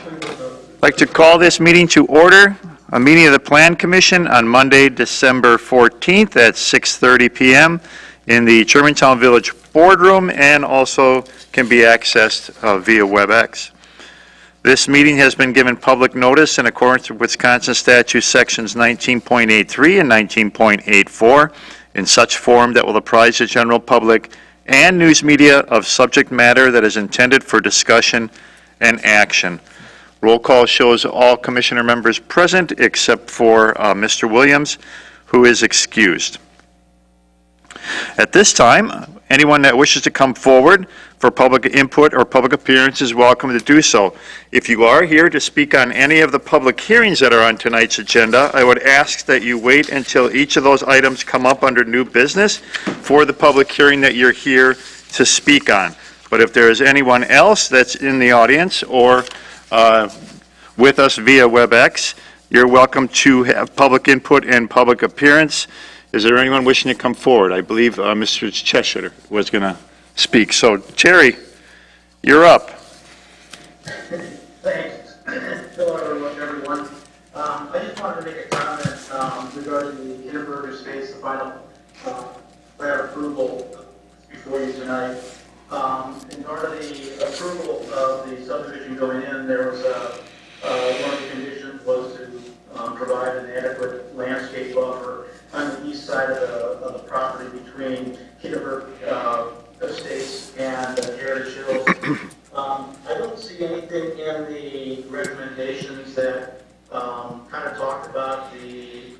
I'd like to call this meeting to order, a meeting of the Plan Commission on Monday, December 14th at 6:30 p.m. in the Germantown Village Boardroom, and also can be accessed via WebEx. This meeting has been given public notice in accordance with Wisconsin Statute Sections 19.83 and 19.84 in such form that will apprise the general public and news media of subject matter that is intended for discussion and action. Roll call shows all commissioner members present except for Mr. Williams, who is excused. At this time, anyone that wishes to come forward for public input or public appearance is welcome to do so. If you are here to speak on any of the public hearings that are on tonight's agenda, I would ask that you wait until each of those items come up under new business for the public hearing that you're here to speak on. But if there is anyone else that's in the audience or with us via WebEx, you're welcome to have public input and public appearance. Is there anyone wishing to come forward? I believe Mr. Cheshire was going to speak. So, Jerry, you're up. Thanks. Hello, everyone. I just wanted to make a comment regarding the Hindenburg Estates, the final plan approval before you tonight. In regard to the approval of the subdivision going in, there was one of the conditions was to provide an adequate landscape buffer on the east side of the property between Hindenburg Estates and Heritage Hills. I don't see anything in the recommendations that kind of talked about the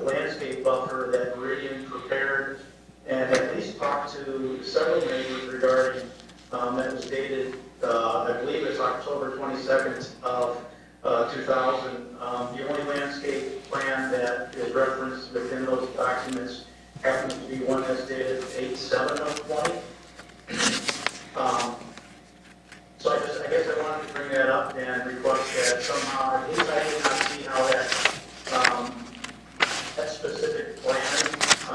landscape buffer that Meridian prepared, and at least talked to several neighbors regarding that was dated, I believe it's October 22nd of 2000. The only landscape plan that is referenced within those documents happens to be one that's dated 8/7 of 20. So I guess I wanted to bring that up and request that somehow, at least I did not see how that specific plan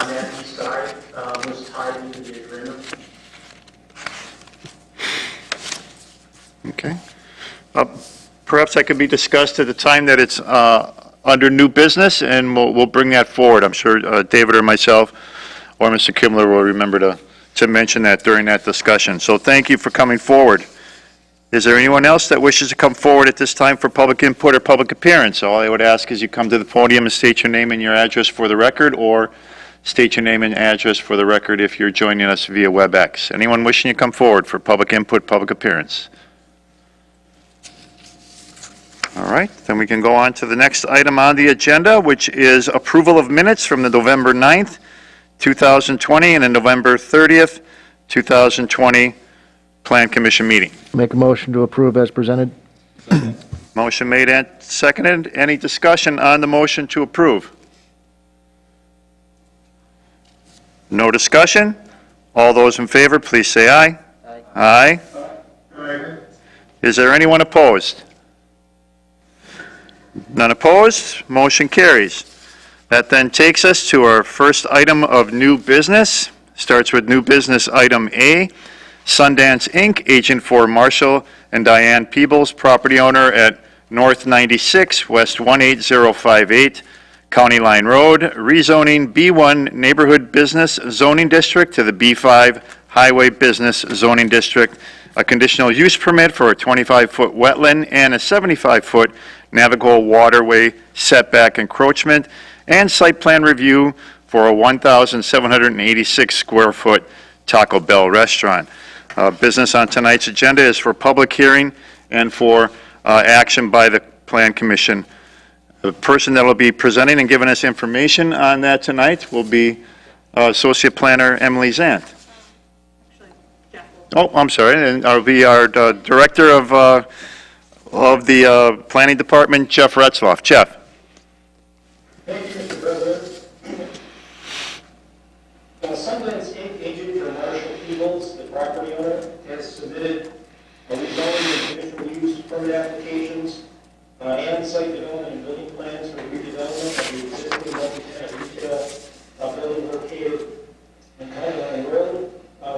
on that east side was tied into the agreement. Okay. Perhaps that could be discussed at the time that it's under new business, and we'll bring that forward. I'm sure David or myself or Mr. Kimler will remember to mention that during that discussion. So thank you for coming forward. Is there anyone else that wishes to come forward at this time for public input or public appearance? All I would ask is you come to the podium and state your name and your address for the record, or state your name and address for the record if you're joining us via WebEx. Anyone wishing to come forward for public input, public appearance? All right, then we can go on to the next item on the agenda, which is approval of minutes from the November 9th, 2020, and the November 30th, 2020 Plan Commission meeting. Make a motion to approve as presented. Motion made and seconded. Any discussion on the motion to approve? No discussion? All those in favor, please say aye. Aye. Aye. Is there anyone opposed? None opposed? Motion carries. That then takes us to our first item of new business. Starts with new business item A, Sundance Inc., agent for Marshall and Diane Peebles, property owner at North 96, West 18058, County Line Road, rezoning B1 Neighborhood Business Zoning District to the B5 Highway Business Zoning District, a conditional use permit for a 25-foot wetland and a 75-foot navigable waterway setback encroachment, and site plan review for a 1,786 square foot Taco Bell restaurant. Business on tonight's agenda is for public hearing and for action by the Plan Commission. The person that will be presenting and giving us information on that tonight will be Associate Planner Emily Zant. Oh, I'm sorry, and I'll be our Director of the Planning Department, Jeff Retzloff. Jeff. Thank you, Mr. President. Sundance Inc., agent for Marshall Peebles, the property owner, has submitted a rezoning and conditional use permit applications and site development and building plans for redevelopment of the existing multi-tenant retail building located in County Line Road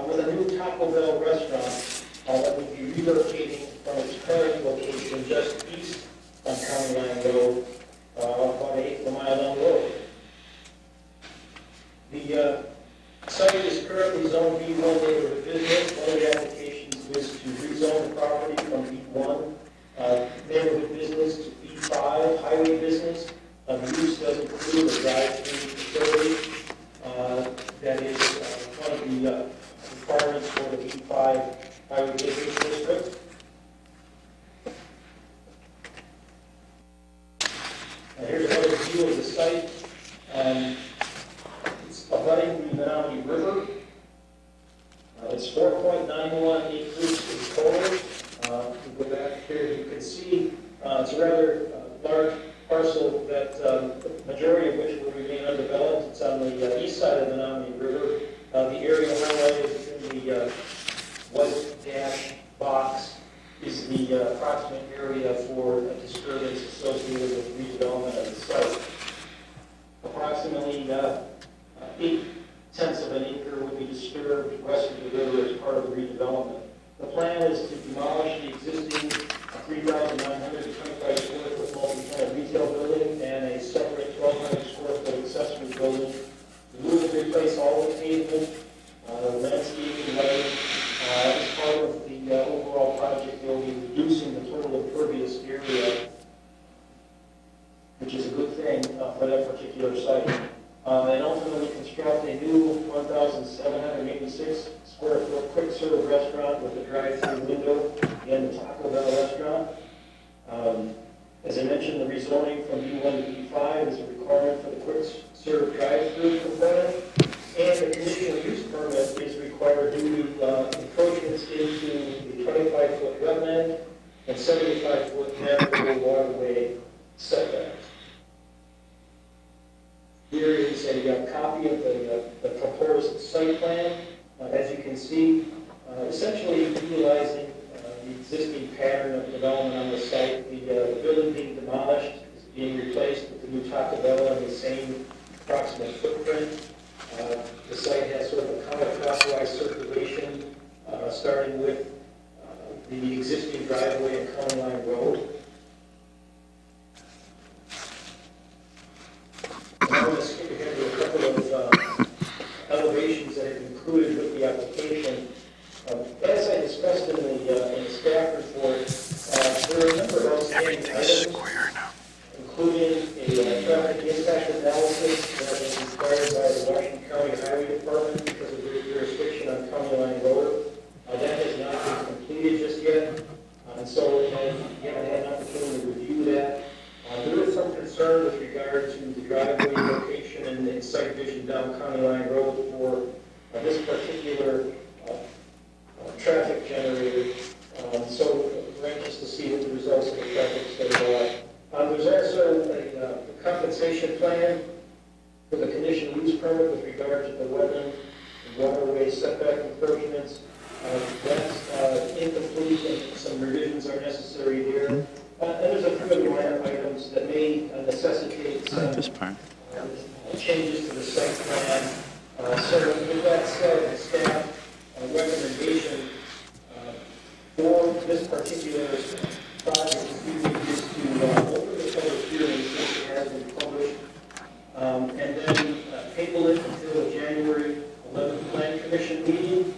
with a new Taco Bell restaurant that would be relocating from its current location just B5 Highway District. Here's another view of the site. It's abutting the Menominee River. It's 4.91 acres in total. With that here, you can see it's a rather large parcel that the majority of which will remain undeveloped. It's on the east side of the Menominee River. The area highlighted in the white dash box is the approximate area for a disturbance associated with redevelopment of the site. Approximately 0.8 of an acre would be disturbed west of the river as part of the redevelopment. The plan is to demolish the existing 3,925 square foot multi-tenant retail building and a separate 1,200 square foot accessory building. Remove and replace all the pavement, landscaping, lighting. As part of the overall project, they'll be reducing the total impervious area, which is a good thing for that particular site. And ultimately construct a new 1,786 square foot quick serve restaurant with a drive-through window and the Taco Bell restaurant. As I mentioned, the rezoning from B1 to B5 is a requirement for the quick serve drive-through component, and the conditional use permit is required due to encroachments into the 25-foot wetland and 75-foot navigable waterway setbacks. Here is a copy of the proposed site plan. As you can see, essentially utilizing the existing pattern of development on the site. The building being demolished is being replaced with the new Taco Bell in the same approximate footprint. The site has sort of a counterclockwise circulation, starting with the existing driveway and County Line Road. I'm going to skip ahead to a couple of elevations that are included with the application. As I discussed in the staff report, there are a number of outstanding items, including a traffic impact analysis that is required by the Washington County Highway Department because of their jurisdiction on County Line Road. That has not been completed just yet, and so we haven't had an opportunity to review that. There is some concern with regard to the driveway location and the site vision down County Line Road for this particular traffic generator. So we're anxious to see what the results of the traffic study are. There's also a compensation plan for the conditional use permit with regard to the wetland and waterway setback encroachments. That's incomplete and some revisions are necessary there. And there's a few other minor items that may necessitate some changes to the site plan. So with that said, the staff recommendation for this particular project is to open the public hearing since it has been published, and then table it until the January 11th Plan Commission meeting,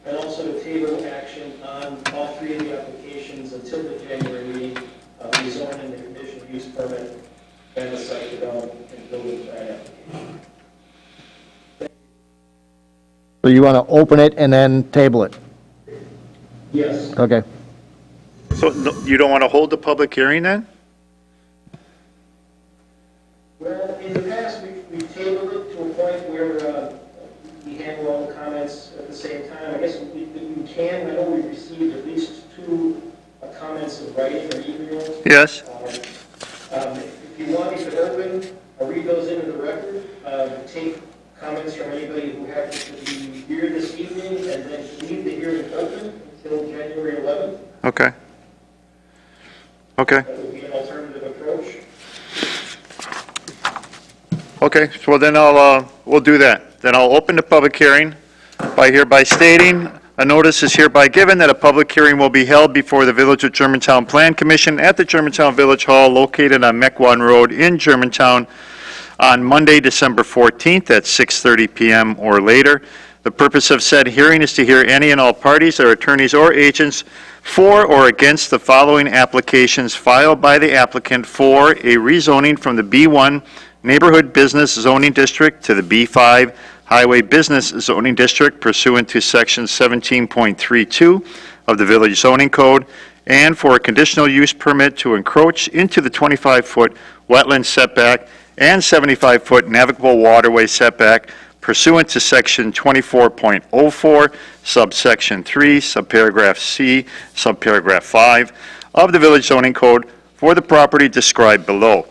and also to table action on all three of the applications until the January meeting, rezoning the conditional use permit and the site development and building plan application. So you want to open it and then table it? Yes. Okay. So you don't want to hold the public hearing then? Well, in the past, we've tabled it to a point where we handle all the comments at the same time. I guess we can. I know we've received at least 2 comments in writing or email. Yes. If you want me to open, I'll read those into the record, take comments from anybody who happens to be here this evening, and then leave the hearing open until January 11th. Okay. Okay. That would be an alternative approach. Okay, so then we'll do that. Then I'll open the public hearing by hereby stating, a notice is hereby given that a public hearing will be held before the Village of Germantown Plan Commission at the Germantown Village Hall located on Mequon Road in Germantown on Monday, December 14th at 6:30 p.m. or later. The purpose of said hearing is to hear any and all parties, their attorneys or agents, for or against the following applications filed by the applicant for a rezoning from the B1 Neighborhood Business Zoning District to the B5 Highway Business Zoning District pursuant to Section 17.32 of the Village Zoning Code, and for a conditional use permit to encroach into the 25-foot wetland setback and 75-foot navigable waterway setback pursuant to Section 24.04, subsection 3, subparagraph C, subparagraph 5 of the Village Zoning Code for the property described below.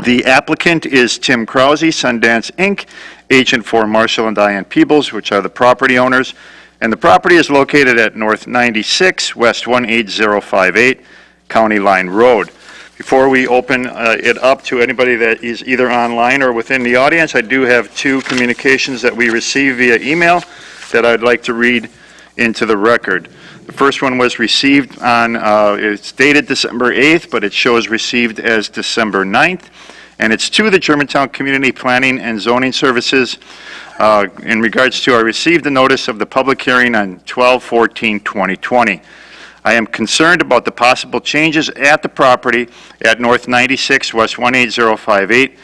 The applicant is Tim Krause, Sundance, Inc., agent for Marshall and Diane Peebles, which are the property owners, and the property is located at North 96, West 18058, County Line Road. Before we open it up to anybody that is either online or within the audience, I do have two communications that we received via email that I'd like to read into the record. The first one was received on, it's dated December 8th, but it shows received as December 9th, and it's to the Germantown Community Planning and Zoning Services in regards to, I received the notice of the public hearing on 12/14/2020. I am concerned about the possible changes at the property at North 96, West 18058,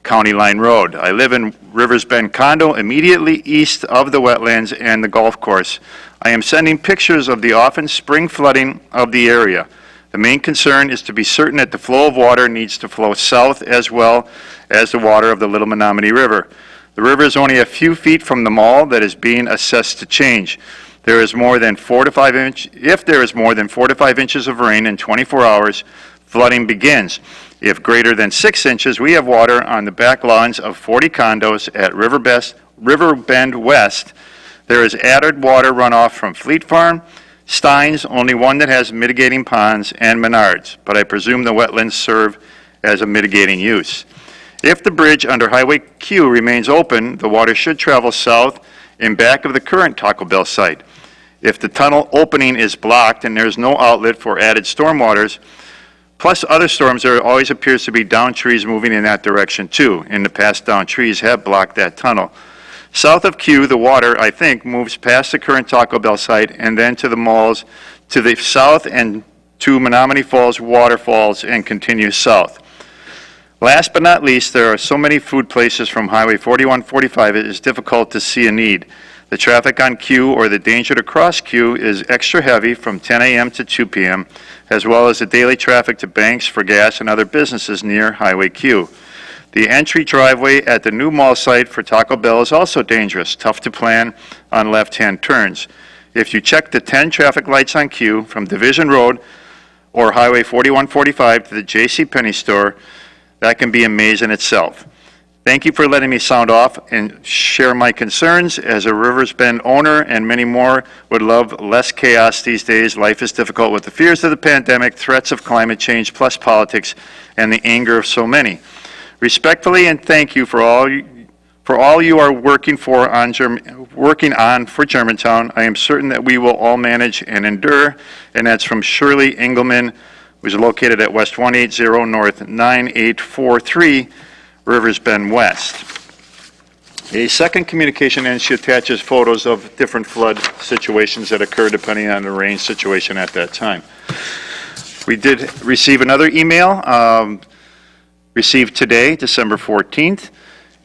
County Line Road. I live in Rivers Bend condo immediately east of the wetlands and the golf course. I am sending pictures of the often spring flooding of the area. The main concern is to be certain that the flow of water needs to flow south as well as the water of the Little Menominee River. The river is only a few feet from the mall that is being assessed to change. There is more than 4 to 5 inch, if there is more than 4 to 5 inches of rain in 24 hours, flooding begins. If greater than 6 inches, we have water on the back lawns of 40 condos at River Bend West. There is added water runoff from Fleet Farm, Steins, only one that has mitigating ponds, and Menards, but I presume the wetlands serve as a mitigating use. If the bridge under Highway Q remains open, the water should travel south in back of the current Taco Bell site. If the tunnel opening is blocked and there's no outlet for added stormwaters, plus other storms, there always appears to be down trees moving in that direction too. In the past, down trees have blocked that tunnel. South of Q, the water, I think, moves past the current Taco Bell site and then to the malls to the south and to Menominee Falls waterfalls and continues south. Last but not least, there are so many food places from Highway 4145 it is difficult to see a need. The traffic on Q or the danger to cross Q is extra heavy from 10 a.m. to 2 p.m., as well as the daily traffic to banks for gas and other businesses near Highway Q. The entry driveway at the new mall site for Taco Bell is also dangerous, tough to plan on left-hand turns. If you check the 10 traffic lights on Q from Division Road or Highway 4145 to the JCPenney store, that can be a maze in itself. Thank you for letting me sound off and share my concerns. As a Rivers Bend owner and many more would love less chaos these days. Life is difficult with the fears of the pandemic, threats of climate change, plus politics, and the anger of so many. Respectfully and thank you for all you are working on for Germantown. I am certain that we will all manage and endure, and that's from Shirley Engelman, who's located at West 180 North 9843, Rivers Bend West. A second communication, and she attaches photos of different flood situations that occurred depending on the rain situation at that time. We did receive another email, received today, December 14th,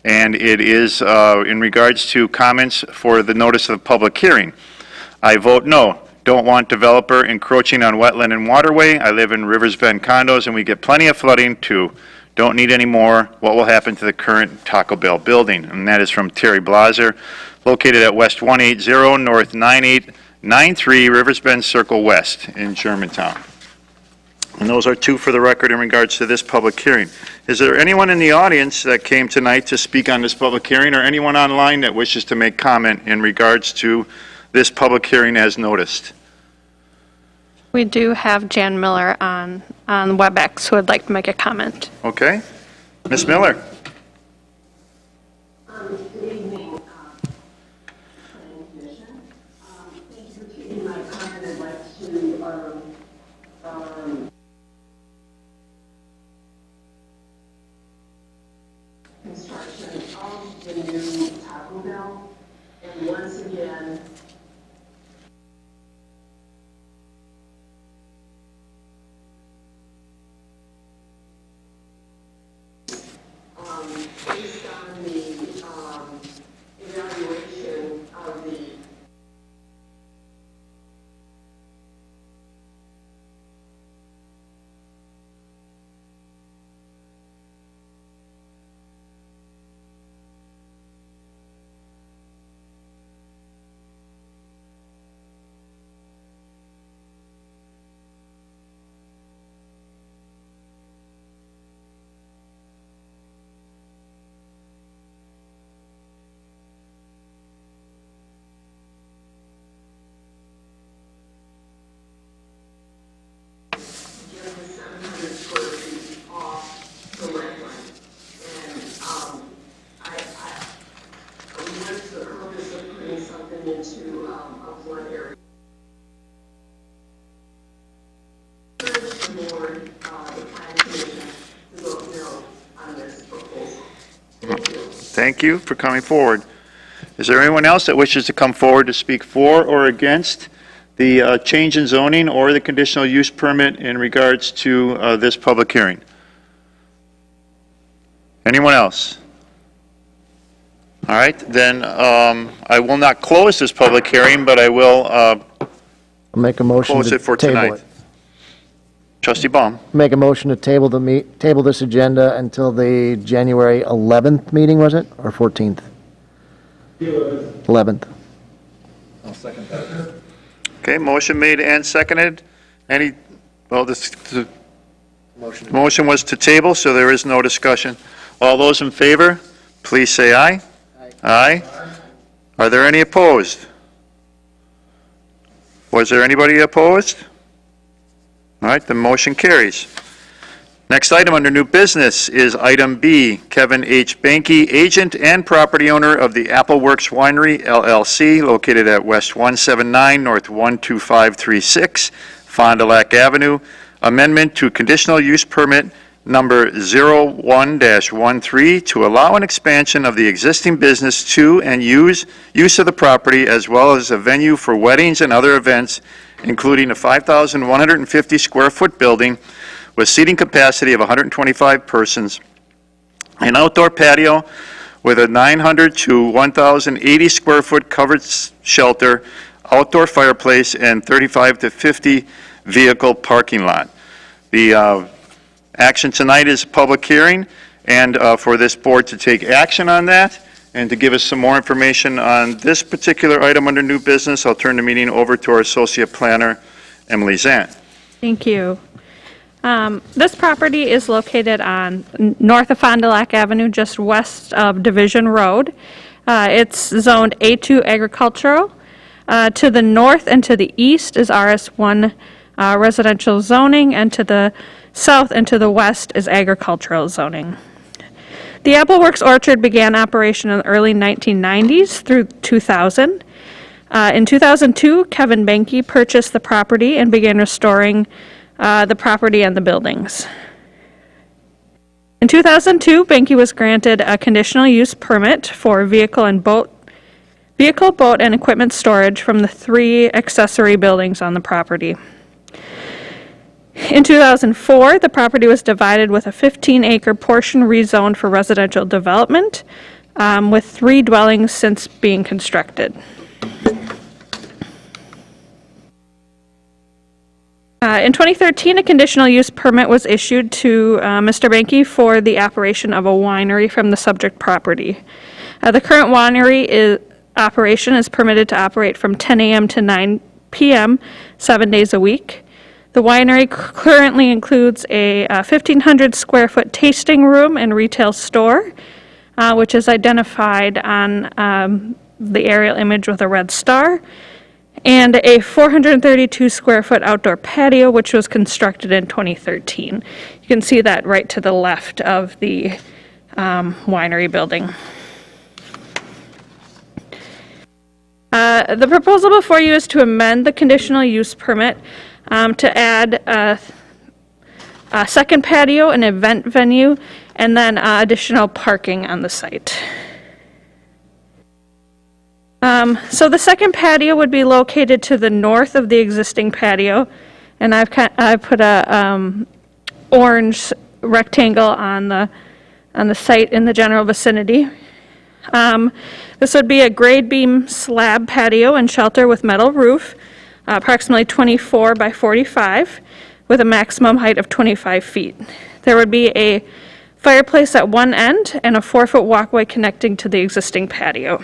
and it is in regards to comments for the notice of public hearing. I vote no. Don't want developer encroaching on wetland and waterway. I live in Rivers Bend condos and we get plenty of flooding too. Don't need any more. What will happen to the current Taco Bell building? And that is from Terry Blaser, located at West 180 North 9893 Rivers Bend Circle West in Germantown. And those are two for the record in regards to this public hearing. Is there anyone in the audience that came tonight to speak on this public hearing, or anyone online that wishes to make comment in regards to this public hearing as noticed? We do have Jan Miller on WebEx who would like to make a comment. Okay. Ms. Miller? Good evening, Planning Commission. Thank you for taking my comment. I'd like to construction of the new Taco Bell, and once again, based on the board, the planning commission, to vote no on this proposal. Thank you. Thank you for coming forward. Is there anyone else that wishes to come forward to speak for or against the change in zoning or the conditional use permit in regards to this public hearing? Anyone else? All right, then I will not close this public hearing, but I will I'll make a motion close to it for table tonight. it. Trustee Baum. Make a motion to table this agenda until the January 11th meeting, was it, or 14th? 11th. Okay, motion made and seconded. The motion was to table, so there is no discussion. All those in favor, please say aye. Aye. Are there any opposed? Was there anybody opposed? All right, the motion carries. Next item under new business is item B, Kevin H. Banky, agent and property owner of the Appleworks Winery LLC, located at West 179 North 12536, Fond du Lac Avenue, amendment to conditional use permit number 01-13 to allow an expansion of the existing business to and use of the property as well as a venue for weddings and other events, including a 5,150 square foot building with seating capacity of 125 persons, an outdoor patio with a 900 to 1,080 square foot covered shelter, outdoor fireplace, and 35 to 50 vehicle parking lot. The action tonight is a public hearing, and for this board to take action on that, and to give us some more information on this particular item under new business, I'll turn the meeting over to our Associate Planner, Emily Zant. Thank you. This property is located on north of Fond du Lac Avenue, just west of Division Road. It's zoned A2 agricultural. To the north and to the east is RS1 residential zoning, and to the south and to the west is agricultural zoning. The Appleworks Orchard began operation in the early 1990s through 2000. In 2002, Kevin Banky purchased the property and began restoring the property and the buildings. In 2002, Banky was granted a conditional use permit for vehicle, boat, and equipment storage from the 3 accessory buildings on the property. In 2004, the property was divided with a 15-acre portion rezoned for residential development, with 3 dwellings since being constructed. In 2013, a conditional use permit was issued to Mr. Banky for the operation of a winery from the subject property. The current winery operation is permitted to operate from 10 a.m. to 9 p.m., 7 days a week. The winery currently includes a 1,500 square foot tasting room and retail store, which is identified on the aerial image with a red star, and a 432 square foot outdoor patio, which was constructed in 2013. You can see that right to the left of the winery building. The proposal before you is to amend the conditional use permit to add a second patio, an event venue, and then additional parking on the site. So the second patio would be located to the north of the existing patio, and I've put a orange rectangle on the site in the general vicinity. This would be a grade beam slab patio and shelter with metal roof, approximately 24 by 45, with a maximum height of 25 feet. There would be a fireplace at one end and a 4-foot walkway connecting to the existing patio.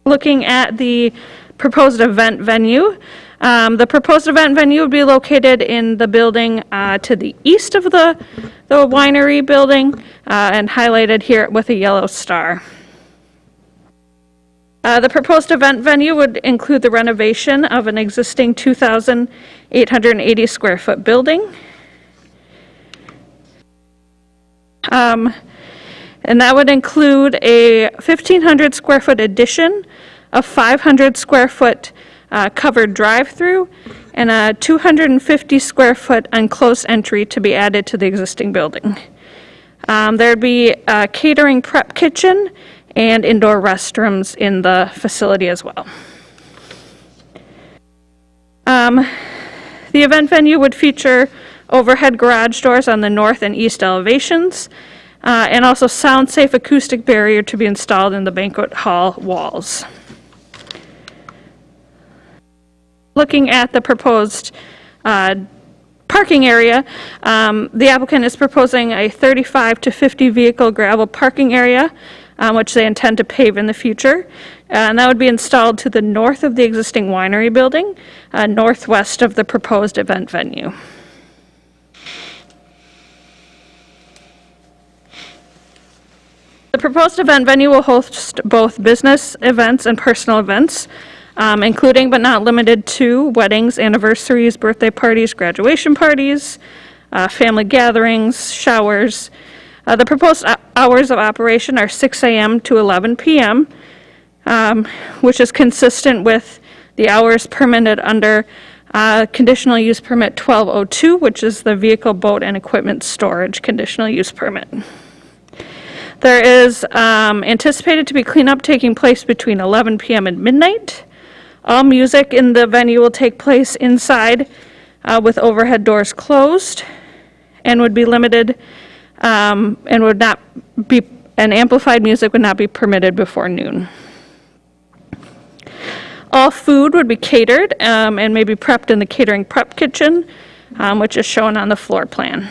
Looking at the proposed event venue, the proposed event venue would be located in the building to the east of the winery building, and highlighted here with a yellow star. The proposed event venue would include the renovation of an existing 2,880 square foot building. And that would include a 1,500 square foot addition, a 500 square foot covered drive-through, and a 250-square-foot enclosed entry to be added to the existing building. There'd be a catering prep kitchen and indoor restrooms in the facility as well. The event venue would feature overhead garage doors on the north and east elevations, and also sound-safe acoustic barrier to be installed in the banquet hall walls. Looking at the proposed parking area, the applicant is proposing a 35 to 50 vehicle gravel parking area, which they intend to pave in the future. And that would be installed to the north of the existing winery building, northwest of the proposed event venue. The proposed event venue will host both business events and personal events, including but not limited to weddings, anniversaries, birthday parties, graduation parties, family gatherings, showers. The proposed hours of operation are 6 a.m. to 11 p.m., which is consistent with the hours permitted under conditional use permit 1202, which is the vehicle, boat, and equipment storage conditional use permit. There is anticipated to be cleanup taking place between 11 p.m. and midnight. All music in the venue will take place inside with overhead doors closed, and would be limited and would not be, and amplified music would not be permitted before noon. All food would be catered and may be prepped in the catering prep kitchen, which is shown on the floor plan.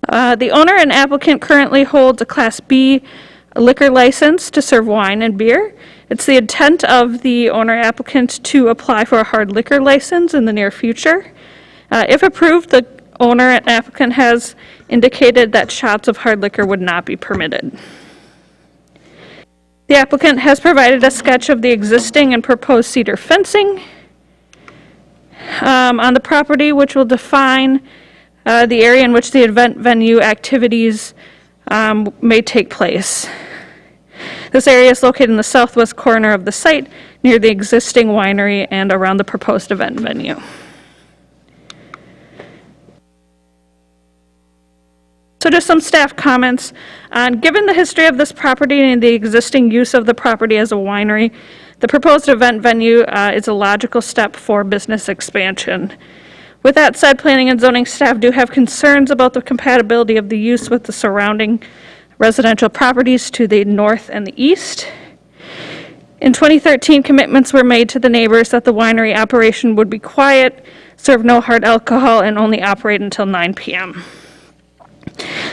The owner and applicant currently holds a Class B liquor license to serve wine and beer. It's the intent of the owner applicant to apply for a hard liquor license in the near future. If approved, the owner and applicant has indicated that shots of hard liquor would not be permitted. The applicant has provided a sketch of the existing and proposed cedar fencing on the property, which will define the area in which the event venue activities may take place. This area is located in the southwest corner of the site, near the existing winery and around the proposed event venue. So just some staff comments. Given the history of this property and the existing use of the property as a winery, the proposed event venue is a logical step for business expansion. With that said, planning and zoning staff do have concerns about the compatibility of the use with the surrounding residential properties to the north and the east. In 2013, commitments were made to the neighbors that the winery operation would be quiet, serve no hard alcohol, and only operate until 9 p.m.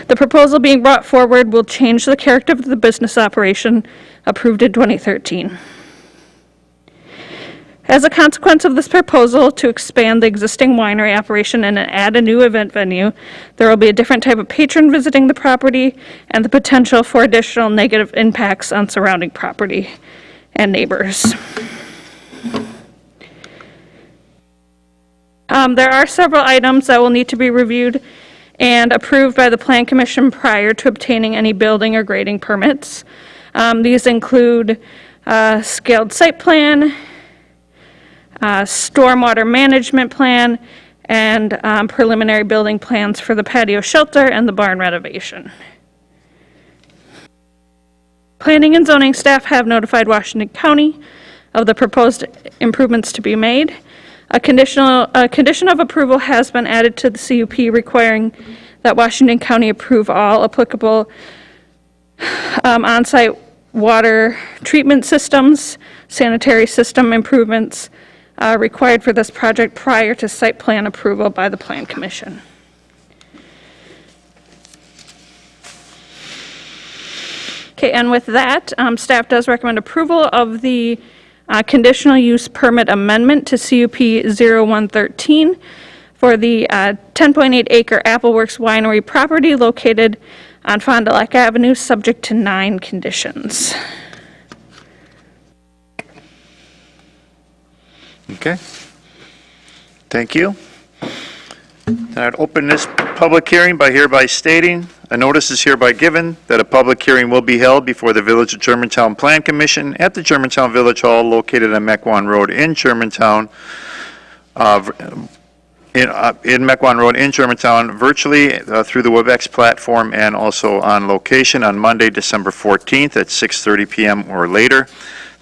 The proposal being brought forward will change the character of the business operation approved in 2013. As a consequence of this proposal to expand the existing winery operation and add a new event venue, there will be a different type of patron visiting the property and the potential for additional negative impacts on surrounding property and neighbors. There are several items that will need to be reviewed and approved by the Plan Commission prior to obtaining any building or grading permits. These include scaled site plan, stormwater management plan, and preliminary building plans for the patio shelter and the barn renovation. Planning and zoning staff have notified Washington County of the proposed improvements to be made. A condition of approval has been added to the CUP requiring that Washington County approve all applicable on-site water treatment systems, sanitary system improvements required for this project prior to site plan approval by the Plan Commission. Okay, and with that, staff does recommend approval of the conditional use permit amendment to CUP 0113 for the 10.8 acre Appleworks Winery property located on Fond du Lac Avenue, subject to 9 conditions. Okay. Thank you. Then I'd open this public hearing by hereby stating a notice is hereby given that a public hearing will be held before the Village of Germantown Plan Commission at the Germantown Village Hall located on Mequon Road in Germantown, in Mequon Road in Germantown, virtually through the WebEx platform and also on location on Monday, December 14th at 6:30 PM or later.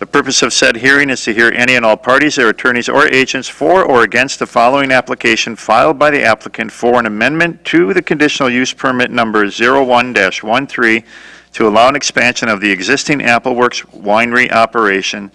The purpose of said hearing is to hear any and all parties, their attorneys, or agents for or against the following application filed by the applicant for an amendment to the conditional use permit number 01-13 to allow an expansion of the existing Appleworks winery operation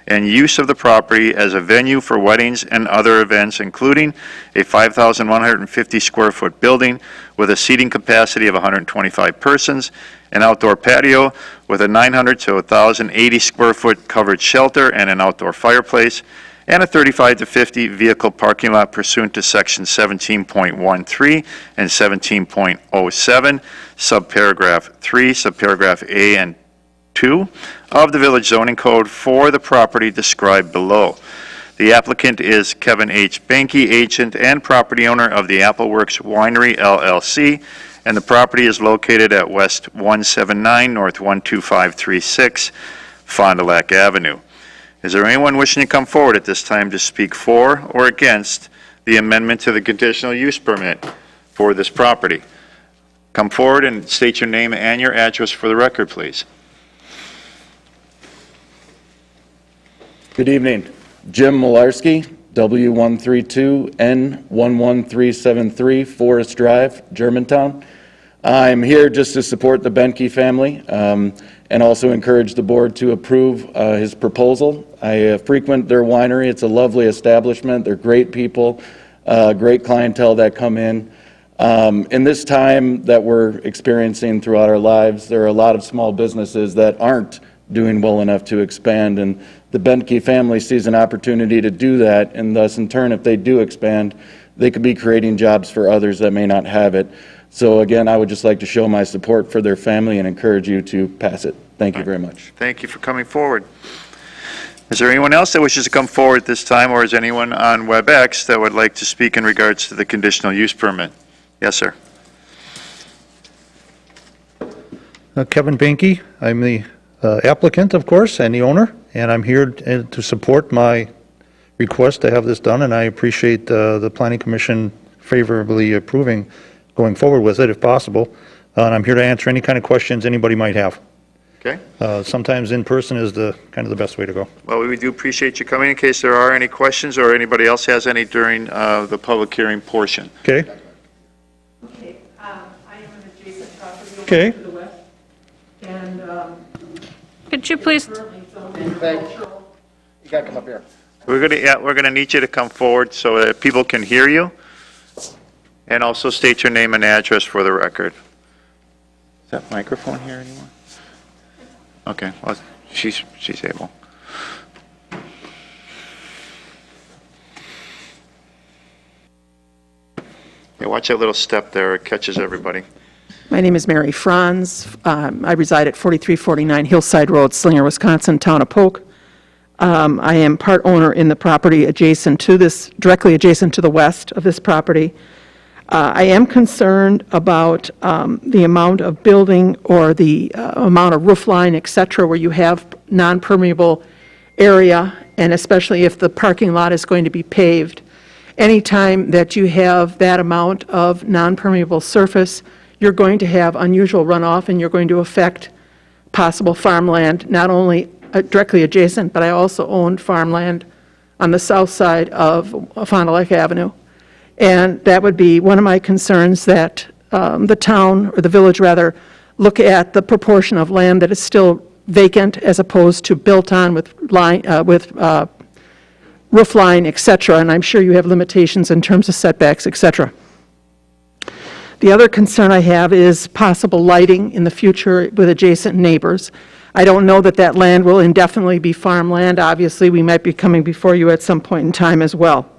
and use of the property as a venue for weddings and other events, including a 5,150 square foot building with a seating capacity of 125 persons, an outdoor patio with a 900 to 1,080 square foot covered shelter and an outdoor fireplace, and a 35 to 50 vehicle parking lot pursuant to section 17.13 and 17.07, subparagraph 3, subparagraph A and 2 of the Village Zoning Code for the property described below. The applicant is Kevin H. Banky, agent and property owner of the Appleworks Winery LLC, and the property is located at West 179 North 12536 Fond du Lac Avenue. Is there anyone wishing to come forward at this time to speak for or against the amendment to the conditional use permit for this property? Come forward and state your name and your address for the record, please. Good evening. Jim Malarski, W132N11373, Forest Drive, Germantown. I'm here just to support the Benke family and also encourage the board to approve his proposal. I frequent their winery. It's a lovely establishment. They're great people, great clientele that come in. In this time that we're experiencing throughout our lives, there are a lot of small businesses that aren't doing well enough to expand, and the Benke family sees an opportunity to do that, and thus in turn, if they do expand, they could be creating jobs for others that may not have it. So again, I would just like to show my support for their family and encourage you to pass it. Thank you very much. Thank you for coming forward. Is there anyone else that wishes to come forward at this time, or is anyone on WebEx that would like to speak in regards to the conditional use permit? Yes, sir. Kevin Banky, I'm the applicant, of course, and the owner, and I'm here to support my request to have this done, and I appreciate the Planning Commission favorably approving going forward with it if possible. And I'm here to answer any kind of questions anybody might have. Okay. Sometimes in person is the best way to go. Well, we do appreciate you coming in case there are any questions or anybody else has any during the public hearing portion. Okay? Okay, I am an adjacent property Okay. over to the west, and Could you please, currently zoned agricultural. You gotta come up here. We're gonna need you to come forward so that people can hear you, and also state your name and address for the record. Is that microphone here anymore? Okay, well, she's able. Yeah, watch that little step there, it catches everybody. My name is Mary Franz. I reside at 4349 Hillside Road, Slinger, Wisconsin, Town of Polk. I am part owner in the property adjacent to this, directly adjacent to the west of this property. I am concerned about the amount of building or the amount of roof line, et cetera, where you have non-permeable area, and especially if the parking lot is going to be paved. Anytime that you have that amount of non-permeable surface, you're going to have unusual runoff, and you're going to affect possible farmland, not only directly adjacent, but I also owned farmland on the south side of Fond du Lac Avenue. And that would be one of my concerns, that the town, or the village rather, look at the proportion of land that is still vacant as opposed to built on with roof line, et cetera, and I'm sure you have limitations in terms of setbacks, et cetera. The other concern I have is possible lighting in the future with adjacent neighbors. I don't know that that land will indefinitely be farmland. Obviously, we might be coming before you at some point in time as well.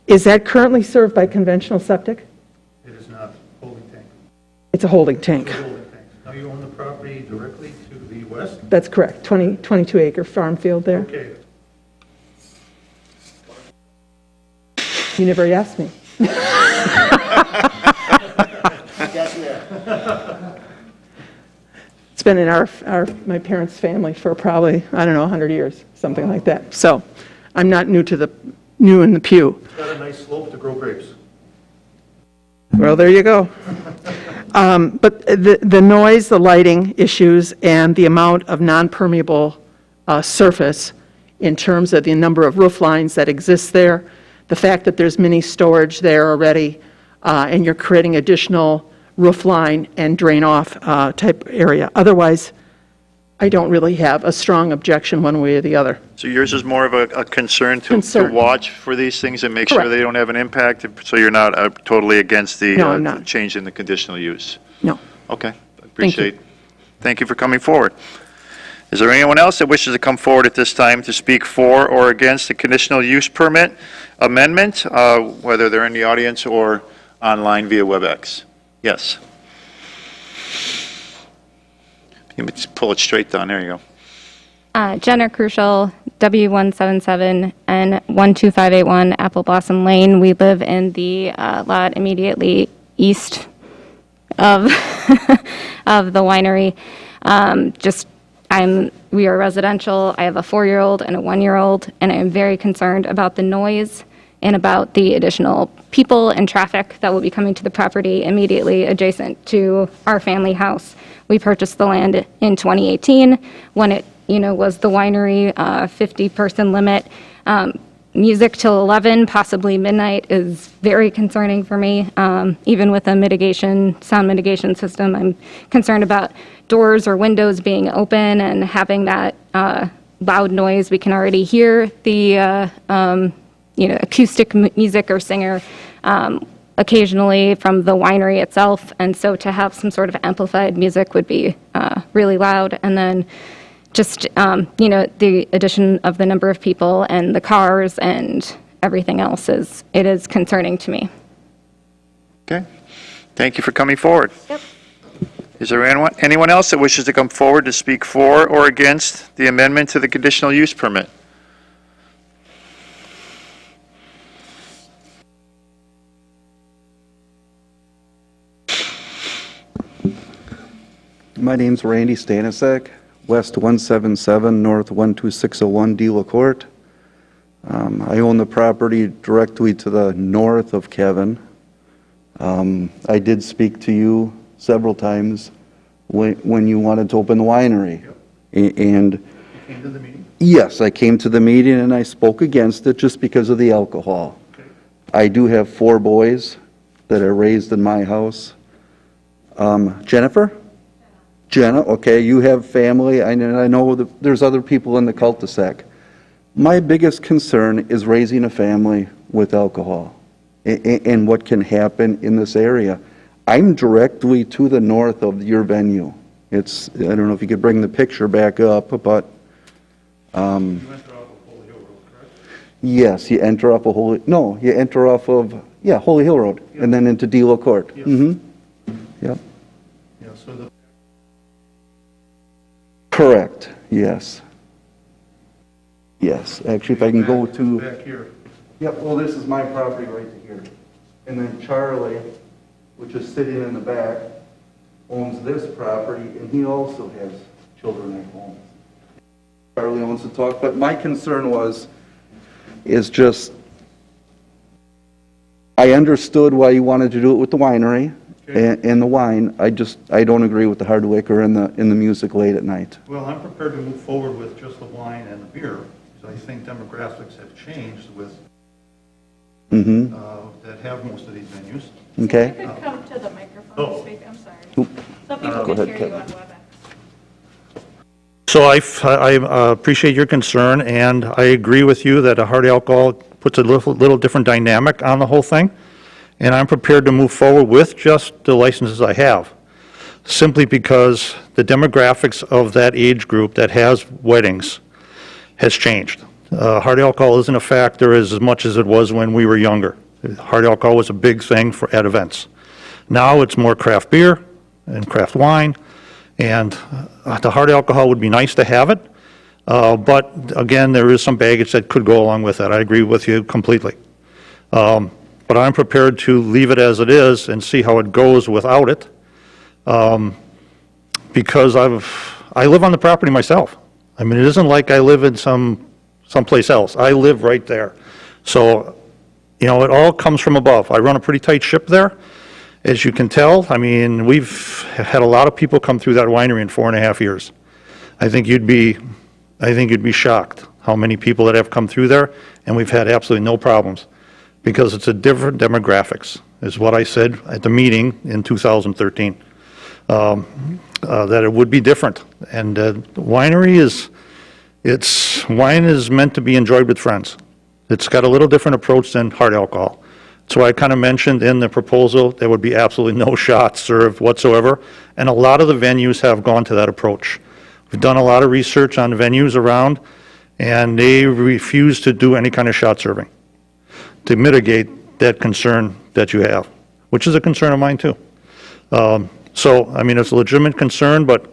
Is that currently served by conventional septic? It is not holding tank. It's a holding tank. Holding tank. Now you own the property directly to the west? That's correct, 22-acre farm field there. Okay. You never asked me. been in my parents' family for probably, I don't know, 100 years, something like that. So I'm not new in the pew. Got a nice slope to grow grapes. Well, there you go. But the noise, the lighting issues, and the amount of non-permeable surface in terms of the number of roof lines that exist there, the fact that there's mini storage there already, and you're creating additional roof line and drain off type area. Otherwise, I don't really have a strong objection one way or the other. So yours is more of a concern to Concern. watch for these things and make sure Correct. they don't have an impact, so you're not totally against the No, I'm not. change in the conditional use? No. Okay, appreciate. Thank you for coming forward. Is there anyone else that wishes to come forward at this time to speak for or against the conditional use permit amendment, whether they're in the audience or online via WebEx? Yes. You can just pull it straight down, there you go. Jenna Crucial, W177 and 12581 Apple Blossom Lane. We live in the lot immediately east of of the winery. We are residential. I have a 4-year-old and a 1-year-old, and I am very concerned about the noise and about the additional people and traffic that will be coming to the property immediately adjacent to our family house. We purchased the land in 2018 when it, was the winery 50-person limit. Music till 11, possibly midnight, is very concerning for me. Even with a sound mitigation system, I'm concerned about doors or windows being open and having that loud noise. We can already hear the acoustic music or singer occasionally from the winery itself, and so to have some sort of amplified music would be really loud. And then just, the addition of the number of people and the cars and everything else is concerning to me. Okay, thank you for coming forward. Yep. Is there anyone else that wishes to come forward to speak for or against the amendment to the conditional use permit? My name's Randy Stanisek, West 177, North 12601, Deal Court. I own the property directly to the north of Kevin. I did speak to you several times when you wanted to open the winery. And You came to the meeting? yes, I came to the meeting and I spoke against it just because of the alcohol. Okay. I do have 4 boys that are raised in my house. Jennifer? Jenna, okay, you have family, and I know that there's other people in the cul-de-sac. My biggest concern is raising a family with alcohol and what can happen in this area. I'm directly to the north of your venue. I don't know if you could bring the picture back up, but You enter off of Holy Hill Road, correct? yes, you enter off of you enter off of, Holy Hill Road, and then into Delo Court. Yes. Yep. Yeah, so the Correct, yes. Yes, actually, if I can go to... back here. Yep, well, this is my property right here. And then Charlie, which is sitting in the back, owns this property, and he also has children at home. Charlie owns the talk, but my concern is just, I understood why you wanted to do it with the winery and the wine. I don't agree with the hard liquor and the music late at night. Well, I'm prepared to move forward with just the wine and the beer, because I think demographics have changed with, that have most of these venues. Okay? You could come to the microphone Oh. and speak, I'm sorry. Oop. So people Go can ahead, hear you Kevin. on WebEx. So I appreciate your concern, and I agree with you that a hard alcohol puts a little different dynamic on the whole thing, and I'm prepared to move forward with just the licenses I have, simply because the demographics of that age group that has weddings has changed. Hard alcohol isn't a factor as much as it was when we were younger. Hard alcohol was a big thing at events. Now it's more craft beer and craft wine, and the hard alcohol would be nice to have it, but again, there is some baggage that could go along with that. I agree with you completely. But I'm prepared to leave it as it is and see how it goes without it, because I live on the property myself. I mean, it isn't like I live in someplace else. I live right there. So, you know, it all comes from above. I run a pretty tight ship there, as you can tell. I mean, we've had a lot of people come through that winery in 4.5 years. I think you'd be shocked how many people that have come through there, and we've had absolutely no problems, because it's a different demographics, is what I said at the meeting in 2013, that it would be different. And winery wine is meant to be enjoyed with friends. It's got a little different approach than hard alcohol. So I kind of mentioned in the proposal, there would be absolutely no shots served whatsoever, and a lot of the venues have gone to that approach. We've done a lot of research on venues around, and they refuse to do any kind of shot serving to mitigate that concern that you have, which is a concern of mine too. So, I mean, it's a legitimate concern, but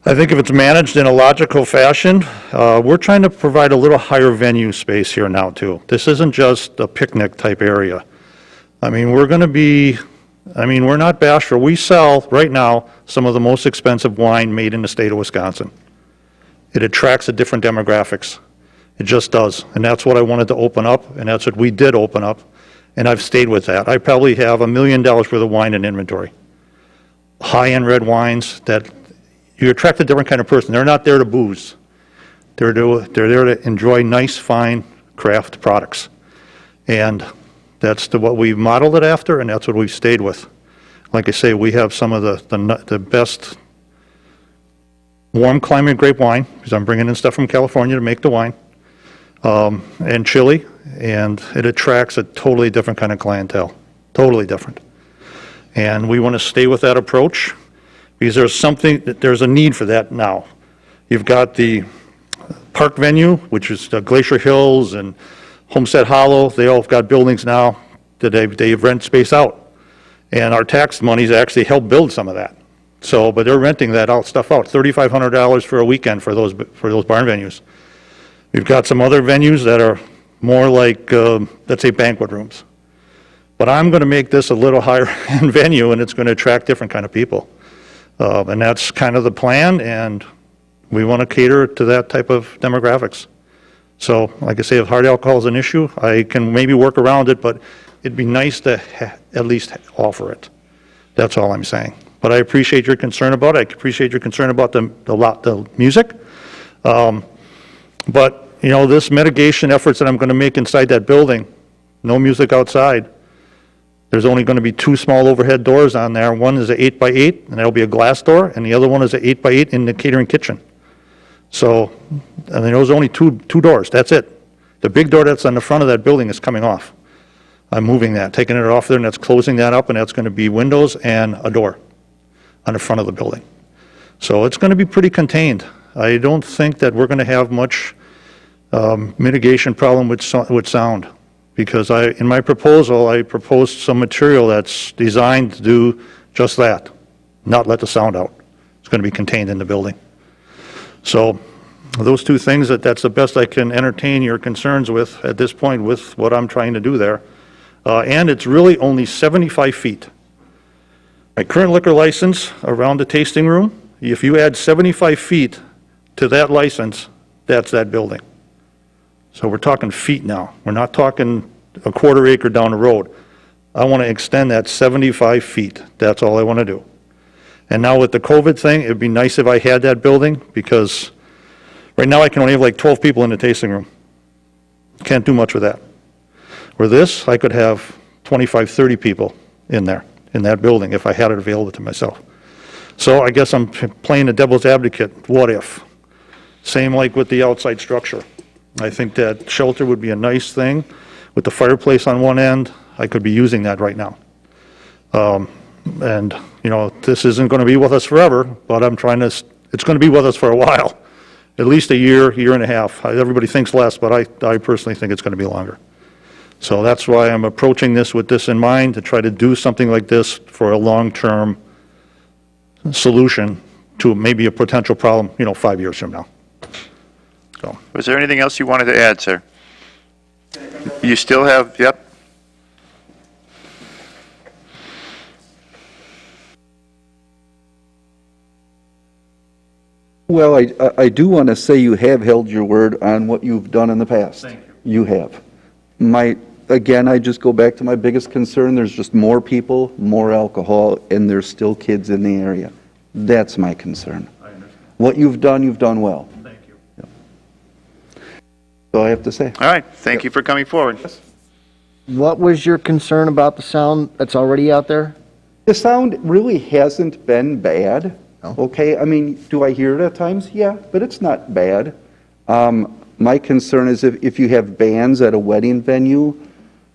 I think if it's managed in a logical fashion, we're trying to provide a little higher venue space here now too. This isn't just a picnic type area. I mean, we're not bashful. We sell right now some of the most expensive wine made in the state of Wisconsin. It attracts a different demographics. It just does. And that's what I wanted to open up, and that's what we did open up, and I've stayed with that. I probably have $1 million worth of wine in inventory. High-end red wines that you attract a different kind of person. They're not there to booze. They're there to enjoy nice, fine craft products. And that's what we've modeled it after, and that's what we've stayed with. Like I say, we have some of the best warm climate grape wine, because I'm bringing in stuff from California to make the wine, and Chile, and it attracts a totally different kind of clientele, totally different. And we want to stay with that approach, because there's a need for that now. You've got the park venue, which is Glacier Hills and Homestead Hollow. They all have got buildings now that they rent space out. And our tax monies actually help build some of that. So, but they're renting that stuff out, $3,500 for a weekend for those barn venues. We've got some other venues that are more like, let's say, banquet rooms. But I'm going to make this a little higher end venue, and it's going to attract different kind of people. And that's kind of the plan, and we want to cater to that type of demographics. So, like I say, if hard alcohol is an issue, I can maybe work around it, but it'd be nice to at least offer it. That's all I'm saying. But I appreciate your concern about it. I appreciate your concern about the music. But, you know, this mitigation efforts that I'm going to make inside that building, no music outside. There's only going to be 2 small overhead doors on there. One is an 8x8, and that'll be a glass door, and the other one is an 8x8 in the catering kitchen. So, and those are only two doors, that's it. The big door that's on the front of that building is coming off. I'm moving that, taking it off there, and that's closing that up, and that's going to be windows and a door on the front of the building. So it's going to be pretty contained. I don't think that we're going to have much mitigation problem with sound, because in my proposal, I proposed some material that's designed to do just that, not let the sound out. It's going to be contained in the building. So those 2 things, that's the best I can entertain your concerns with at this point with what I'm trying to do there. And it's really only 75 feet. My current liquor license around the tasting room, if you add 75 feet to that license, that's that building. So we're talking feet now. We're not talking a quarter acre down the road. I want to extend that 75 feet. That's all I want to do. And now with the COVID thing, it'd be nice if I had that building, because right now I can only have like 12 people in the tasting room. Can't do much with that. Where this, I could have 25, 30 people in there, in that building, if I had it available to myself. So I guess I'm playing the devil's advocate. What if? Same like with the outside structure. I think that shelter would be a nice thing. With the fireplace on one end, I could be using that right now. And, you know, this isn't going to be with us forever, but it's going to be with us for a while. At least a year, year and a half. Everybody thinks less, but I personally think it's going to be longer. So that's why I'm approaching this with this in mind, to try to do something like this for a long-term solution to maybe a potential problem, 5 years from now. So. Was there anything else you wanted to add, sir? You still have, yep. Well, I do want to say you have held your word on what you've done in the past. Thank you. You have. Again, I just go back to my biggest concern, there's just more people, more alcohol, and there's still kids in the area. That's my concern. I understand. What you've done well. Thank you. So I have to say. All right, thank you for coming forward. What was your concern about the sound that's already out there? The sound really hasn't been bad, No. okay? I mean, do I hear it at times? Yeah, but it's not bad. My concern is if you have bands at a wedding venue,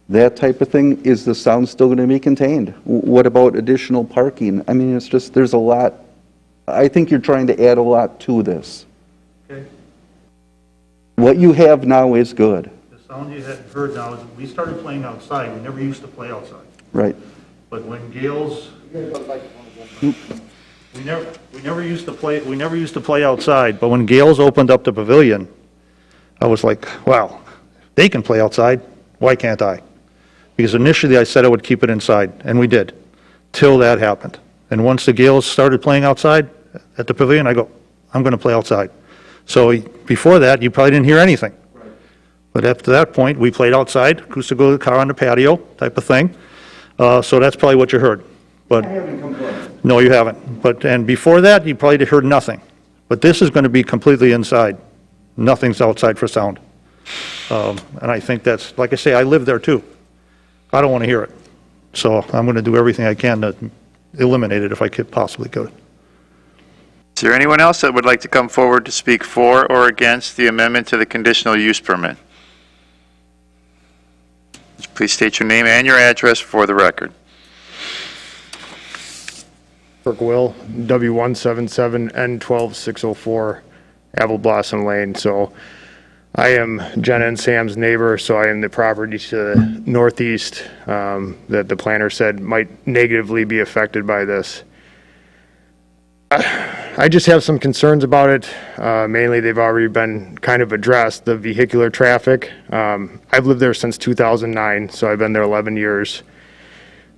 that type of thing, is the sound still going to be contained? What about additional parking? I mean, it's just, there's a lot. I think you're trying to add a lot to this. Okay. What you have now is good, The sound you had heard now is, we started playing outside. We never used to play outside. right? But when Gales, we never used to play outside, but when Gales opened up the pavilion, I was like, wow, they can play outside, why can't I? Because initially I said I would keep it inside, and we did, till that happened. And once the Gales started playing outside at the pavilion, I go, I'm going to play outside. So before that, you probably didn't hear anything. But after that point, we played outside, acoustical car on the patio type of thing. So that's probably what you heard. But no, you haven't. And before that, you probably heard nothing. But this is going to be completely inside. Nothing's outside for sound. And I think that's, like I say, I live there too. I don't want to hear it. So I'm going to do everything I can to eliminate it if I could possibly could. Is there anyone else that would like to come forward to speak for or against the amendment to the conditional use permit? Please state your name and your address for the record. Kirk Will, W177N12604, Apple Blossom Lane. So I am Jenna and Sam's neighbor, so I am the property to the northeast that the planner said might negatively be affected by this. I just have some concerns about it. Mainly, they've already been kind of addressed, the vehicular traffic. I've lived there since 2009, so I've been there 11 years.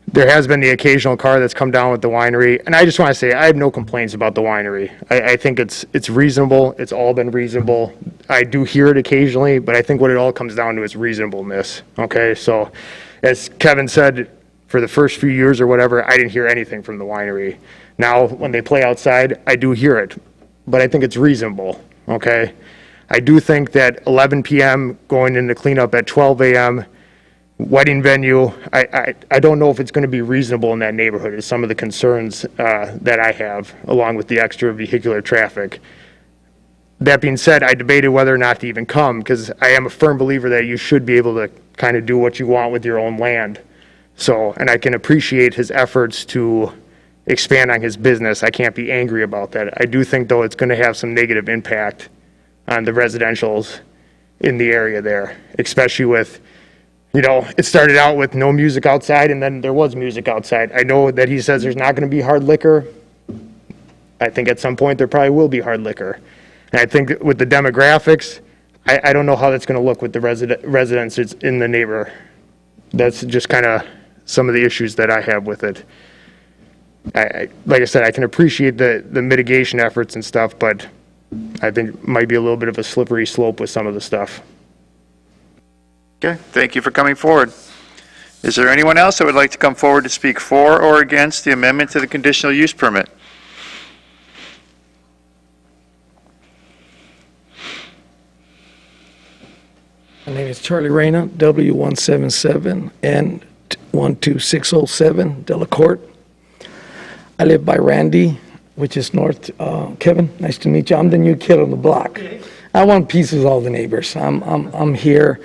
There has been the occasional car that's come down with the winery, and I just want to say I have no complaints about the winery. I think it's reasonable. It's all been reasonable. I do hear it occasionally, but I think what it all comes down to is reasonableness. Okay, so as Kevin said, for the first few years or whatever, I didn't hear anything from the winery. Now, when they play outside, I do hear it, but I think it's reasonable. Okay, I do think that 11 p.m. going into cleanup at 12 a.m. wedding venue, I don't know if it's going to be reasonable in that neighborhood, is some of the concerns that I have, along with the extra vehicular traffic. That being said, I debated whether or not to even come, because I am a firm believer that you should be able to kind of do what you want with your own land. So, and I can appreciate his efforts to expand on his business. I can't be angry about that. I do think, though, it's going to have some negative impact on the residentials in the area there, especially with, you know, it started out with no music outside, and then there was music outside. I know that he says there's not going to be hard liquor. I think at some point there probably will be hard liquor. And I think with the demographics, I don't know how that's going to look with the residents in the neighbor. That's just kind of some of the issues that I have with it. Like I said, I can appreciate the mitigation efforts and stuff, but I think it might be a little bit of a slippery slope with some of the stuff. Okay, thank you for coming forward. Is there anyone else that would like to come forward to speak for or against the amendment to the conditional use permit? My name is Charlie Reyna, W177N12607, Delacorte. I live by Randy, which is north. Kevin, nice to meet you. I'm the new kid on the block. I want peace with all the neighbors. I'm here,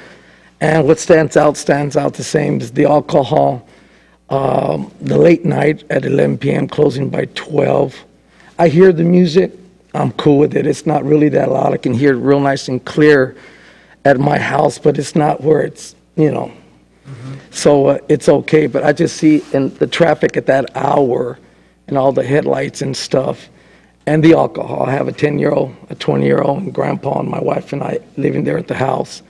and what stands out the same is the alcohol, the late night at 11 p.m. closing by 12. I hear the music. I'm cool with it. It's not really that loud. I can hear it real nice and clear at my house, but it's not where it's, you know. So it's okay. But I just see in the traffic at that hour, and all the headlights and stuff, and the alcohol. I have a 10-year-old, a 20-year-old, and grandpa and my wife and I living there at the house.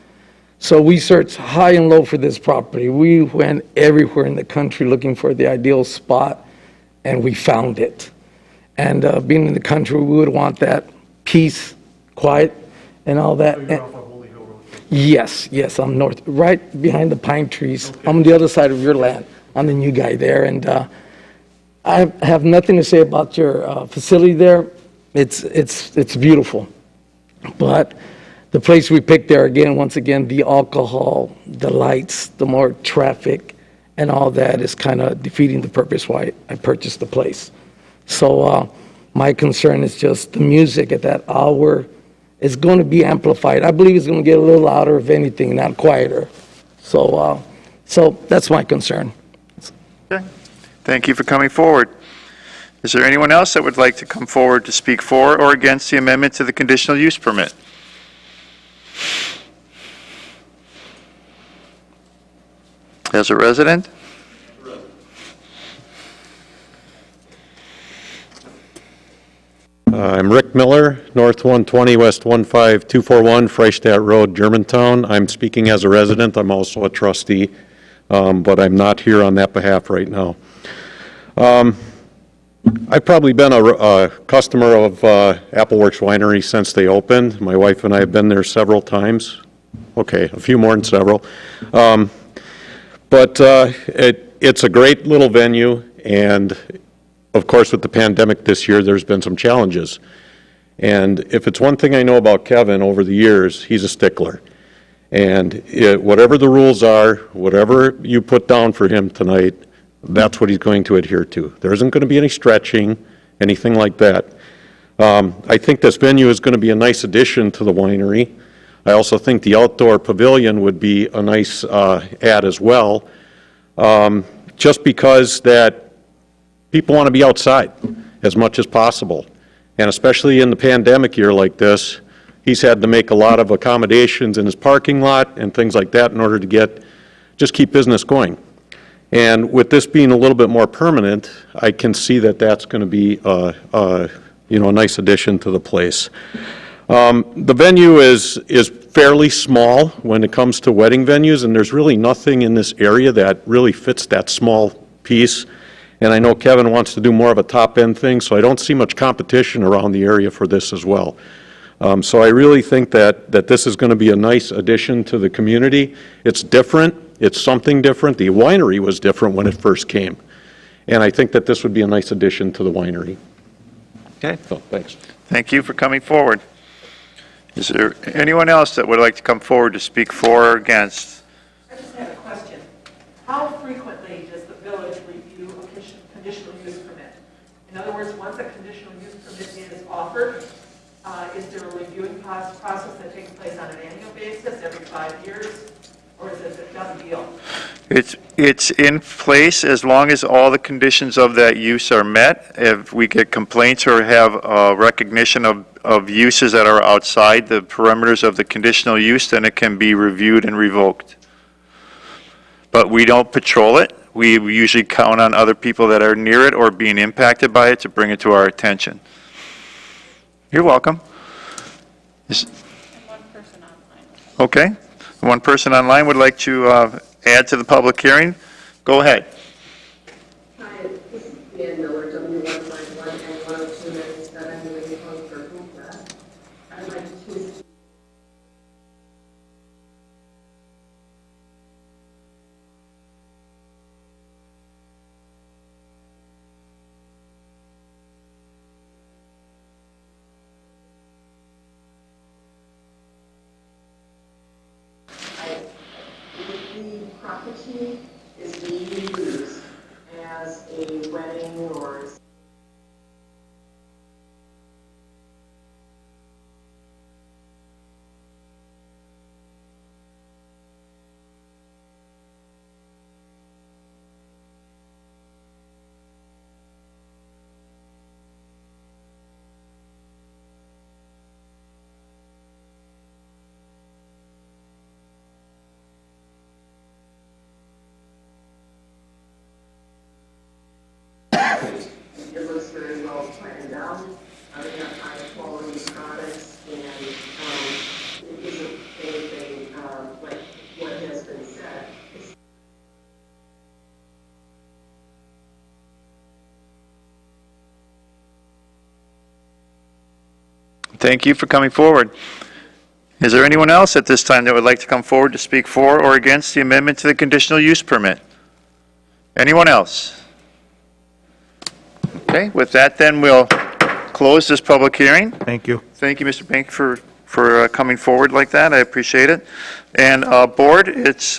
So we searched high and low for this property. We went everywhere in the country looking for the ideal spot, and we found it. And being in the country, we would want that peace, quiet, and all that. Yes, yes, I'm north, right behind the pine trees. I'm on the other side of your land. I'm the new guy there, and I have nothing to say about your facility there. It's beautiful. But the place we picked there, again, once again, the alcohol, the lights, the more traffic, and all that is kind of defeating the purpose why I purchased the place. So my concern is just the music at that hour is going to be amplified. I believe it's going to get a little louder, if anything, not quieter. So that's my concern. Okay. Thank you for coming forward. Is there anyone else that would like to come forward to speak for or against the amendment to the conditional use permit? As a resident? I'm Rick Miller, North 120, West 15241, Freistadt Road, Germantown. I'm speaking as a resident. I'm also a trustee, but I'm not here on that behalf right now. I've probably been a customer of Appleworks Winery since they opened. My wife and I have been there several times. Okay, a few more than several. But it's a great little venue, and of course, with the pandemic this year, there's been some challenges. And if it's one thing I know about Kevin over the years, he's a stickler. And whatever the rules are, whatever you put down for him tonight, that's what he's going to adhere to. There isn't going to be any stretching, anything like that. I think this venue is going to be a nice addition to the winery. I also think the outdoor pavilion would be a nice add as well, just because that people want to be outside as much as possible. And especially in the pandemic year like this, he's had to make a lot of accommodations in his parking lot and things like that in order to just keep business going. And with this being a little bit more permanent, I can see that that's going to be a nice addition to the place. The venue is fairly small when it comes to wedding venues, and there's really nothing in this area that really fits that small piece. And I know Kevin wants to do more of a top-end thing, so I don't see much competition around the area for this as well. So I really think that this is going to be a nice addition to the community. It's different. It's something different. The winery was different when it first came. And I think that this would be a nice addition to the winery. Okay. So, thanks. Thank you for coming forward. Is there anyone else that would like to come forward to speak for or against? I just have a question. How frequently does the village review a conditional use permit? In other words, once a conditional use permit is offered, is there a reviewing process that takes place on an annual basis, every 5 years, or is it a done deal? It's in place as long as all the conditions of that use are met. If we get complaints or have recognition of uses that are outside the perimeters of the conditional use, then it can be reviewed and revoked. But we don't patrol it. We usually count on other people that are near it or being impacted by it to bring it to our attention. You're welcome. Okay. One person online would like to add to the public hearing. Go ahead. Hi, this is Dan Miller, W151 and 10297, New England for Hoopla. I'd like to the property is being used as a wedding or Thank you for coming forward. Is there anyone else at this time that would like to come forward to speak for or against the amendment to the conditional use permit? Anyone else? Okay, with that then, we'll close this public hearing. Thank you. Thank you, Mr. Bank, for coming forward like that. I appreciate it. And Board, it's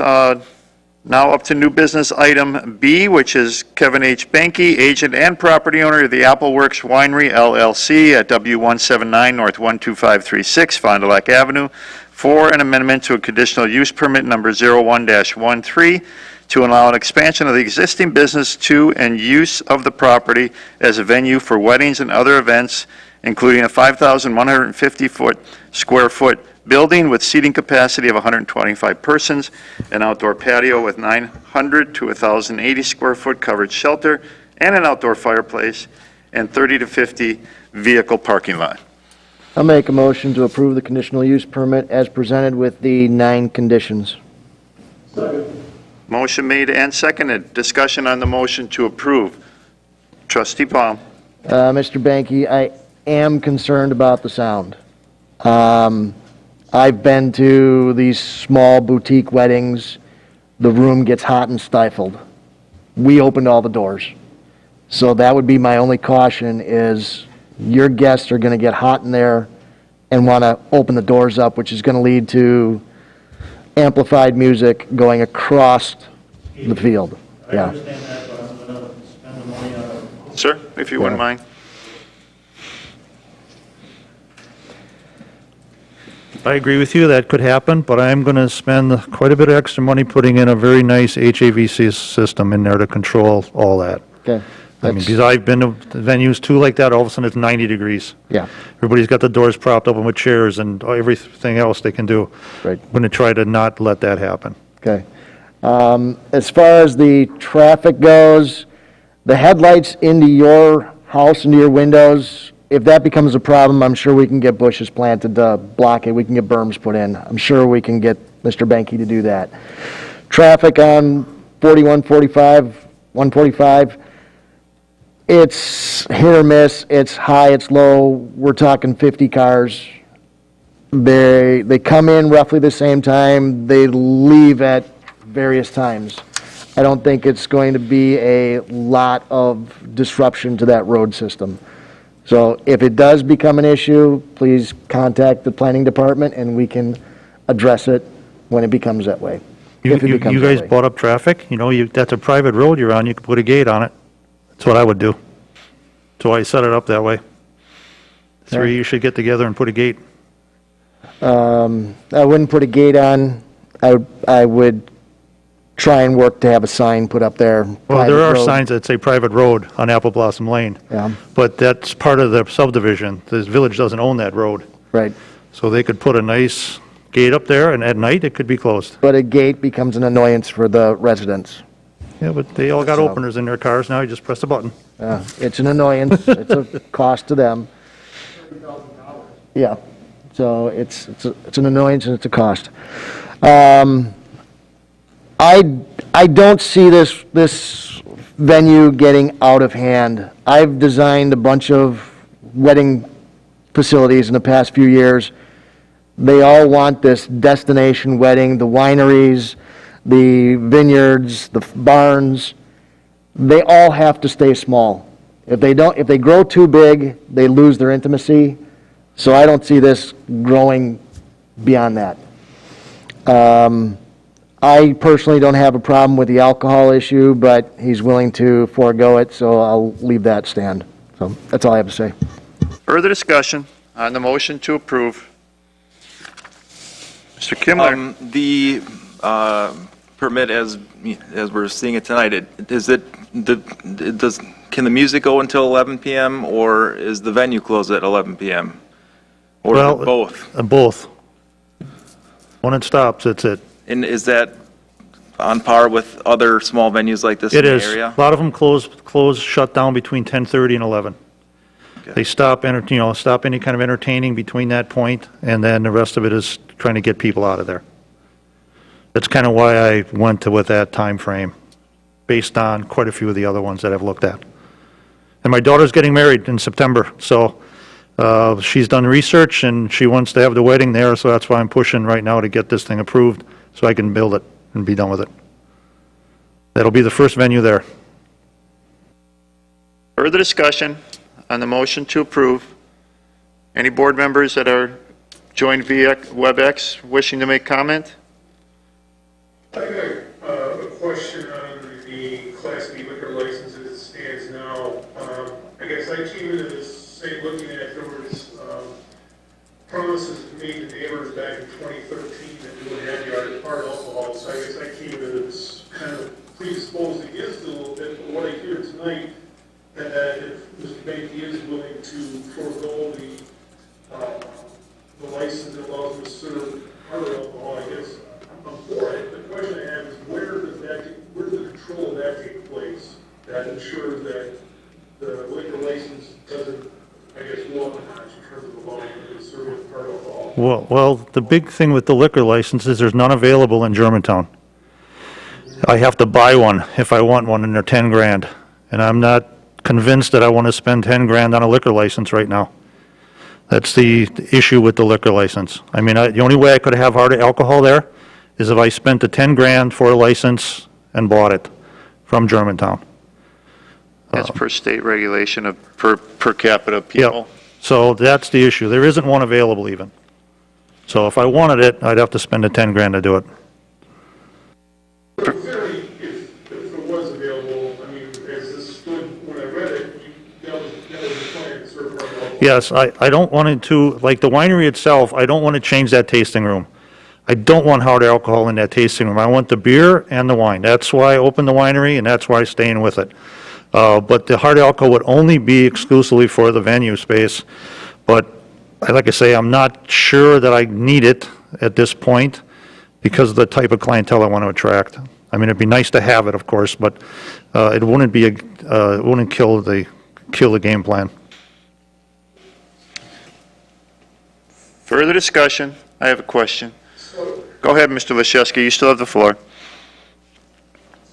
now up to new business item B, which is Kevin H. Banky, agent and property owner of the Apple Works Winery LLC at W179 North 12536 Fond du Lac Avenue for an amendment to a conditional use permit number 01-13 to allow an expansion of the existing business to and use of the property as a venue for weddings and other events, including a 5,150 square foot building with seating capacity of 125 persons, an outdoor patio with 900 to 1,080 square foot covered shelter, and an outdoor fireplace, and 30 to 50 vehicle parking lot. I'll make a motion to approve the conditional use permit as presented with the 9 conditions. Motion made and seconded. Discussion on the motion to approve. Trustee Baum. Mr. Banky, I am concerned about the sound. I've been to these small boutique weddings. The room gets hot and stifled. We opened all the doors. So that would be my only caution is your guests are going to get hot in there and want to open the doors up, which is going to lead to amplified music going across the field. Yeah. understand that, but I'm going to spend the money on it. Sir, if you wouldn't mind. I agree with you, that could happen, but I'm going to spend quite a bit of extra money putting in a very nice HVAC system in there to control all that. Okay. I mean, because I've been to venues too like that, all of a sudden it's 90 degrees. Yeah. Everybody's got the doors propped open with chairs and everything else they can do. Right. I'm going to try to not let that happen. Okay. As far as the traffic goes, the headlights into your house, into your windows, if that becomes a problem, I'm sure we can get bushes planted to block it. We can get berms put in. I'm sure we can get Mr. Banky to do that. Traffic on 41, 45, 145, it's hit or miss. It's high, it's low. We're talking 50 cars. They come in roughly the same time. They leave at various times. I don't think it's going to be a lot of disruption to that road system. So if it does become an issue, please contact the planning department and we can address it when it becomes that way. If it becomes You that guys way. brought up traffic, you know, that's a private road you're on, you could put a gate on it. That's what I would do. That's why I set it up that way. Three, Yeah. you should get together and put a gate. I wouldn't put a gate on. I would try and work to have a sign put up there. Well, private there are road. signs that say private road on Apple Blossom Lane. Yeah, But that's part of the subdivision. This village doesn't own that road. right. So they could put a nice gate up there, and at night, it could be closed. But a gate becomes an annoyance for the residents. Yeah, but they all got So- openers in their cars now, you just press the button. It's an annoyance, it's a cost to them. Yeah, so it's an annoyance and it's a cost. I don't see this venue getting out of hand. I've designed a bunch of wedding facilities in the past few years. They all want this destination wedding, the wineries, the vineyards, the barns. They all have to stay small. If they grow too big, they lose their intimacy. So I don't see this growing beyond that. I personally don't have a problem with the alcohol issue, but he's willing to forego it, so I'll leave that stand. So that's all I have to say. Further discussion on the motion to approve. Mr. Kimmler. The permit as we're seeing it tonight, can the music go until 11 PM or is the venue closed at 11 PM? Or Well, both? Both. When it stops, that's it. And is that on par with other small venues like this in It the is. area? A lot of them shut down between 10:30 and 11. They stop any kind of entertaining between that point, and then the rest of it is trying to get people out of there. That's kind of why I went with that time frame, based on quite a few of the other ones that I've looked at. And my daughter's getting married in September, so She's done research, and she wants to have the wedding there, so that's why I'm pushing right now to get this thing approved, so I can build it and be done with it. That'll be the first venue there. Further discussion on the motion to approve? Any board members that are joined via WebEx wishing to make comment? I got a question on the Class B liquor license as it stands now. I guess I came into this, say, looking at there was promises made to neighbors back in 2013 that we would have hard alcohol. So I guess I came into this kind of predisposed against it a little bit. But what I hear tonight, that if Mr. Banky is willing to forego the license that allows him to serve hard alcohol, I guess I'm for it. The question I have is where does the control of that take place that ensures that the liquor license doesn't, I guess, go up a notch in terms of the volume of serving hard alcohol? Well, the big thing with the liquor license is there's none available in Germantown. I have to buy one if I want one, and they're 10 grand. And I'm not convinced that I want to spend 10 grand on a liquor license right now. That's the issue with the liquor license. I mean, the only way I could have hard alcohol there is if I spent the 10 grand for a license and bought it from Germantown. That's per state regulation of per capita people. Yep. So that's the issue. There isn't one available even. So if I wanted it, I'd have to spend the 10 grand to do it. In theory, if it was available, I mean, as this stood when I read it, that was the plan to serve hard alcohol. Yes, I don't want it to, like the winery itself, I don't want to change that tasting room. I don't want hard alcohol in that tasting room. I want the beer and the wine. That's why I opened the winery, and that's why I'm staying with it. But the hard alcohol would only be exclusively for the venue space. But like I say, I'm not sure that I need it at this point because of the type of clientele I want to attract. I mean, it'd be nice to have it, of course, but it wouldn't be it wouldn't kill the game plan. Further discussion? I have a question. Go ahead, Mr. Leszewski, you still have the floor.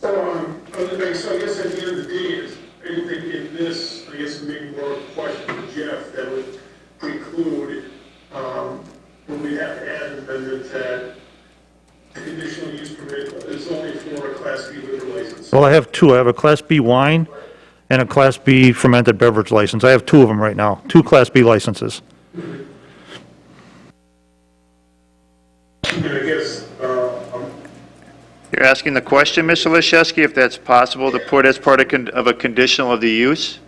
So I guess at the end of the day, is anything in this, I guess maybe more of a question for Jeff, that would preclude, when we have to add an amendment that the conditional use permit is only for a Class B liquor license. Well, I have two. I have a Class B wine and a Class B fermented beverage license. I have two of them right now, two Class B licenses. And I guess, You're asking the question, Mr. Leszewski, if that's possible to put as part of a conditional of the use?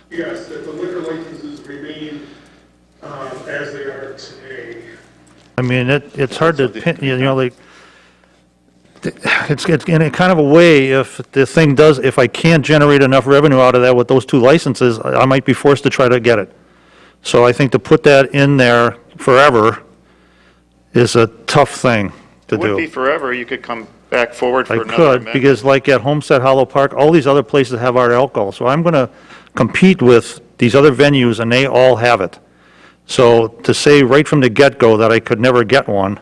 yes, that the liquor licenses remain as they are today. I mean, it's hard to pin, you know, like, it's in a kind of a way, if the thing does, if I can't generate enough revenue out of that with those two licenses, I might be forced to try to get it. So I think to put that in there forever is a tough thing to It would be do. forever, you could come back forward for I another could, amendment. because like at Homestead Hollow Park, all these other places have art alcohol, so I'm gonna compete with these other venues, and they all have it. So to say right from the get-go that I could never get one,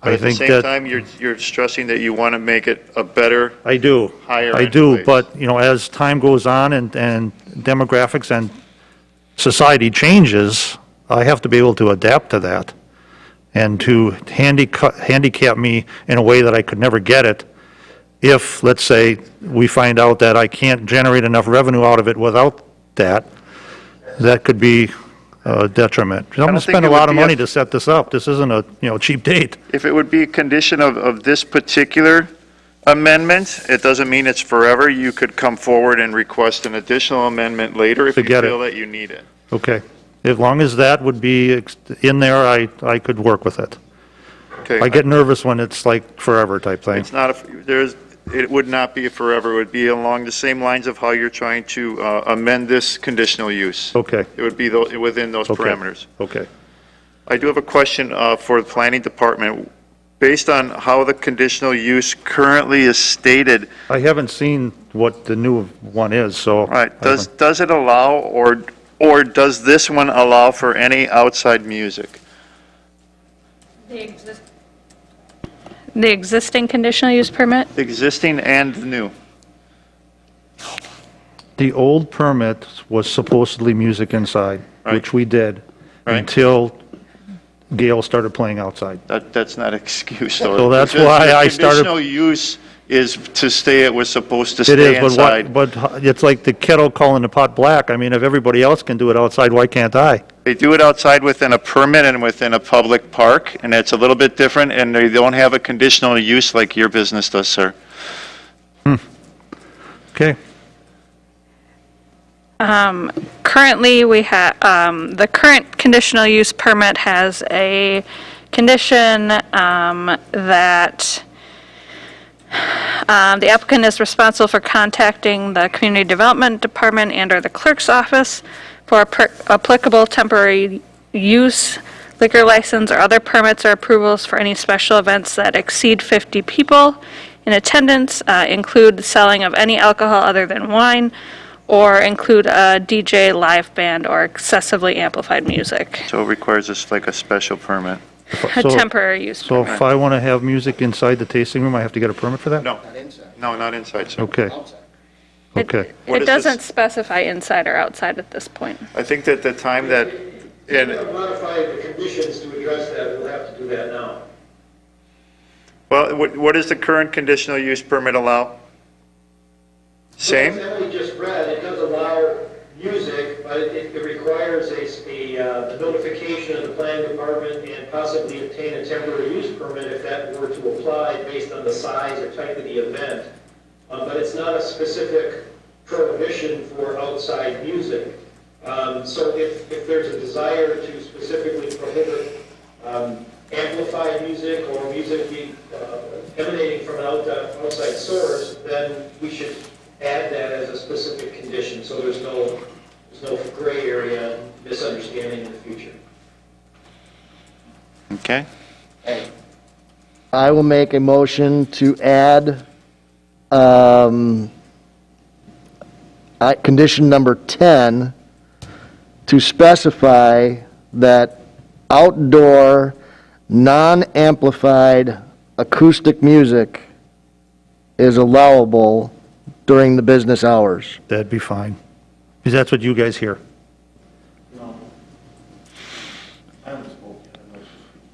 But I at the think same that, time, you're stressing that you want to make it a better, I do. higher I end do, place. but, you know, as time goes on and demographics and society changes, I have to be able to adapt to that. And to handicap me in a way that I could never get it if, let's say, we find out that I can't generate enough revenue out of it without that, that could be a detriment. I'm going to think spend it a would lot of be a- money to set this up. This isn't a, you know, cheap date. if it would be a condition of this particular amendment, it doesn't mean it's forever. You could come forward and request an additional amendment later if To you get it. feel that you need it. Okay. As long as that would be in there, I could work with it. Okay. I get nervous when it's like forever type thing. It's not, it would not be forever. It would be along the same lines of how you're trying to amend this conditional use. Okay, It would be within those Okay. parameters. okay. I do have a question for the planning department. Based on how the conditional use currently is stated, I haven't seen what the new one is, so. all right, does it allow, or does this one allow for any outside music? The existing conditional use permit? Existing and new? The old permit was supposedly music inside. which we did, Right. until Gail started playing outside. That's not an excuse, though. So that's Because why the I started- Conditional use is to stay, it was supposed to It stay is, inside. but it's like the kettle calling the pot black. I mean, if everybody else can do it outside, why can't I? They do it outside within a permit and within a public park, and it's a little bit different, and they don't have a conditional use like your business does, sir. Okay. Currently, we have, the current conditional use permit has a condition that the applicant is responsible for contacting the Community Development Department and/or the clerk's office for applicable temporary use liquor license or other permits or approvals for any special events that exceed 50 people in attendance, include the selling of any alcohol other than wine, or include a DJ, live band, or excessively amplified music. So it requires us like a special permit. A So- temporary use So permit. if I want to have music inside the tasting room, I have to get a permit for that? No. No, not inside, sir. Okay. Okay. What It is this? doesn't specify inside or outside at this point. I think that the time that, and, Modify the conditions to address that, we'll have to do that now. well, what does the current conditional use permit allow? Same? That we just read, it does allow music, but it requires a notification of the planning department and possibly obtain a temporary use permit if that were to apply based on the size or type of the event. But it's not a specific prohibition for outside music. So if there's a desire to specifically prohibit amplified music or music emanating from an outside source, then we should add that as a specific condition, so there's no gray area misunderstanding in the future. Okay. I will make a motion to add condition number 10 to specify that outdoor, non-amplified acoustic music is allowable during the business hours. That'd be fine. Because that's what you guys hear.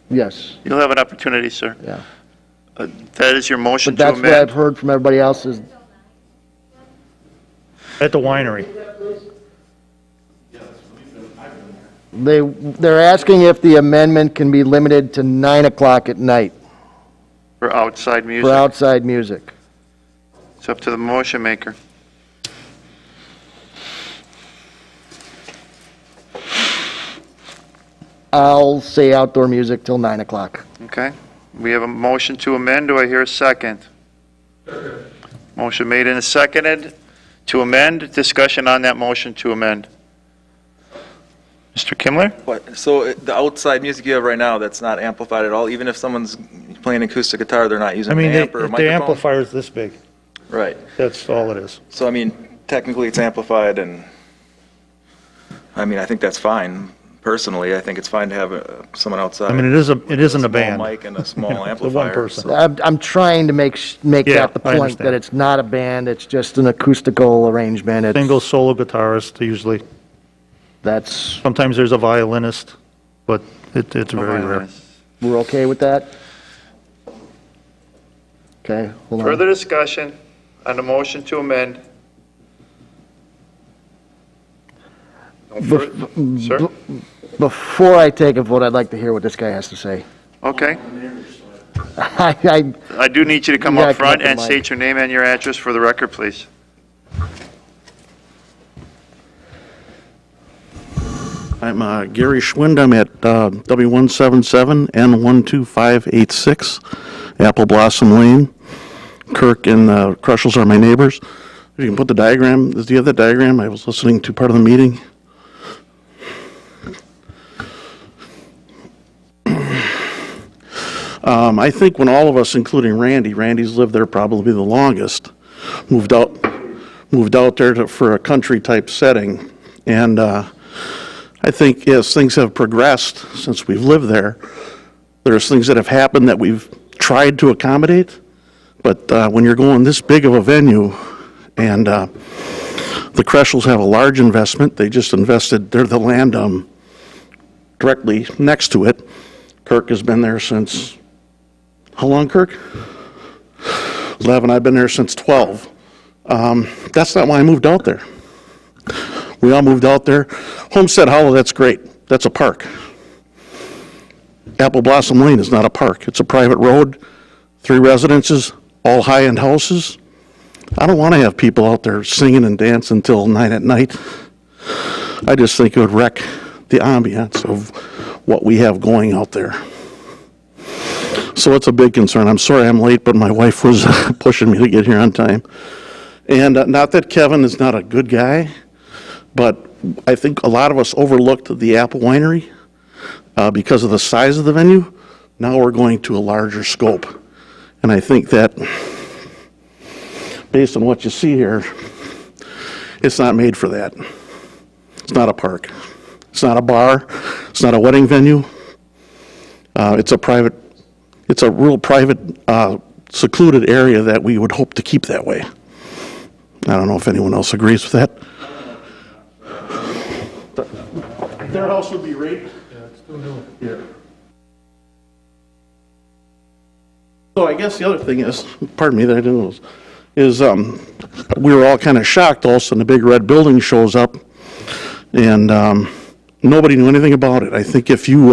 Yes, You'll have an opportunity, sir. yeah. That is your motion But to that's what I've amend? heard from everybody else is, At the winery. they're asking if the amendment can be limited to 9 o'clock at night For outside for music? outside music. It's up to the motion maker. I'll say outdoor music till 9 o'clock. Okay. We have a motion to amend. Do I hear a second? Motion made and seconded to amend. Discussion on that motion to amend. Mr. Kimmler? What, so the outside music you have right now, that's not amplified at all? Even if someone's playing acoustic guitar, they're not I using mean, an amp or a the microphone? amplifier is this big. Right. That's all it is. So, I mean, technically it's amplified and, I mean, I think that's fine. Personally, I think it's fine to have someone outside. I mean, it isn't a band. Small mic and a small The one amplifier. person. so- I'm trying to make Yeah, that the I point, understand. that it's not a band, it's just an acoustical arrangement. It's- Single solo guitarist usually. That's, Sometimes there's a violinist, but it's very rare. we're okay with that? Okay, hold on. Further discussion on the motion to amend? No further- Sir? Before I take a vote, I'd like to hear what this guy has to say. Okay. I I do need you to come You gotta up come front up to and the mic. state your name and your address for the record, please. I'm Gary Schwind. I'm at W177 N12586, Apple Blossom Lane. Kirk and Crushels are my neighbors. If you can put the diagram, do you have that diagram? I was listening to part of the meeting. I think when all of us, including Randy's lived there probably the longest, moved out there for a country-type setting. And I think as things have progressed since we've lived there, there's things that have happened that we've tried to accommodate. But when you're going this big of a venue and The Kreschels have a large investment. They just invested, they're the land directly next to it. Kirk has been there since, how long, Kirk? 11. I've been there since 12. That's not why I moved out there. We all moved out there. Homestead Hollow, that's great. That's a park. Apple Blossom Lane is not a park. It's a private road, 3 residences, all high-end houses. I don't want to have people out there singing and dancing until 9 at night. I just think it would wreck the ambiance of what we have going out there. So it's a big concern. I'm sorry I'm late, but my wife was pushing me to get here on time. And not that Kevin is not a good guy, but I think a lot of us overlooked the Apple Winery because of the size of the venue. Now we're going to a larger scope. And I think that, based on what you see here, it's not made for that. It's not a park. It's not a bar. It's not a wedding venue. It's a real private, secluded area that we would hope to keep that way. I don't know if anyone else agrees with that. Their house would be right here. So I guess the other thing is, pardon me that I didn't know, is we were all kind of shocked. All of a sudden, the big red building shows up, and nobody knew anything about it. I think if you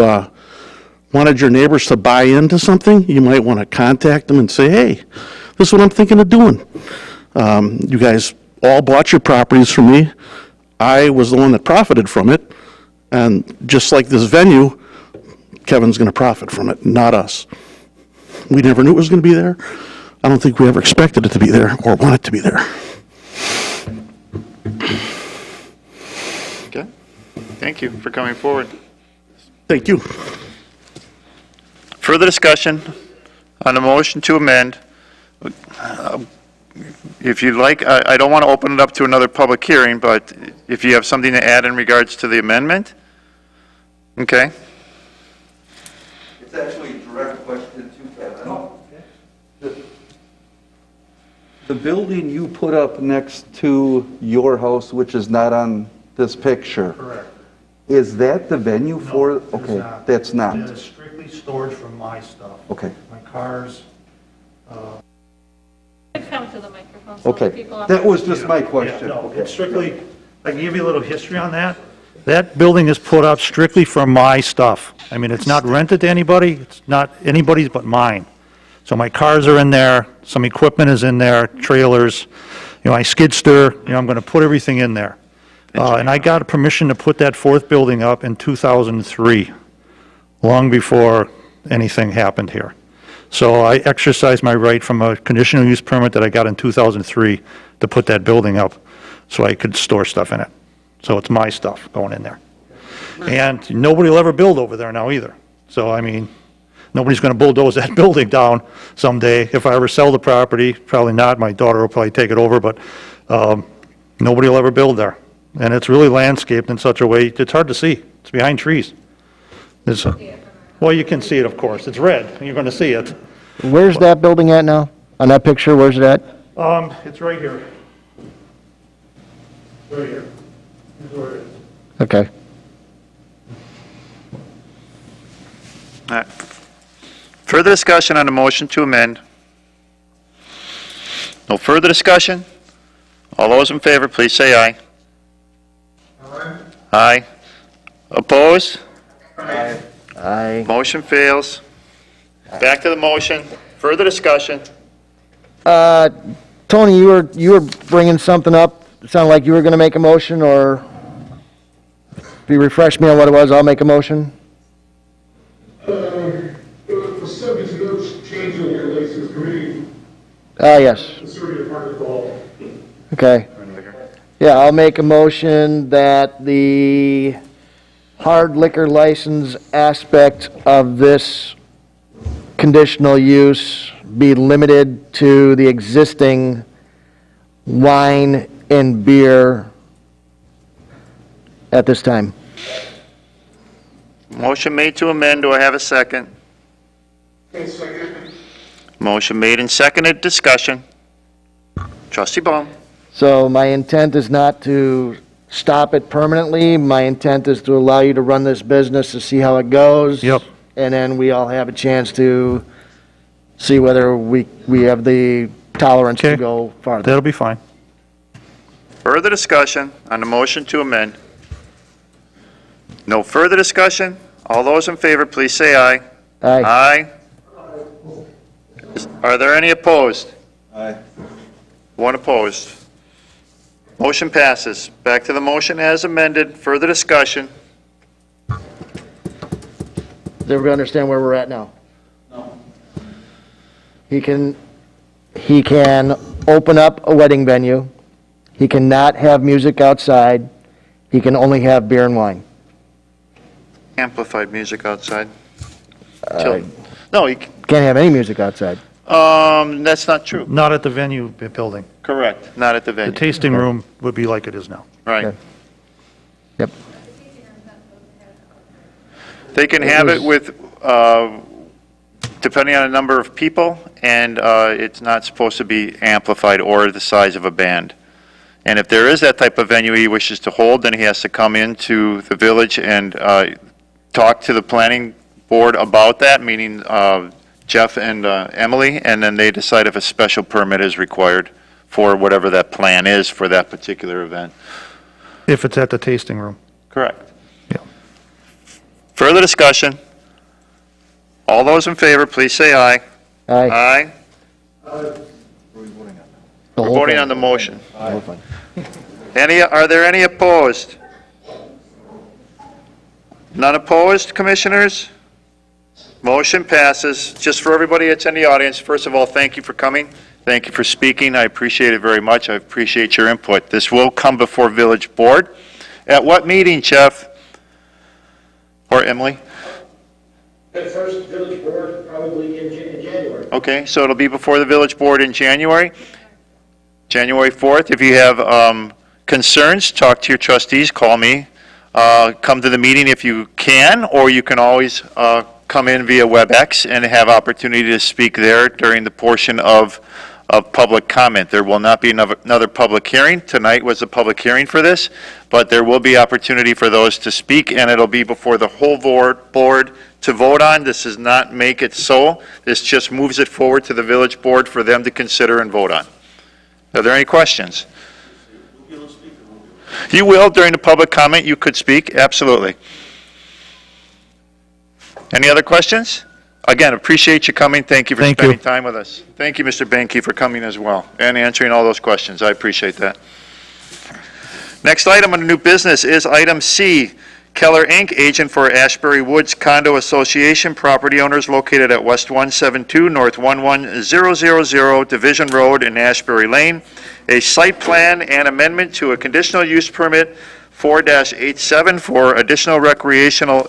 wanted your neighbors to buy into something, you might want to contact them and say, hey, this is what I'm thinking of doing. You guys all bought your properties from me. I was the one that profited from it. And just like this venue, Kevin's going to profit from it, not us. We never knew it was going to be there. I don't think we ever expected it to be there or want it to be there. Okay. Thank you for coming forward. Thank you. Further discussion on the motion to amend. If you'd like, I don't want to open it up to another public hearing, but if you have something to add in regards to the amendment? Okay. It's actually a direct question to Kevin. The building you put up next to your house, which is not on this picture. Correct. Is that the venue for, it is okay, not. that's not. It is strictly storage for my stuff. Okay, My cars. Come to the microphone so okay. people are- That was just my Yeah, question. no, Okay. it's strictly, I can give you a little history on that. That building is put up strictly for my stuff. I mean, it's not rented to anybody, it's not anybody's but mine. So my cars are in there, some equipment is in there, trailers, my skid steer, I'm going to put everything in there. And I got permission to put that 4th building up in 2003, long before anything happened here. So I exercised my right from a conditional use permit that I got in 2003 to put that building up so I could store stuff in it. So it's my stuff going in there. And nobody will ever build over there now either. So, I mean, nobody's going to bulldoze that building down someday. If I ever sell the property, probably not. My daughter will probably take it over, but nobody will ever build there. And it's really landscaped in such a way, it's hard to see. It's behind trees. Well, you can see it, of course. It's red, and you're going to see it. Where's that building at now? On that picture, where's it at? It's right here. Right here. Here's where it is. Okay. All right. Further discussion on the motion to amend? No further discussion? All those in favor, please say aye. Aye. Oppose? Aye. Motion fails. Back to the motion. Further discussion? Tony, you were bringing something up. It sounded like you were going to make a motion, or if you refresh me on what it was, I'll make a motion. For subject to those changes in your license committee, Yes. concerning the part of the ball. Okay. Yeah, I'll make a motion that the hard liquor license aspect of this conditional use be limited to the existing wine and beer at this time. Motion made to amend. Do I have a second? Second. Motion made and seconded. Discussion. Trustee Baum. So my intent is not to stop it permanently. My intent is to allow you to run this business to see how it goes. Yep. And then we all have a chance to see whether we have the tolerance to Okay. go farther. That'll be fine. Further discussion on the motion to amend? No further discussion? All those in favor, please say aye. Aye. Aye. Are there any opposed? Aye. One opposed. Motion passes. Back to the motion as amended. Further discussion? Does everybody understand where we're at now? No. He can open up a wedding venue. He cannot have music outside. He can only have beer and wine. Amplified music outside. No, you, Can't have any music outside. that's not true. Not at the venue building. Correct, not at the The venue. tasting room would be like it is now. Right. Okay. Yep. They can have it with, depending on the number of people, and it's not supposed to be amplified or the size of a band. And if there is that type of venue he wishes to hold, then he has to come into the village and talk to the planning board about that, meaning Jeff and Emily, and then they decide if a special permit is required for whatever that plan is for that particular event. If it's at the tasting room. Correct. Yeah. Further discussion? All those in favor, please say aye. Aye. Aye. The We're whole voting thing. on the motion. The whole thing. Are there any opposed? None opposed, commissioners? Motion passes. Just for everybody that's in the audience, first of all, thank you for coming. Thank you for speaking. I appreciate it very much. I appreciate your input. This will come before Village Board. At what meeting, Jeff? Or Emily? The first village board probably in January. Okay, so it'll be before the Village Board in January, January 4th. If you have concerns, talk to your trustees, call me. Come to the meeting if you can, or you can always come in via WebEx and have opportunity to speak there during the portion of public comment. There will not be another public hearing. Tonight was a public hearing for this, but there will be opportunity for those to speak, and it'll be before the whole board to vote on. This does not make it so. This just moves it forward to the village board for them to consider and vote on. Are there any questions? You will, during the public comment, you could speak, absolutely. Any other questions? Again, appreciate you coming. Thank you for Thank spending you. time with us. Thank you, Mr. Benke, for coming as well and answering all those questions. I appreciate that. Next item on new business is item C. Keller Inc., agent for Ashbury Woods Condo Association, property owners located at West 172, North 11000, Division Road in Ashbury Lane. A site plan and amendment to a conditional use permit 4-87 for additional recreational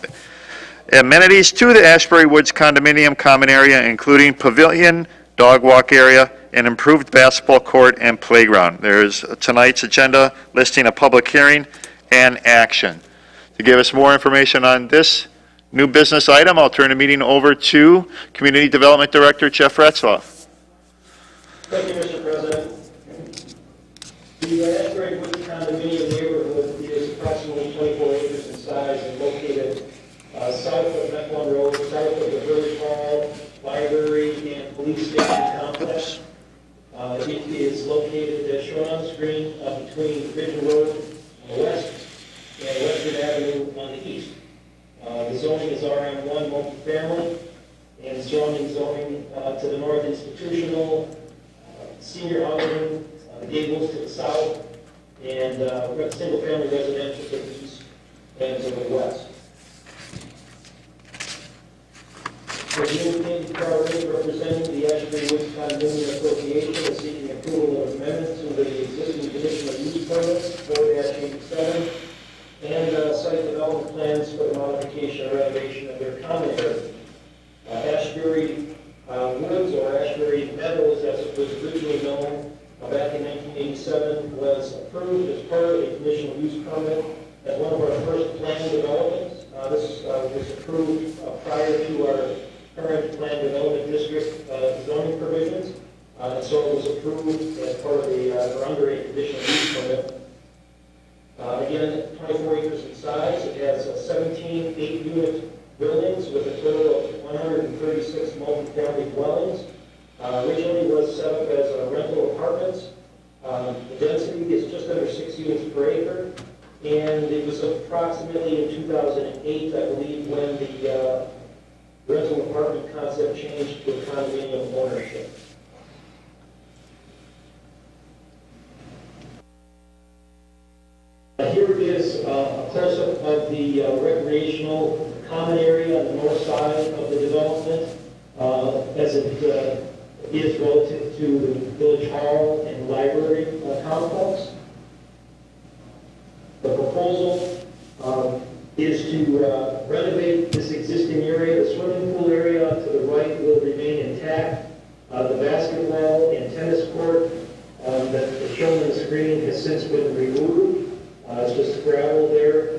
amenities to the Ashbury Woods condominium common area, including pavilion, dog walk area, an improved basketball court, and playground. There's tonight's agenda listing a public hearing and action. To give us more information on this new business item, I'll turn the meeting over to Community Development Director Jeff Retzloff. Thank you, Mr. President. The Ashbury Woods condominium neighborhood is approximately 24 acres in size and located south of Mequon Road, south of the Village Hall, Library, and Police Station complex. It is located, as shown on the screen, between Division Road on the west and Western Avenue on the east. The zoning is RM1 multifamily, and surrounding zoning to the north institutional, senior housing, Gables to the south, and single-family residential to the east and to the west. Reviewing property representing the Ashbury Woods Condominium Association is seeking approval of amendment to the existing conditional use permit 4-87 and site development plans for the modification or renovation of their common area. Ashbury Woods, or Ashbury Meadows as it was originally known, back in 1987 was approved as part of a conditional use permit as one of our first planned developments. This was approved prior to our current planned development district zoning provisions. And so it was approved as part of the, or under a conditional use permit. Again, 24 acres in size. It has 17 8-unit buildings with a total of 136 multifamily dwellings. Originally was set up as rental apartments. The density is just under 6 units per acre. And it was approximately in 2008, I believe, when the rental apartment concept changed to a condominium ownership. Here is a close-up of the recreational common area on the north side of the development as it is relative to the village hall and library complex. The proposal is to renovate this existing area. The swimming pool area to the right will remain intact. The basketball and tennis court that is shown on the screen has since been removed. It's just gravel there.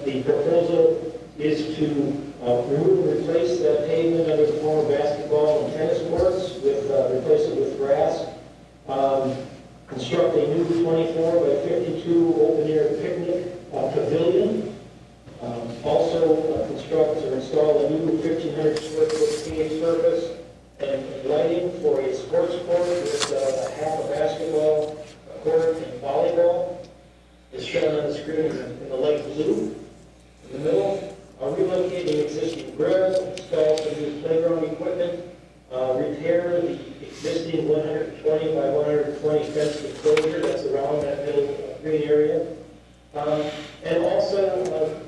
The proposal is to remove and replace that pavement under the former basketball and tennis courts with replace it with grass. Construct a new 24 by 52 open-air picnic pavilion. Also construct or install a new 1,500 square foot paved surface and lighting for a sports court with half a basketball court and volleyball. Is shown on the screen in the light blue. In the middle, relocating existing grills, install some new playground equipment, repair the existing 120 by 120 fence enclosure that's around that middle green area. And also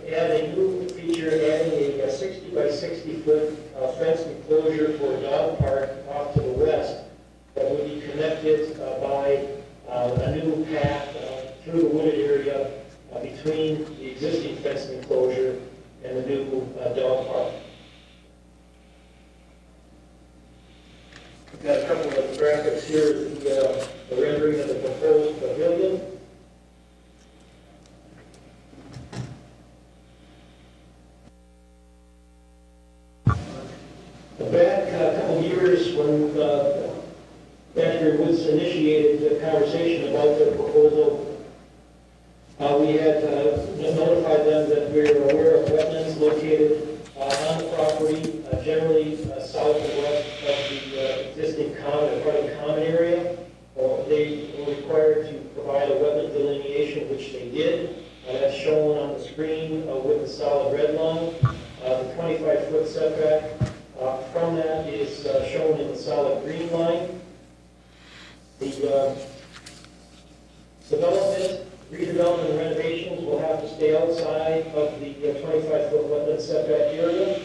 add a new feature, adding a 60 by 60 foot fence enclosure for a dog park off to the west that would be connected by a new path through the wooded area between the existing fence enclosure and the new dog park. We've got a couple of graphics here, the rendering of the proposed pavilion. Back a couple of years when Andrew Woods initiated the conversation about the proposal, we had notified them that we were aware of wetlands located on the property, generally south and west of the existing common area. They were required to provide a wetland delineation, which they did. That's shown on the screen with the solid red line. The 25-foot setback from that is shown in the solid green line. The redevelopment and renovations will have to stay outside of the 25-foot wetland setback area.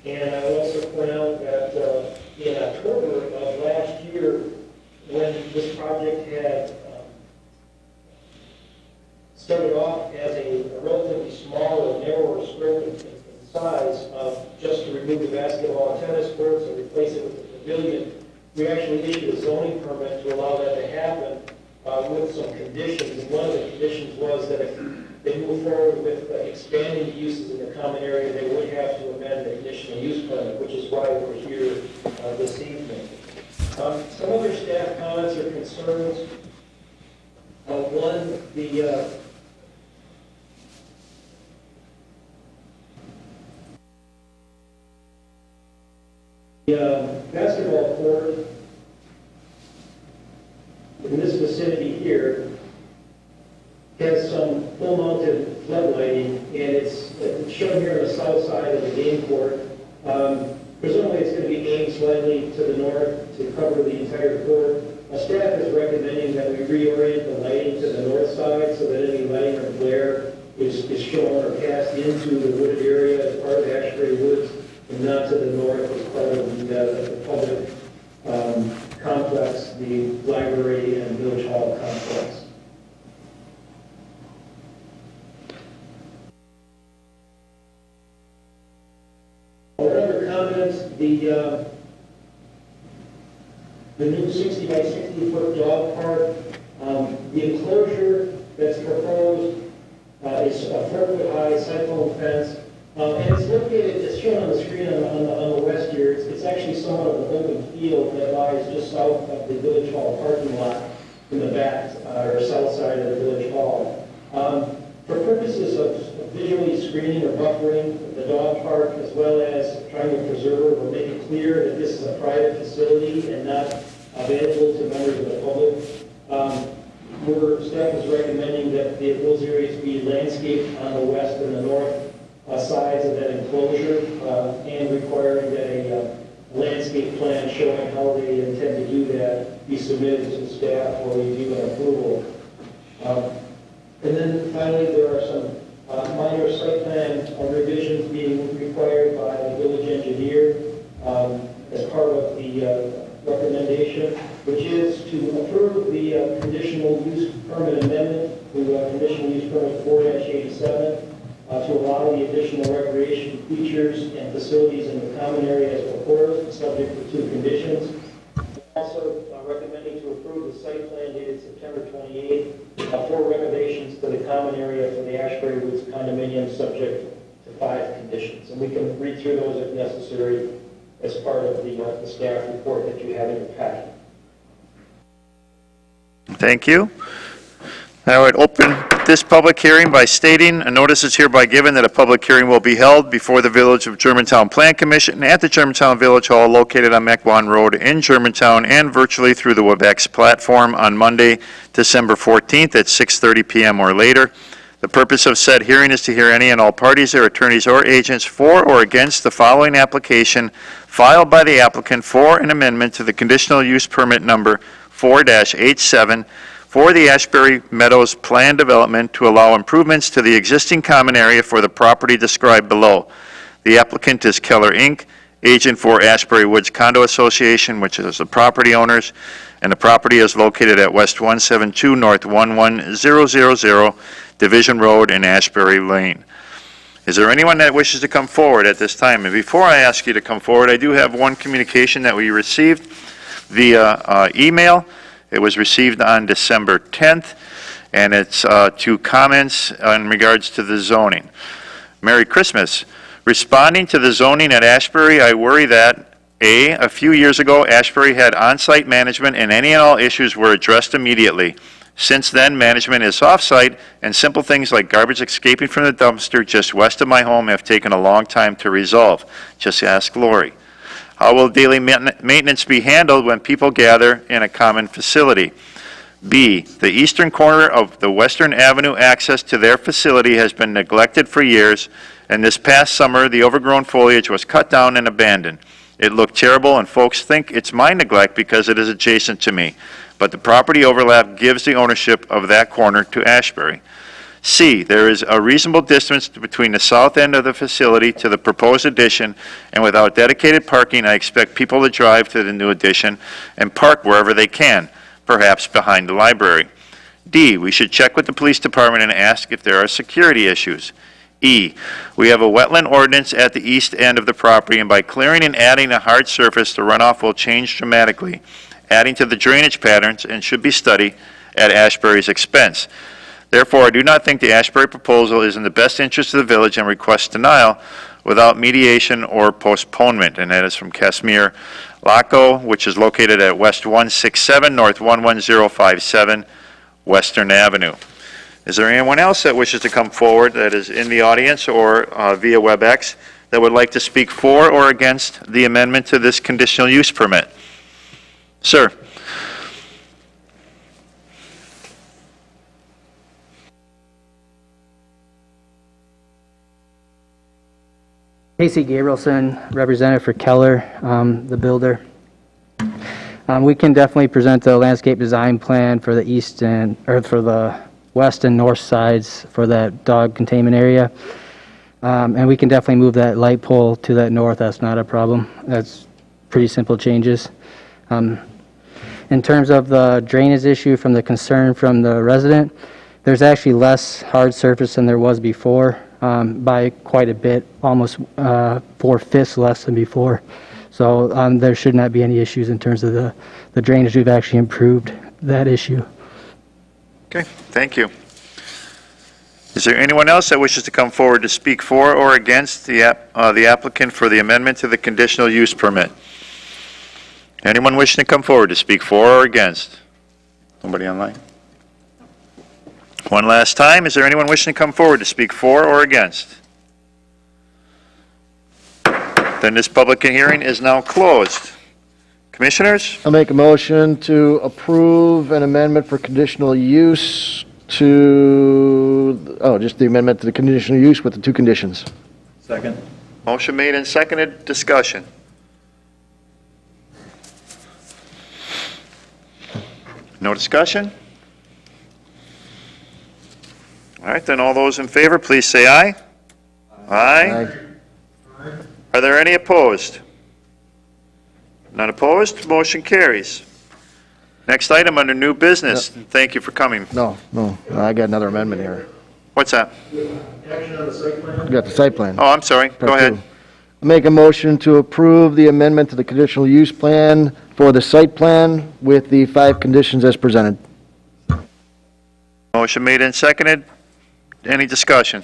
And I will also point out that in October of last year, when this project had started off as a relatively small or narrower scope in size, just to remove the basketball and tennis courts and replace it with the pavilion, we actually issued a zoning permit to allow that to happen with some conditions. And one of the conditions was that if they move forward with expanding the uses in the common area, they would have to amend the conditional use permit, which is why we're here this evening. Some other staff comments or concerns. One, the basketball court in this vicinity here has some full-mounted floodlighting, and it's shown here on the south side of the game court. Presumably it's going to be aimed slightly to the north to cover the entire court. Staff is recommending that we reorient the lighting to the north side so that any lighting or glare is shown or cast into the wooded area as part of Ashbury Woods and not to the north as part of the public complex, the library and village hall complex. Other comments, the new 60 by 60 foot dog park, the enclosure that's proposed is a 4-foot high cyclone fence, and it's located, it's shown on the screen on the west here, it's actually somewhat of an open field that lies just south of the Village Hall parking lot in the back or south side of the Village Hall. For purposes of visually screening or buffering the dog park, as well as trying to preserve or make it clear that this is a private facility and not available to members of the public, staff is recommending that those areas be landscaped on the west and the north sides of that enclosure, and requiring that a landscape plan showing how they intend to do that be submitted to staff for review and approval. And then finally, there are some minor site plan revisions being required by the village engineer as part of the recommendation, which is to approve the conditional use permit amendment to conditional use permit 4-87 to allow the additional recreation features and facilities in the common area as proposed, subject to 2 conditions. Also recommending to approve the site plan dated September 28th for renovations to the common area for the Ashbury Woods condominium, subject to 5 conditions. And we can read through those if necessary as part of the staff report that you have in your packet. Thank you. I would open this public hearing by stating a notice is hereby given that a public hearing will be held before the Village of Germantown Plan Commission at the Germantown Village Hall located on Mequon Road in Germantown and virtually through the WebEx platform on Monday, December 14th at 6:30 p.m. or later. The purpose of said hearing is to hear any and all parties, their attorneys, or agents for or against the following application filed by the applicant for an amendment to the conditional use permit number 4-87 for the Ashbury Meadows Plan Development to allow improvements to the existing common area for the property described below. The applicant is Keller Inc., agent for Ashbury Woods Condo Association, which is the property owners, and the property is located at West 172 North 11000 Division Road in Ashbury Lane. Is there anyone that wishes to come forward at this time? And before I ask you to come forward, I do have one communication that we received via email. It was received on December 10th, and it's 2 comments in regards to the zoning. Merry Christmas. Responding to the zoning at Ashbury, I worry that, A few years ago, Ashbury had on-site management and any and all issues were addressed immediately. Since then, management is off-site, and simple things like garbage escaping from the dumpster just west of my home have taken a long time to resolve. Just ask Lori. How will daily maintenance be handled when people gather in a common facility? B, the eastern corner of the Western Avenue access to their facility has been neglected for years, and this past summer, the overgrown foliage was cut down and abandoned. It looked terrible, and folks think it's my neglect because it is adjacent to me, but the property overlap gives the ownership of that corner to Ashbury. C, there is a reasonable distance between the south end of the facility to the proposed addition, and without dedicated parking, I expect people to drive to the new addition and park wherever they can, perhaps behind the library. D, we should check with the police department and ask if there are security issues. E, we have a wetland ordinance at the east end of the property, and by clearing and adding a hard surface, the runoff will change dramatically, adding to the drainage patterns and should be studied at Ashbury's expense. Therefore, I do not think the Ashbury proposal is in the best interest of the village and request denial without mediation or postponement. And that is from Casimir Laco, which is located at West 167 North 11057 Western Avenue. Is there anyone else that wishes to come forward that is in the audience or via WebEx that would like to speak for or against the amendment to this conditional use permit? Sir. Casey Gabrielson, representative for Keller, the builder. We can definitely present the landscape design plan for the east and, or for the west and north sides for that dog containment area. And we can definitely move that light pole to that north, that's not a problem. That's pretty simple changes. In terms of the drainage issue from the concern from the resident, there's actually less hard surface than there was before. By quite a bit, almost 4/5 less than before. So there should not be any issues in terms of the drainage. We've actually improved that issue. Okay, thank you. Is there anyone else that wishes to come forward to speak for or against the applicant for the amendment to the conditional use permit? Anyone wishing to come forward to speak for or against? Nobody online? One last time, is there anyone wishing to come forward to speak for or against? Then this public hearing is now closed. Commissioners? I'll make a motion to approve an amendment for conditional use to, just the amendment to the conditional use with the two conditions. Second. Motion made and seconded, discussion. No discussion? All right, then all those in favor, please say aye. Aye. Are there any opposed? None opposed, motion carries. Next item under new business. Thank you for coming. No, I got another amendment here. What's that? Action on the site plan? We got the site plan. Oh, I'm sorry, go Part ahead. two. I'll make a motion to approve the amendment to the conditional use plan for the site plan with the 5 conditions as presented. Motion made and seconded. Any discussion?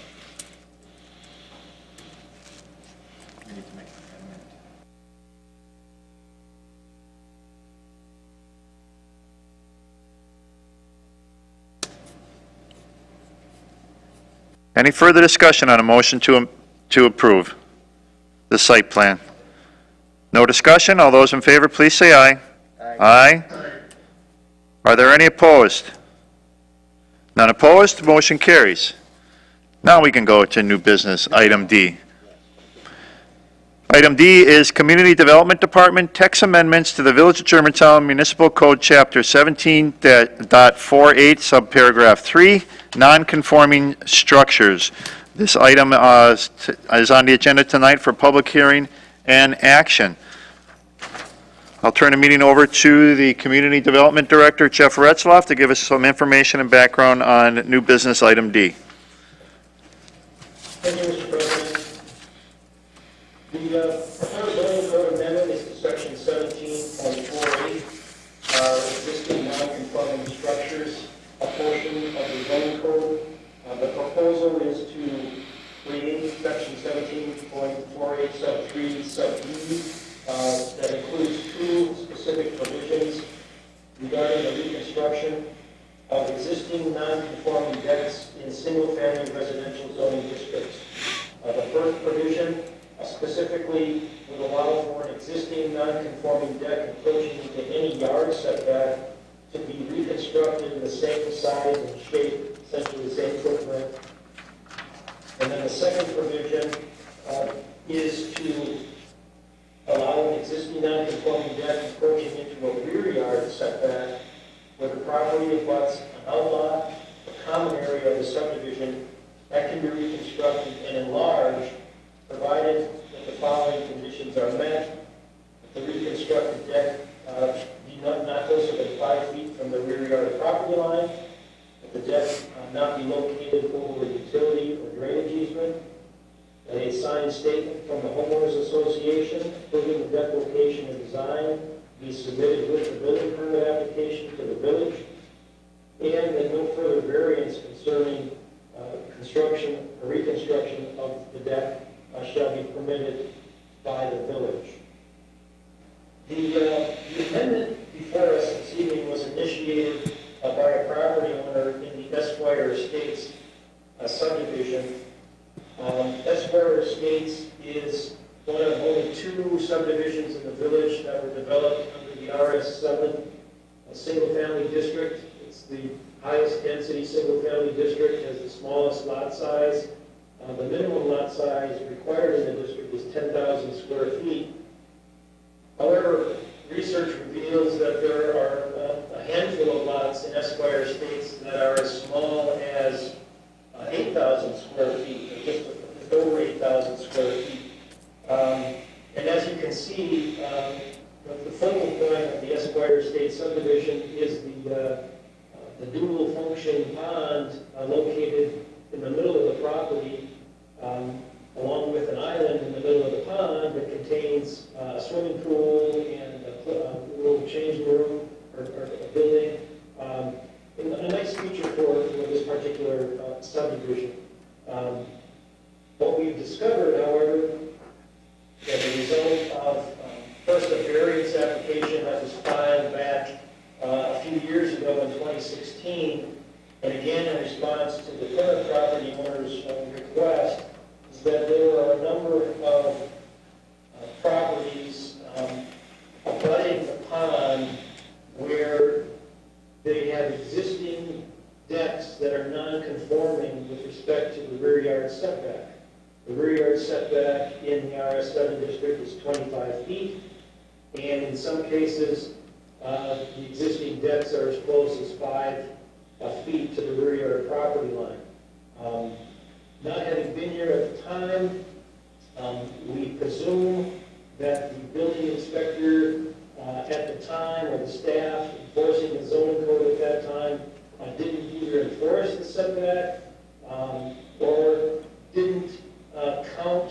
Any further discussion on a motion to approve the site plan? No discussion? All those in favor, please say aye. Aye. Are there any opposed? None opposed, motion carries. Now we can go to new business, item D. Item D is Community Development Department text amendments to the Village of Germantown Municipal Code, Chapter 17.48, subparagraph 3, non-conforming structures. This item is on the agenda tonight for public hearing and action. I'll turn the meeting over to the Community Development Director, Jeff Retzloff, to give us some information and background on new business item D. Thank you, Mr. President. The proposed zoning code amendment is to section 17.48, existing non-conforming structures, a portion of the zoning code. The proposal is to create section 17.48 sub 3 sub E that includes 2 specific provisions regarding the reconstruction of existing non-conforming decks in single-family residential zoning districts. The first provision specifically would allow for an existing non-conforming deck encroaching into any yard setback to be reconstructed in the same size and shape, essentially the same footprint. And then the second provision is to allow an existing non-conforming deck encroaching into a rear yard setback where the property abuts an outlot, a common area of the subdivision that can be reconstructed and enlarged, provided that the following conditions are met. That the reconstructed deck be not closer than 5 feet from the rear yard property line, that the deck not be located over a utility or drainage easement, that a signed statement from the homeowners association proving the deck location and design be submitted with the building permit application to the village, and that no further variance concerning construction or reconstruction of the deck shall be permitted by the village. The amendment before us this evening was initiated by a property owner in the Esquire Estates subdivision. Esquire Estates is one of only 2 subdivisions in the village that were developed under the RS7 single-family district. It's the highest density single-family district, has the smallest lot size. The minimum lot size required in the district is 10,000 square feet. However, research reveals that there are a handful of lots in Esquire Estates that are as small as 8,000 square feet, or just over 8,000 square feet. And as you can see, the focal point of the Esquire Estates subdivision is the dual function pond located in the middle of the property, along with an island in the middle of the pond that contains a swimming pool and a little change room or a building. A nice feature for this particular subdivision. What we've discovered, however, as a result of first a variance application that And again, in response to the current property owner's request, is that there are a number of properties abutting the pond where they have existing decks that are non-conforming with respect to the rear yard setback. The rear yard setback in the RS7 district is 25 feet, and in some cases, the existing decks are as close as 5 feet to the rear yard property line. Not having been here at the time, we presume that the building inspector at the time, or the staff enforcing the zoning code at that time, didn't either enforce the setback or didn't count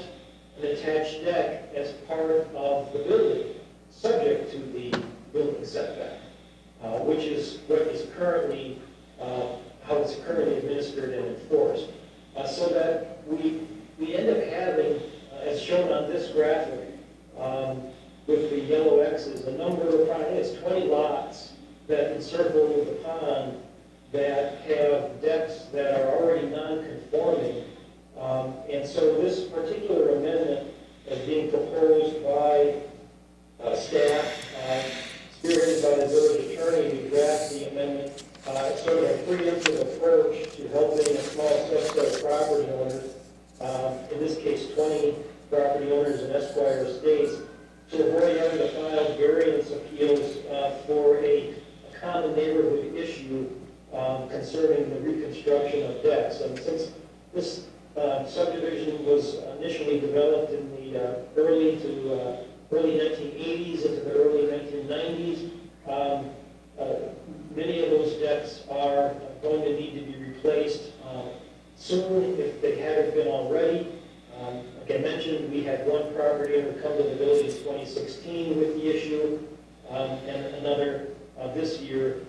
an attached deck as part of the building, subject to the building setback, which is what is currently, how it's currently administered and enforced. So that we end up having, as shown on this graphic, with the yellow X's, a number of, I think it's 20 lots that encircle the pond that have decks that are already non-conforming. And so this particular amendment is being proposed by staff, spearheaded by the village attorney who drafted the amendment. It's sort of a preemptive approach to helping a small subset of property owners, in this case 20 property owners in Esquire Estates, to avoid having to file variance appeals for a common neighborhood issue concerning the reconstruction of decks. And since this subdivision was initially developed in the early 1980s into the early 1990s, many of those decks are going to need to be replaced soon if they haven't been already. Like I mentioned, we had one property owner come to the village in 2016 with the issue, and another this year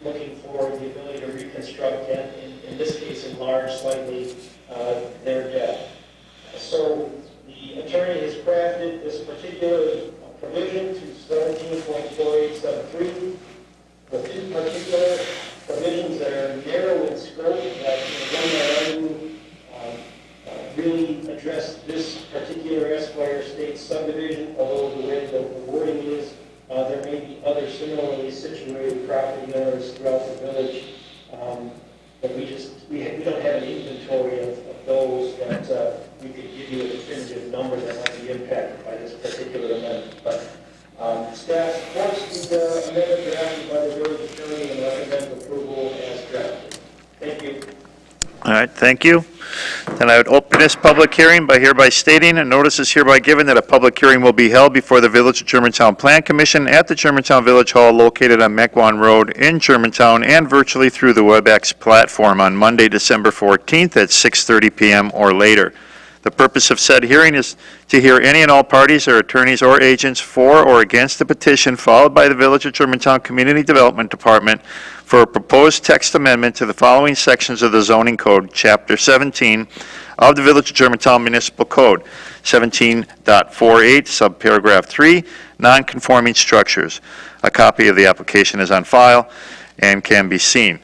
looking for the ability to reconstruct and, in this case, enlarge slightly their deck. So the attorney has crafted this particular provision to 17.4873 with two particular provisions that are narrow in scope that really address this particular Esquire Estates subdivision, although the way the wording is, there may be other similarly situated property owners throughout the village, but we don't have an inventory of those that we could give you a definitive number that might be impacted by this particular amendment. But staff supports the amendment drafted by the village attorney and recommends approval as drafted. Thank you. All right, thank you. Then I would open this public hearing by hereby stating a notice is hereby given that a public hearing will be held before the Village of Germantown Plan Commission at the Germantown Village Hall located on Mequon Road in Germantown and virtually through the WebEx platform on Monday, December 14th at 6:30 p.m. or later. The purpose of said hearing is to hear any and all parties or attorneys or agents for or against the petition filed by the Village of Germantown Community Development Department for a proposed text amendment to the following sections of the zoning code, Chapter 17 of the Village of Germantown Municipal Code, 17.48, subparagraph 3, non-conforming structures. A copy of the application is on file and can be seen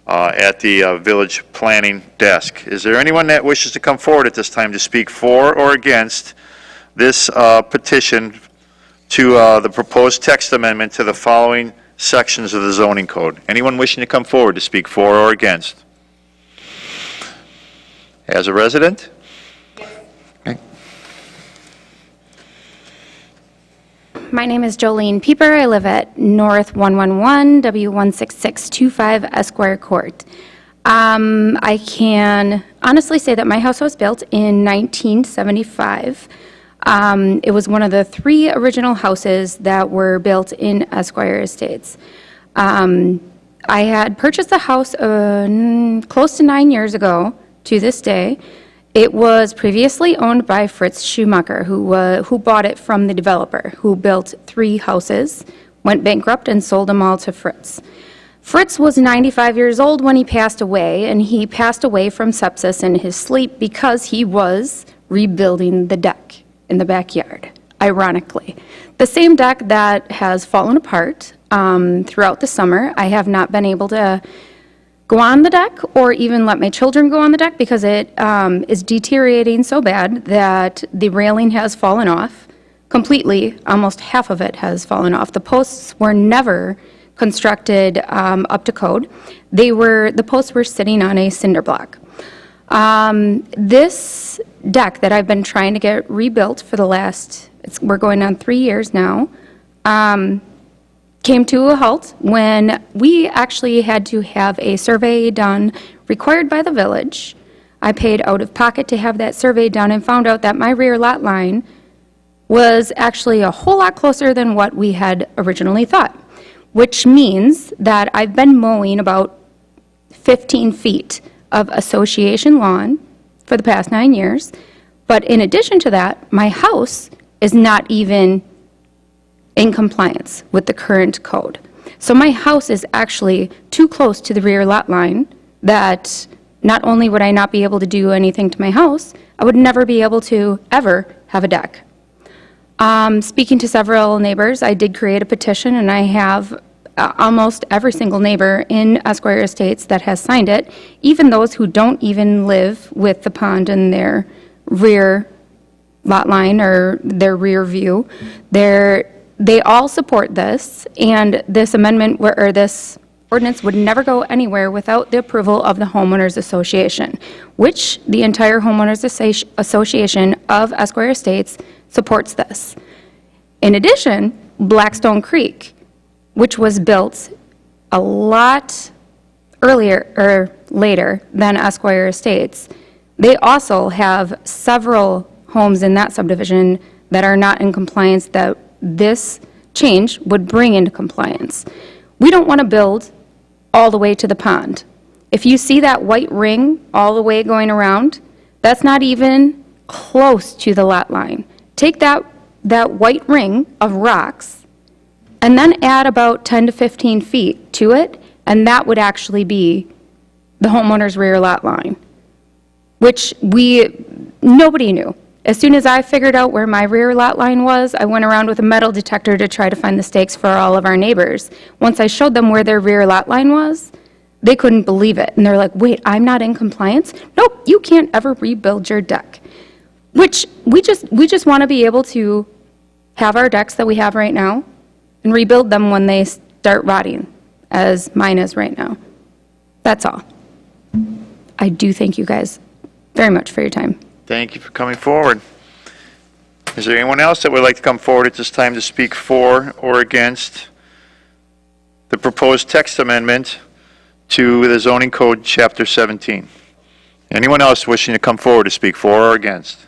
at the village planning desk. Is there anyone that wishes to come forward at this time to speak for or against this petition to the proposed text amendment to the following sections of the zoning code? Anyone wishing to come forward to speak for or against? As a resident? Okay. My name is Jolene Pieper. I live at North 111 W16625 Esquire Court. I can honestly say that my house was built in 1975. It was one of the 3 original houses that were built in Esquire Estates. I had purchased the house close to 9 years ago to this day. It was previously owned by Fritz Schumacher, who bought it from the developer, who built 3 houses, went bankrupt, and sold them all to Fritz. Fritz was 95 years old when he passed away, and he passed away from sepsis in his sleep because he was rebuilding the deck in the backyard, ironically. The same deck that has fallen apart throughout the summer. I have not been able to go on the deck or even let my children go on the deck because it is deteriorating so bad that the railing has fallen off completely. Almost half of it has fallen off. The posts were never constructed up to code. The posts were sitting on a cinder block. This deck that I've been trying to get rebuilt for the last, we're going on 3 years now, came to a halt when we actually had to have a survey done required by the village. I paid out of pocket to have that survey done and found out that my rear lot line was actually a whole lot closer than what we had originally thought, which means that I've been mowing about 15 feet of association lawn for the past 9 years. But in addition to that, my house is not even in compliance with the current code. So my house is actually too close to the rear lot line that not only would I not be able to do anything to my house, I would never be able to ever have a deck. Speaking to several neighbors, I did create a petition, and I have almost every single neighbor in Esquire Estates that has signed it, even those who don't even live with the pond in their rear lot line or their rear view. They all support this, and this amendment, or this ordinance would never go anywhere without the approval of the homeowners association, which the entire homeowners association of Esquire Estates supports this. In addition, Blackstone Creek, which was built a lot earlier or later than Esquire Estates, they also have several homes in that subdivision that are not in compliance that this change would bring into compliance. We don't want to build all the way to the pond. If you see that white ring all the way going around, that's not even close to the lot line. Take that white ring of rocks and then add about 10 to 15 feet to it, and that would actually be the homeowner's rear lot line, which nobody knew. As soon as I figured out where my rear lot line was, I went around with a metal detector to try to find the stakes for all of our neighbors. Once I showed them where their rear lot line was, they couldn't believe it. And they're like, wait, I'm not in compliance? Nope, you can't ever rebuild your deck. Which we just want to be able to have our decks that we have right now and rebuild them when they start rotting, as mine is right now. That's all. I do thank you guys very much for your time. Thank you for coming forward. Is there anyone else that would like to come forward at this time to speak for or against the proposed text amendment to the zoning code, chapter 17? Anyone else wishing to come forward to speak for or against?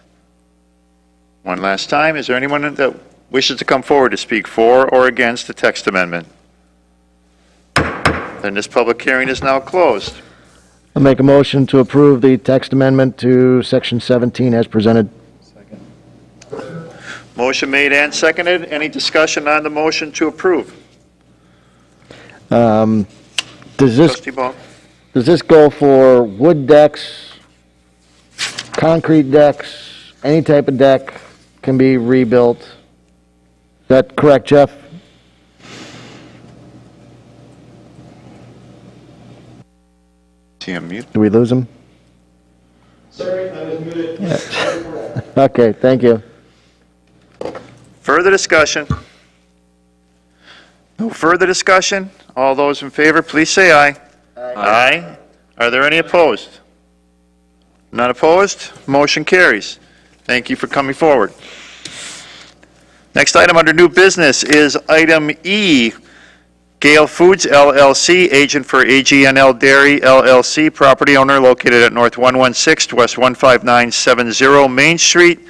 One last time, is there anyone that wishes to come forward to speak for or against the text amendment? Then this public hearing is now closed. I'll make a motion to approve the text amendment to section 17 as presented. Motion made and seconded. Any discussion on the motion to approve? Does Trustee Ball? this go for wood decks, concrete decks, any type of deck can be rebuilt? Is that correct, Jeff? See him mute? Did we lose him? Sorry, I was muted. Okay, thank you. Further discussion? No further discussion? All those in favor, please say aye. Aye. Are there any opposed? None opposed? Motion carries. Thank you for coming forward. Next item under new business is item E. Gale Foods LLC, agent for AGNL Dairy LLC, property owner located at North 116 West 15970 Main Street.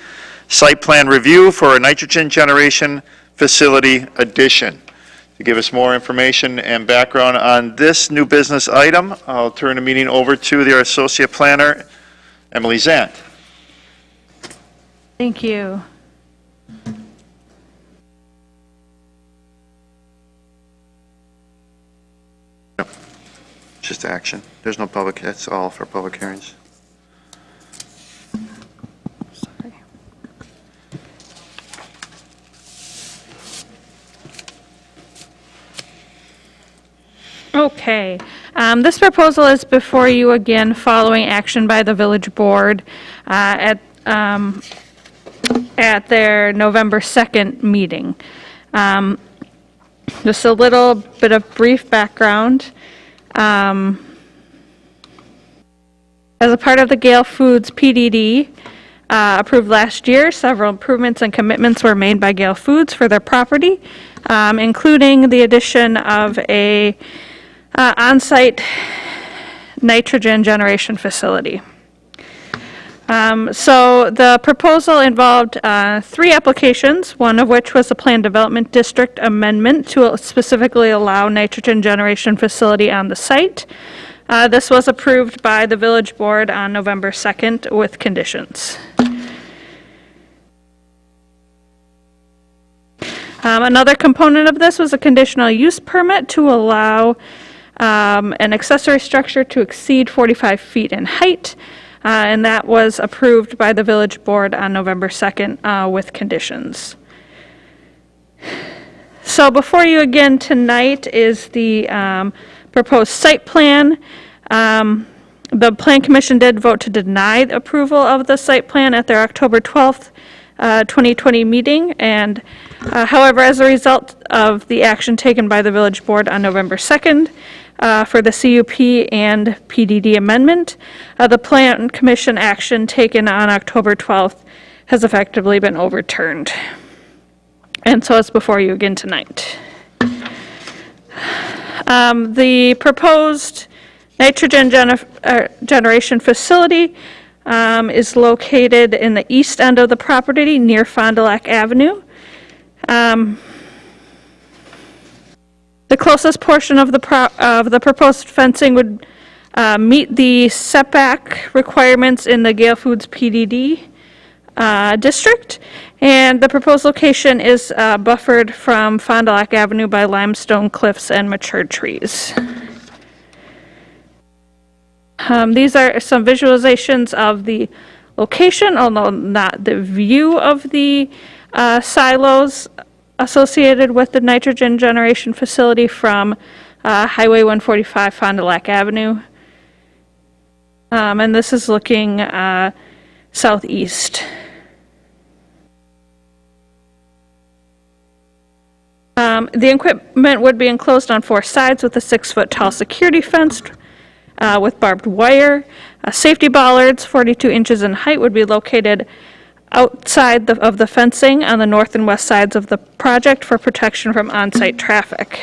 Site plan review for a nitrogen generation facility addition. To give us more information and background on this new business item, I'll turn the meeting over to their associate planner, Emily Zant. Thank you. Just action. There's no public, that's all for public hearings. Okay. This proposal is before you again following action by the village board at their November 2nd meeting. Just a little bit of brief background. As a part of the Gale Foods PDD approved last year, several improvements and commitments were made by Gale Foods for their property, including the addition of a on-site nitrogen generation facility. So the proposal involved 3 applications, one of which was a Plan Development District amendment to specifically allow nitrogen generation facility on the site. This was approved by the village board on November 2nd with conditions. Another component of this was a conditional use permit to allow an accessory structure to exceed 45 feet in height, and that was approved by the village board on November 2nd with conditions. So before you again tonight is the proposed site plan. The Plan Commission did vote to deny the approval of the site plan at their October 12th, 2020 meeting, and however, as a result of the action taken by the village board on November 2nd for the CUP and PDD amendment, the Plan Commission action taken on October 12th has effectively been overturned. And so it's before you again tonight. The proposed nitrogen generation facility is located in the east end of the property near Fond du Lac Avenue. The closest portion of the proposed fencing would meet the setback requirements in the Gale Foods PDD district, and the proposed location is buffered from Fond du Lac Avenue by limestone cliffs and mature trees. These are some visualizations of the location, although not the view of the silos associated with the nitrogen generation facility from Highway 145 Fond du Lac Avenue. And this is looking southeast. The equipment would be enclosed on 4 sides with a 6-foot tall security fence with barbed wire. Safety bollards, 42 inches in height, would be located outside of the fencing on the north and west sides of the project for protection from on-site traffic.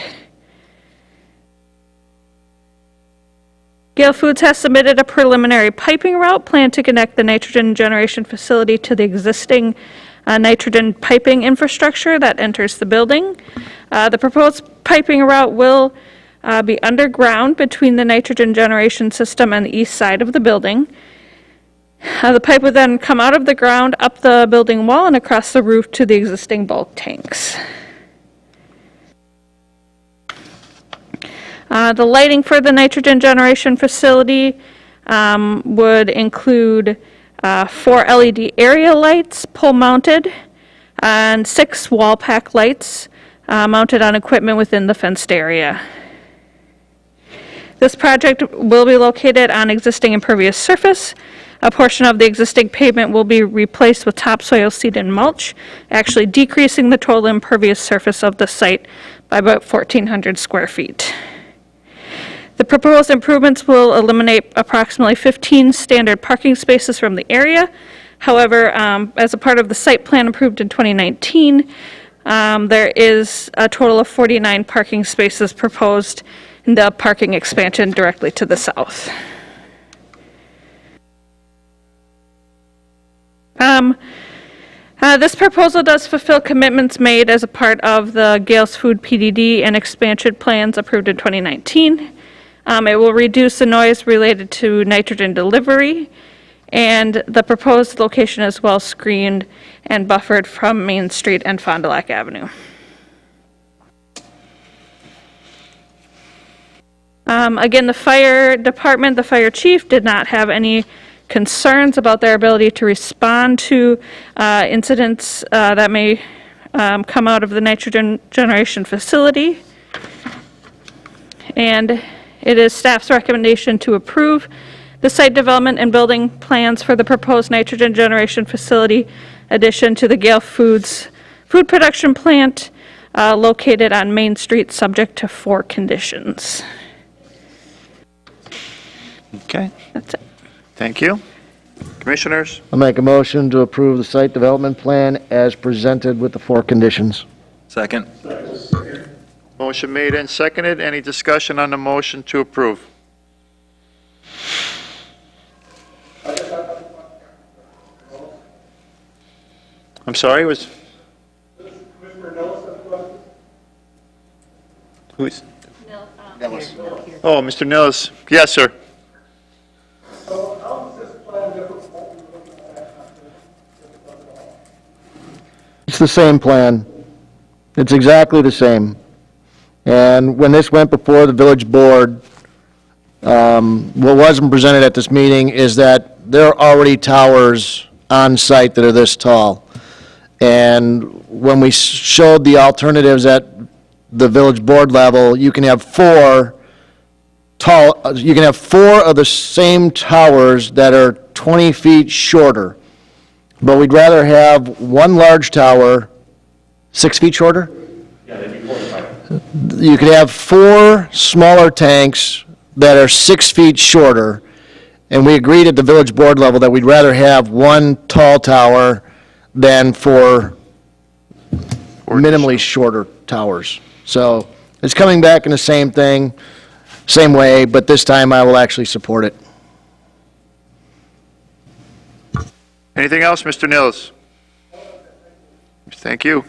Gale Foods has submitted a preliminary piping route planned to connect the nitrogen generation facility to the existing nitrogen piping infrastructure that enters the building. The proposed piping route will be underground between the nitrogen generation system and the east side of the building. The pipe would then come out of the ground, up the building wall, and across the roof to the existing bulk tanks. The lighting for the nitrogen generation facility would include 4 LED area lights, pole-mounted, and 6 wall pack lights mounted on equipment within the fenced area. This project will be located on existing impervious surface. A portion of the existing pavement will be replaced with topsoil, seed, and mulch, actually decreasing the total impervious surface of the site by about 1,400 square feet. The proposed improvements will eliminate approximately 15 standard parking spaces from the area. However, as a part of the site plan approved in 2019, there is a total of 49 parking spaces proposed in the parking expansion directly to the south. This proposal does fulfill commitments made as a part of the Gales Food PDD and expansion plans approved in 2019. It will reduce the noise related to nitrogen delivery, and the proposed location is well screened and buffered from Main Street and Fond du Lac Avenue. Again, the fire department, the fire chief, did not have any concerns about their ability to respond to incidents that may come out of the nitrogen generation facility. and it is staff's recommendation to approve the site development and building plans for the proposed nitrogen generation facility addition to the Gale Foods food production plant located on Main Street, subject to 4 conditions. Okay, That's it. thank you. Commissioners? I'll make a motion to approve the site development plan as presented with the 4 conditions. Second. Motion made and seconded. Any discussion on the motion to approve? I'm sorry, was? Who's? Oh, Mr. Nils. Yes, sir. It's the same plan. It's exactly the same. And when this went before the village board, what wasn't presented at this meeting is that there are already towers on site that are this tall. And when we showed the alternatives at the village board level, you can have 4 of the same towers that are 20 feet shorter. But we'd rather have one large tower, 6 feet shorter? Yeah, they'd be 45. You could have 4 smaller tanks that are 6 feet shorter, and we agreed at the village board level that we'd rather have one tall tower than 4 minimally shorter towers. So it's coming back in the same thing, same way, but this time I will actually support it. Anything else, Mr. Nils? Thank you.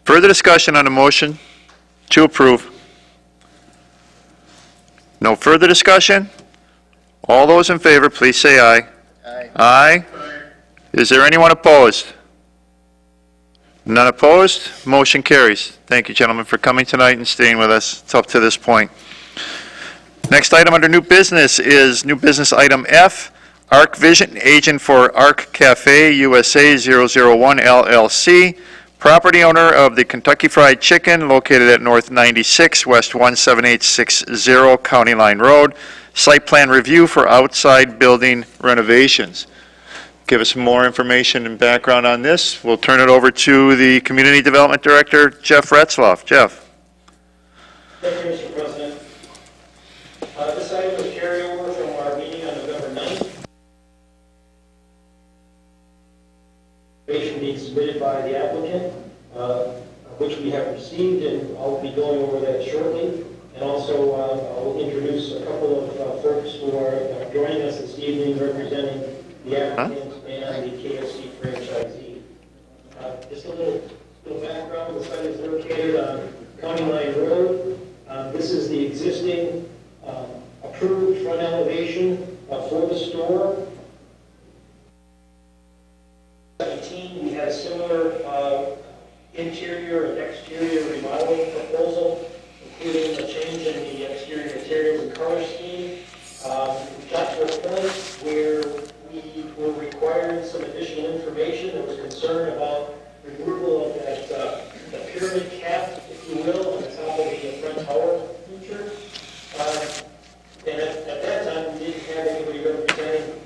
Further discussion on the motion to approve? No further discussion? All those in favor, please say aye. Aye. Aye. Is there anyone opposed? None opposed? Motion carries. Thank you, gentlemen, for coming tonight and staying with us up to this point. Next item under new business is new business item F, Arc Vision, agent for Arc Cafe USA 001 LLC, property owner of the Kentucky Fried Chicken located at North 96, West 17860 County Line Road, site plan review for outside building renovations. Give us more information and background on this. We'll turn it over to the Community Development Director, Jeff Retzloff. Jeff. Thank you, Mr. President. This item is carryover from our meeting on November 9th. Information being submitted by the applicant, which we have received, and I'll be going over that shortly. And also, I'll introduce a couple of folks who are joining us this evening representing the applicant and the KFC franchisee. Just a little background. The site is located on County Line Road. This is the existing approved front elevation for the store. 17, we had a similar interior and exterior remodeling proposal, including a change in the exterior materials and color scheme. We got to a point where we were requiring some additional information. There was concern about removal of that the pyramid cap, if you will, on the top of the front tower feature. And at that time, we didn't have anybody representing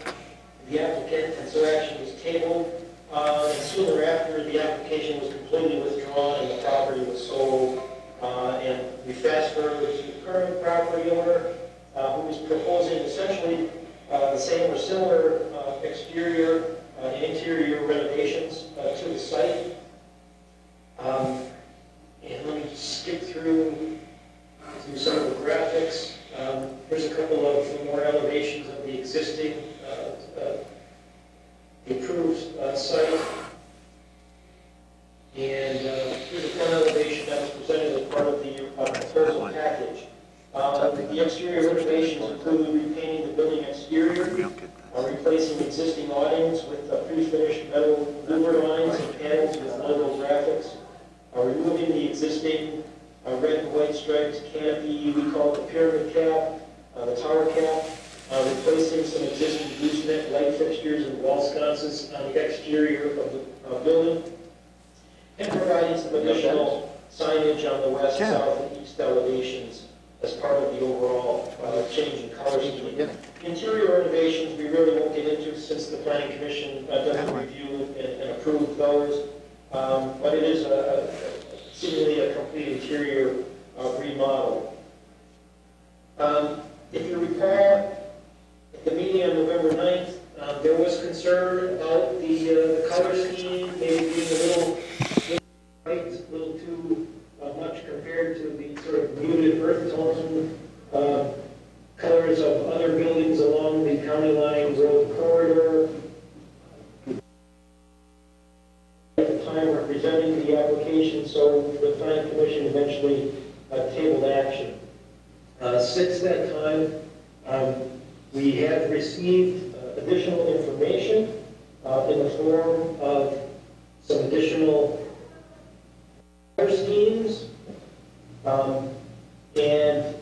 the applicant, and so action was tabled. And soon thereafter, the application was completely withdrawn and the property was sold. And we fast forward to the current property owner, who is proposing essentially the same or similar exterior and interior renovations to the site. And let me skip through some of the graphics. Here's a couple of more elevations of the existing approved site. And here's a front elevation that was presented as part of the proposal package. The exterior renovations include repainting the building exterior, replacing existing awnings with pre-finished metal louver lines and panels with logo graphics, removing the existing red and white striped canopy we call it the pyramid cap, the tower cap, replacing some existing gooseneck light fixtures and wall sconces on the exterior of the building, and providing some additional signage on the west, south, and east elevations as part of the overall change in color scheme. Interior renovations, we really won't get into since the planning commission does review and approve those. But it is seemingly a complete interior remodel. If you recall, at the meeting on November 9th, there was concern about the color scheme maybe being a little bright, a little too much compared to the sort of muted earth tone colors of other buildings along the county line road corridor. At the time representing the application, so the planning commission eventually tabled action. Since that time, we have received additional information in the form of some additional color schemes. And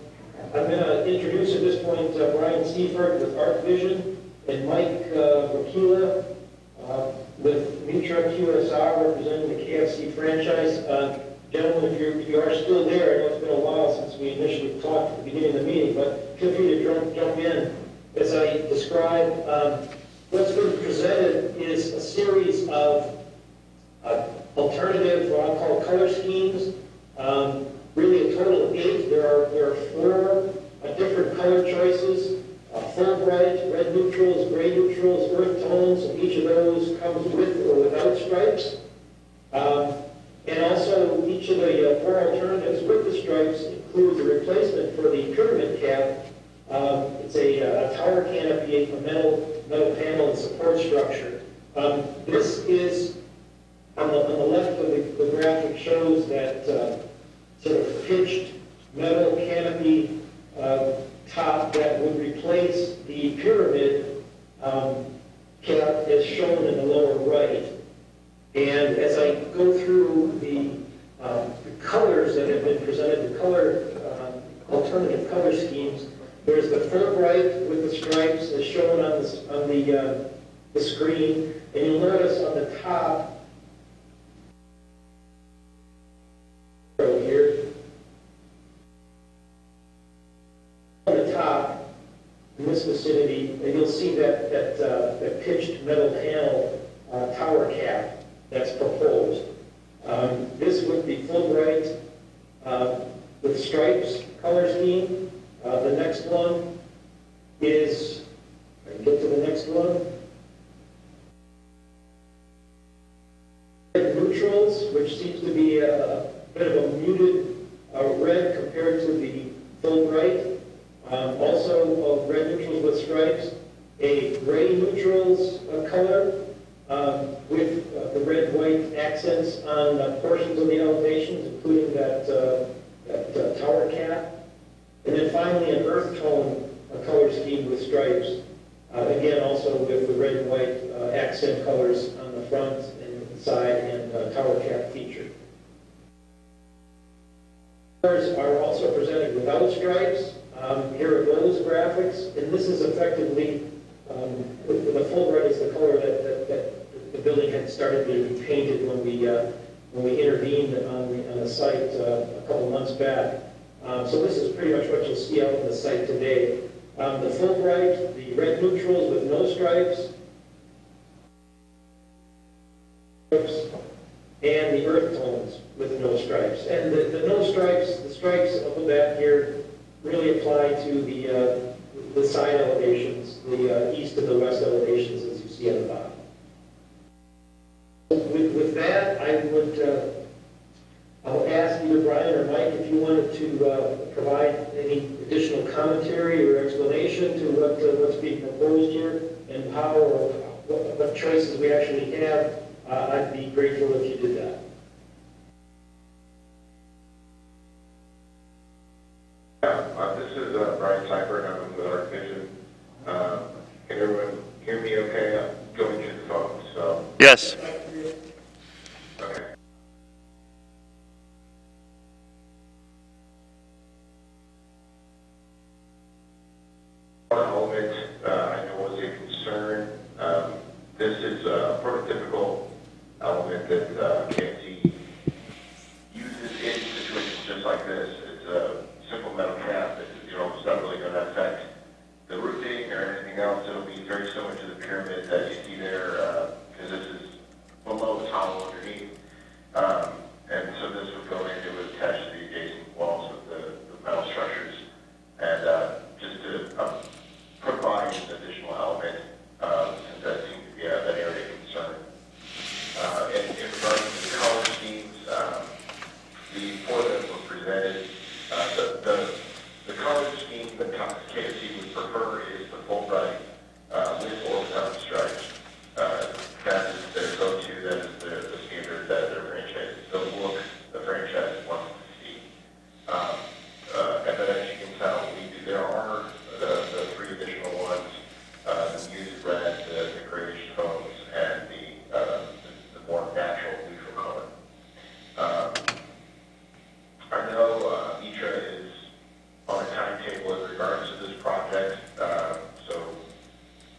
I'm going to introduce at this point Brian Seifert with Art Vision and Mike Wakila with Mutra QSR representing the KFC franchise. Gentlemen, if you are still there, I know it's been a while since we initially talked at the beginning of the meeting, but feel free to jump in as I describe. What's been presented is a series of alternative, what I'll call color schemes. Really a total of 8. There are 4 different color choices. Full bright, red neutrals, gray neutrals, earth tones, and each of those comes with or without stripes. And also, each of the 4 alternatives with the stripes includes a replacement for the pyramid cap. It's a tower canopy, a metal panel and support structure. This is, on the left of the graphic, shows that sort of pitched metal canopy top that would replace the pyramid cap as shown in the lower right. And as I go through the colors that have been presented, the color alternative color schemes, there's the full bright with the stripes as shown on the screen, and you'll notice on the top here, on the top in this vicinity, and you'll see that pitched metal panel tower cap that's proposed. This would be full bright with stripes color scheme. The next one is, I can get to the next one. Red neutrals, which seems to be a bit of a muted red compared to the full bright. Also red neutrals with stripes. A gray neutrals color with the red-white accents on portions of the elevations, including that tower cap. And then finally, an earth tone color scheme with stripes. Again, also with the red and white accent colors on the front and side and tower cap feature. Colors are also presented without stripes. Here are those graphics, and this is effectively, the full red is the color that the building had started being painted when we intervened on the site a couple months back. So this is pretty much what you'll see out on the site today. The full bright, the red neutrals with no stripes, and the earth tones with no stripes. And the no stripes, the stripes up the back here really apply to the side elevations, the east and the west elevations as you see on the bottom. With that, I'll ask either Brian or Mike if you wanted to provide any additional commentary or explanation to what's being proposed here and how or what choices we actually have. I'd be grateful if you did that. This is Brian Seifert. I'm with Art Vision. Can everyone hear me okay? I'm going through the phone, so. Yes. Okay. One element I know was a concern. This is a prototypical element that came And so this would go in, it would attach to the adjacent walls of the metal structures. And just to provide an additional element, since that seems to be an area of concern. And in regards to the color schemes, the four that were presented, the color scheme that KFC would prefer is the full bright with or without stripes. That is their go-to, that is the standard that their franchise, the look the franchise wants to see. And then as you can tell, there are the three additional ones, the muted red, the grayish tones, and the more natural neutral color. I know Mitra is on a timetable in regards to this project, so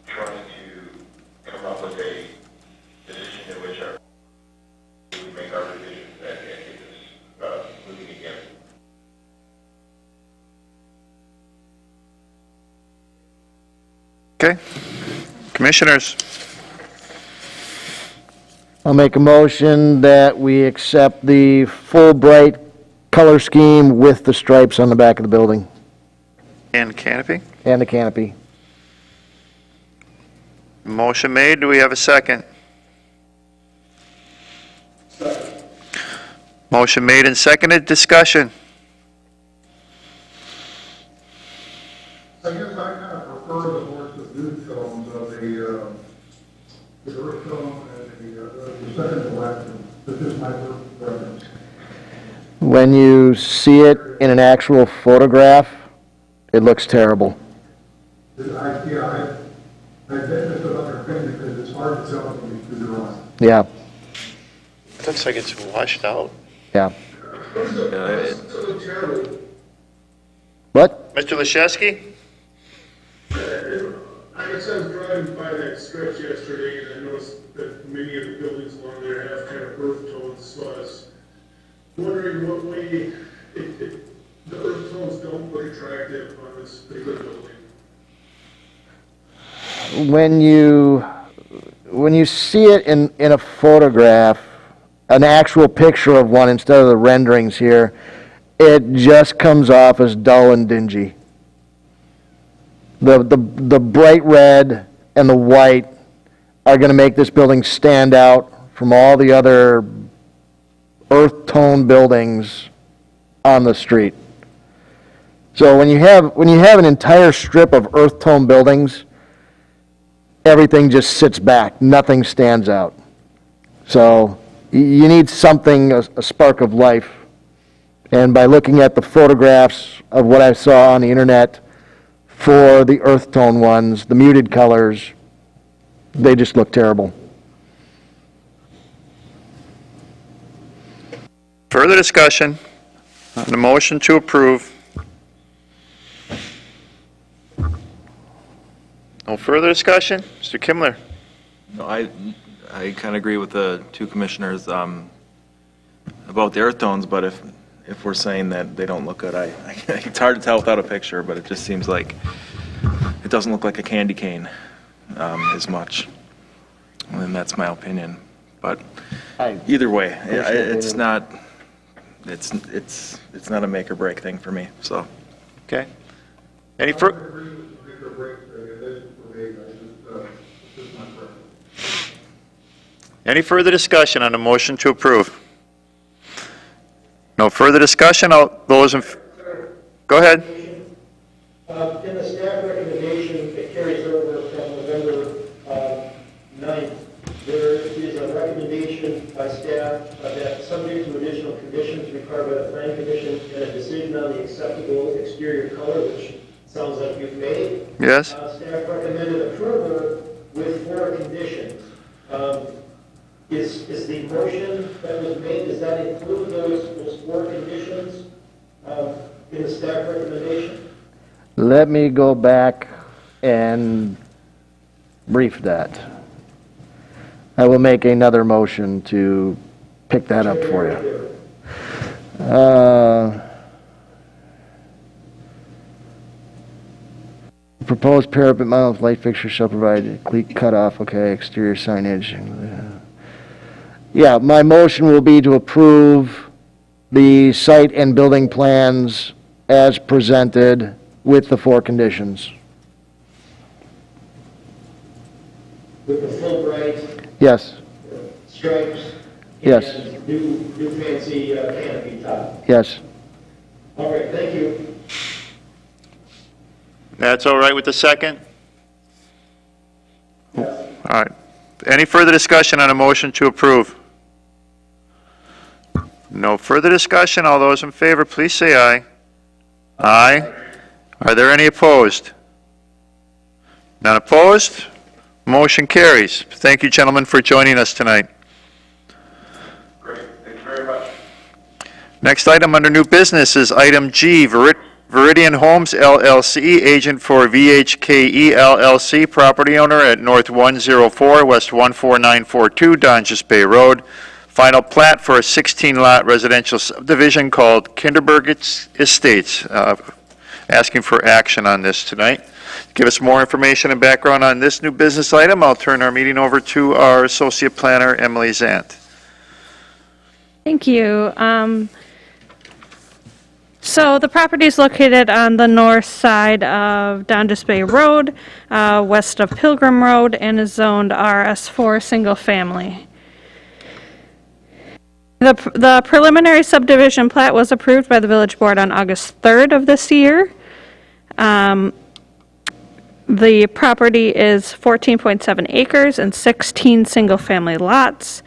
trying to come up with a decision in which we make our revisions and get this moving again. Okay. Commissioners, I'll make a motion that we accept the full bright color scheme with the stripes on the back of the building and canopy? and the canopy. Motion made. Do we have a second? Motion made and seconded. Discussion. I guess I kind of prefer the more subdued tones of the earth tone and the second black tone. That's just my preference. When you see it in an actual photograph, it looks terrible. I bet this is another thing because it's hard to tell from these two drawings. Yeah, Looks like it's washed out. yeah. So terrible. What? Mr. Leshewski? I guess I was driving by that stretch yesterday and I noticed that many of the buildings along there have kind of earth tones, so I was wondering what way the earth tones don't look attractive on this particular building. When you see it in a photograph, an actual picture of one instead of the renderings here, it just comes off as dull and dingy. The bright red and the white are going to make this building stand out from all the other earth tone buildings on the street. So when you have an entire strip of earth tone buildings, everything just sits back, nothing stands out. So you need something, a spark of life. And by looking at the photographs of what I saw on the internet for the earth tone ones, the muted colors, they just look terrible. Further discussion on the motion to approve. No further discussion? Mr. Kimmler? No, I kind of agree with the two commissioners about the earth tones, but if we're saying that they don't look good, it's hard to tell without a picture, but it just seems like it doesn't look like a candy cane as much. And that's my opinion. But either way, it's not a make or break thing for me. So. Okay. Any further discussion on the motion to approve? No further discussion? Go ahead. In the staff recommendation that carries over from November 9th, there is a recommendation by staff that subject to additional conditions required by the planning commission and a decision on the acceptable exterior color, which sounds like you've made. Yes. Staff recommended approval with 4 conditions. Is the motion that was made, does that include those 4 conditions in the staff recommendation? Let me go back and brief that. I will make another motion to pick that up for you. Proposed parapet mounted light fixture shall provide a cleat cutoff, okay, exterior signage. Yeah, my motion will be to approve the site and building plans as presented with the 4 conditions. With the full bright Yes, stripes. Yes. And new fancy canopy top. yes. All right, thank you. That's all right with the second? All right. Any further discussion on a motion to approve? No further discussion. All those in favor, please say aye. Aye. Are there any opposed? None opposed? Motion carries. Thank you, gentlemen, for joining us tonight. Great, thank you very much. Next item under new business is item G, Viridian Homes LLC, agent for VHKE LLC, property owner at North 104, West 14942, Donges Bay Road. Final plat for a 16-lot residential subdivision called Kinderberg Estates. Asking for action on this tonight. To give us more information and background on this new business item, I'll turn our meeting over to our Associate Planner, Emily Zant. Thank you. So the property is located on the north side of Donges Bay Road, west of Pilgrim Road, and is zoned RS4 Single Family. The preliminary subdivision plat was approved by the village board on August 3rd of this year. The property is 14.7 acres and 16 single-family lots.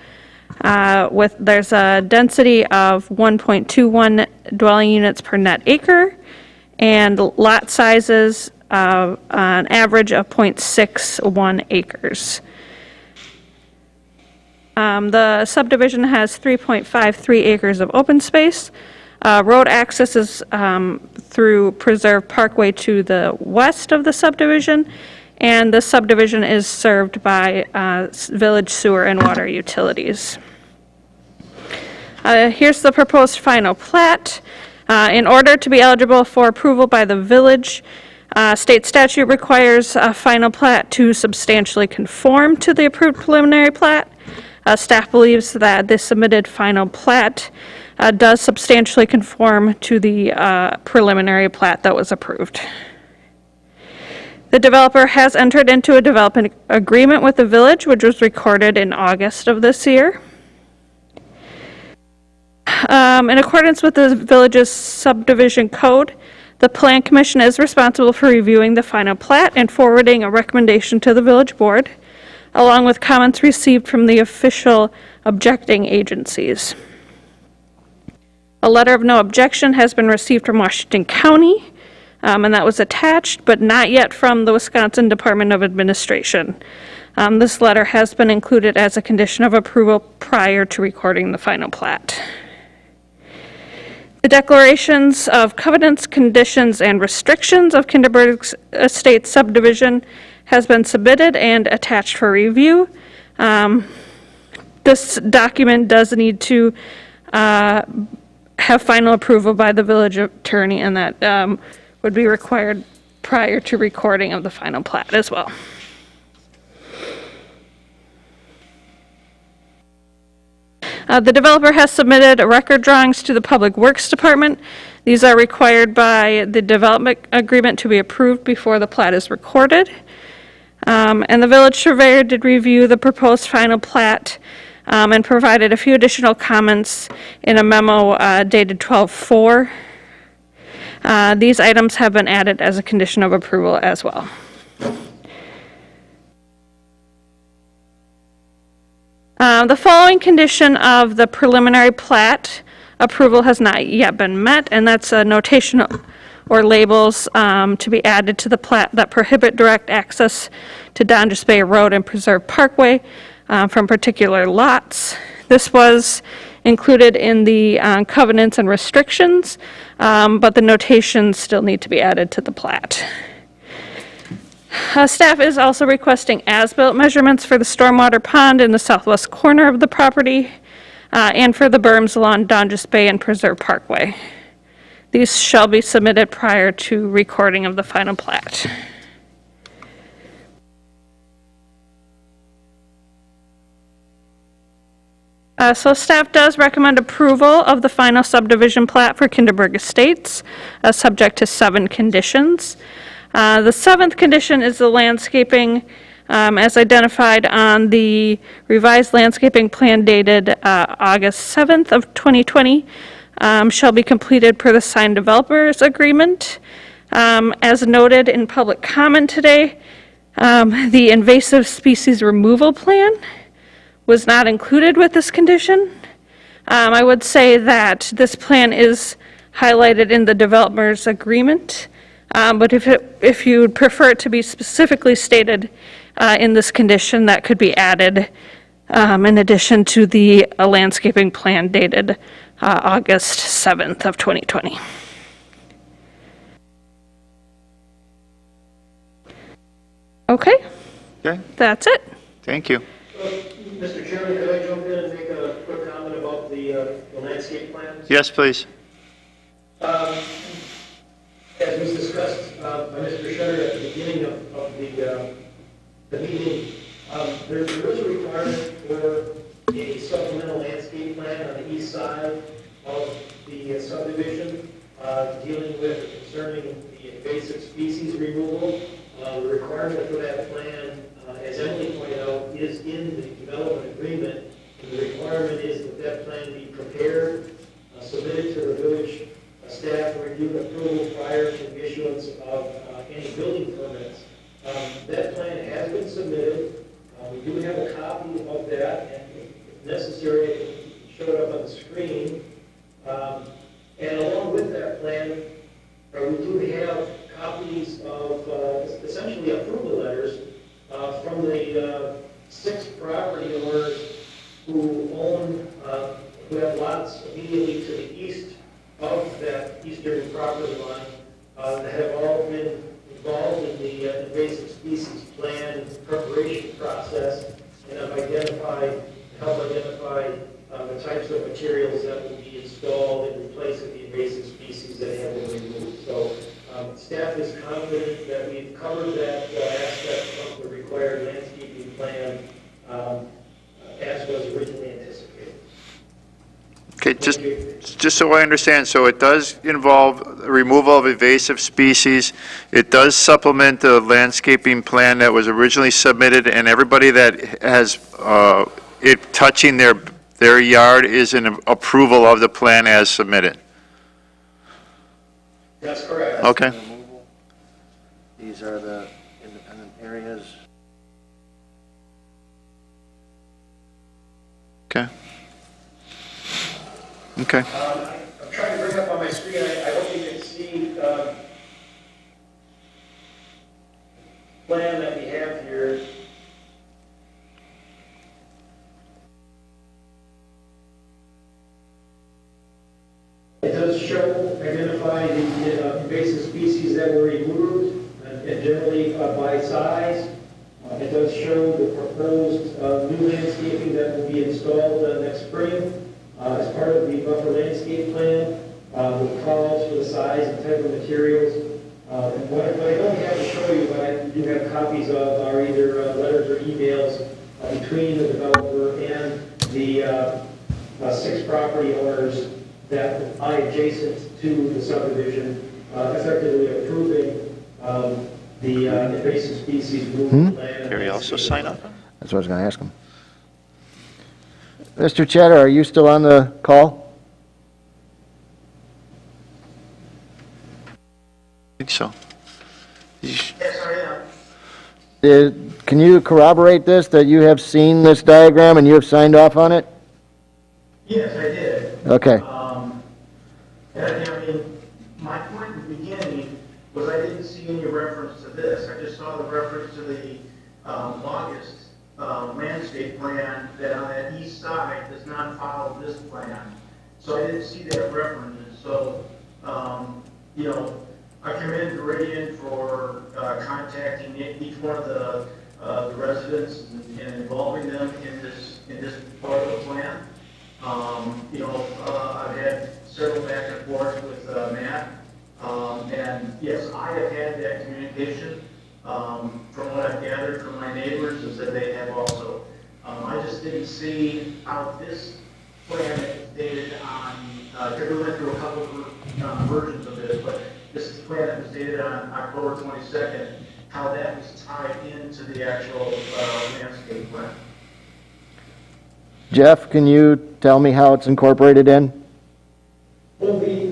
There's a density of 1.21 dwelling units per net acre, and lot sizes an average of 0.61 acres. The subdivision has 3.53 acres of open space. Road access is through Preserve Parkway to the west of the subdivision, and the subdivision is served by village sewer and water utilities. Here's the proposed final plat. In order to be eligible for approval by the village, state statute requires a final plat to substantially conform to the approved preliminary plat. Staff believes that the submitted final plat does substantially conform to the preliminary plat that was approved. The developer has entered into a development agreement with the village, which was recorded in August of this year. In accordance with the village's subdivision code, the Plan Commission is responsible for reviewing the final plat and forwarding a recommendation to the village board, along with comments received from the official objecting agencies. A letter of no objection has been received from Washington County, and that was attached, but not yet from the Wisconsin Department of Administration. This letter has been included as a condition of approval prior to recording the final plat. The declarations of covenants, conditions, and restrictions of Kinderberg Estates subdivision has been submitted and attached for review. This document does need to have final approval by the village attorney, and that would be required prior to recording of the final plat as well. The developer has submitted record drawings to the Public Works Department. These are required by the development agreement to be approved before the plat is recorded. And the village surveyor did review the proposed final plat and provided a few additional comments in a memo dated 12/4. These items have been added as a condition of approval as well. The following condition of the preliminary plat approval has not yet been met, and that's a notation or labels to be added to the plat that prohibit direct access to Donges Bay Road and Preserve Parkway from particular lots. This was included in the covenants and restrictions, but the notations still need to be added to the plat. Staff is also requesting as-built measurements for the stormwater pond in the southwest corner of the property and for the berms along Donges Bay and Preserve Parkway. These shall be submitted prior to recording of the final plat. So staff does recommend approval of the final subdivision plat for Kinderberg Estates, subject to 7 conditions. The 7th condition is the landscaping, as identified on the revised landscaping plan dated August 7th of 2020, shall be completed per the signed developers agreement. As noted in public comment today, the invasive species removal plan was not included with this condition. I would say that this plan is highlighted in the developer's agreement, but if you would prefer it to be specifically stated in this condition, that could be added in addition to the landscaping plan dated August 7th of 2020. Okay, Okay, that's it. thank you. Mr. Chairman, could I jump in and make a quick comment about the landscape plans? Yes, please. As was discussed by Mr. Shutter at the beginning of the meeting, there is a requirement for a supplemental landscape plan on the east side of the subdivision dealing with concerning the invasive species removal. The requirement for that plan, as Emily pointed out, is in the development agreement. And the requirement is that that plan be prepared, submitted to the village staff for review and approval prior to the issuance of any building permits. That plan has been submitted. We do have a copy of that, and if necessary, I can show it up on the screen. And along with that plan, we do have copies of essentially approval letters from the 6 property owners who have lots immediately to the east of that eastern property line that have all been involved in the invasive species plan preparation process and have helped identify the types of materials that will be installed in place of the invasive species that have been removed. So staff is confident that we've covered that aspect of the required landscaping plan as was originally anticipated. Okay, just so I understand, so it does involve removal of invasive species. It does supplement the landscaping plan that was originally submitted, and everybody that has it touching their yard is in approval of the plan as submitted. That's correct. Okay. These are the independent areas. Okay. Okay. I'm trying to bring up on my screen, I hope you can see plan that we have here. It does show, identify the invasive species that were removed, and generally by size. It does show the proposed new landscaping that will be installed next spring as part of the buffer landscape plan. The calls for the size and type of materials. And what I don't have to show you, but I do have copies of, are either letters or emails between the developer and the 6 property owners that lie adjacent to the subdivision, effectively approving the invasive species removal plan. Terry also sign up? That's what I was going to ask him. Mr. Cheddar, are you still on the call? I think so. Yes, I am. Can you corroborate this, that you have seen this diagram and you have signed off on it? Yes, I did. Okay. And I mean, my point in the beginning was I didn't see any reference to this. I just saw the reference to the August landscape plan that on that east side does not follow this plan. So I didn't see that reference. So, you know, I commend Veridian for contacting each one of the residents and involving them in this part of the plan. You know, I've had several back and forth with Matt, and yes, I have had that communication. From what I've gathered from my neighbors, is that they have also. I just didn't see how this plan that was dated on, we went through a couple of versions of this, but this is the plan that was dated on October 22nd, how that was tied into the actual landscape plan. Jeff, can you tell me how it's incorporated in? Well, the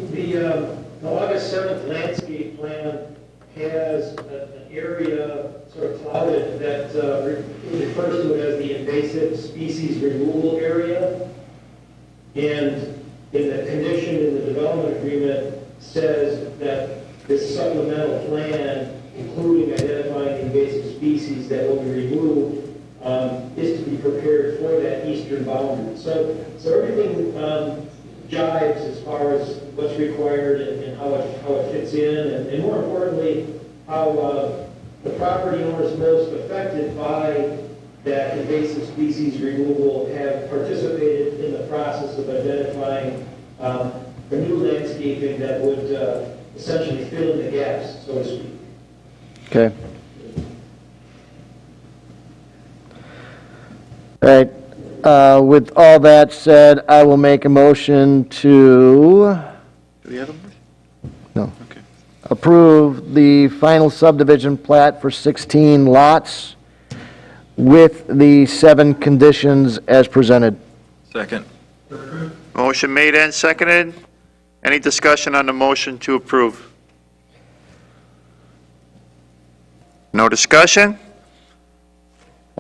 August 7th landscape plan has an area sort of clouded that refers to it as the invasive species removal area. And in the condition in the development agreement says that this supplemental plan, including identifying invasive species that will be removed, is to be prepared for that eastern boundary. So everything jives as far as what's required and how it fits in, and more importantly, how the property owners most affected by that invasive species removal have participated in the process of identifying the new landscaping that would essentially fill in the gaps, so to speak. Okay. All right. With all that said, I will make a motion to Do we have a motion? No. Okay. approve the final subdivision plat for 16 lots with the 7 conditions as presented. Second. Motion made and seconded. Any discussion on the motion to approve? No discussion?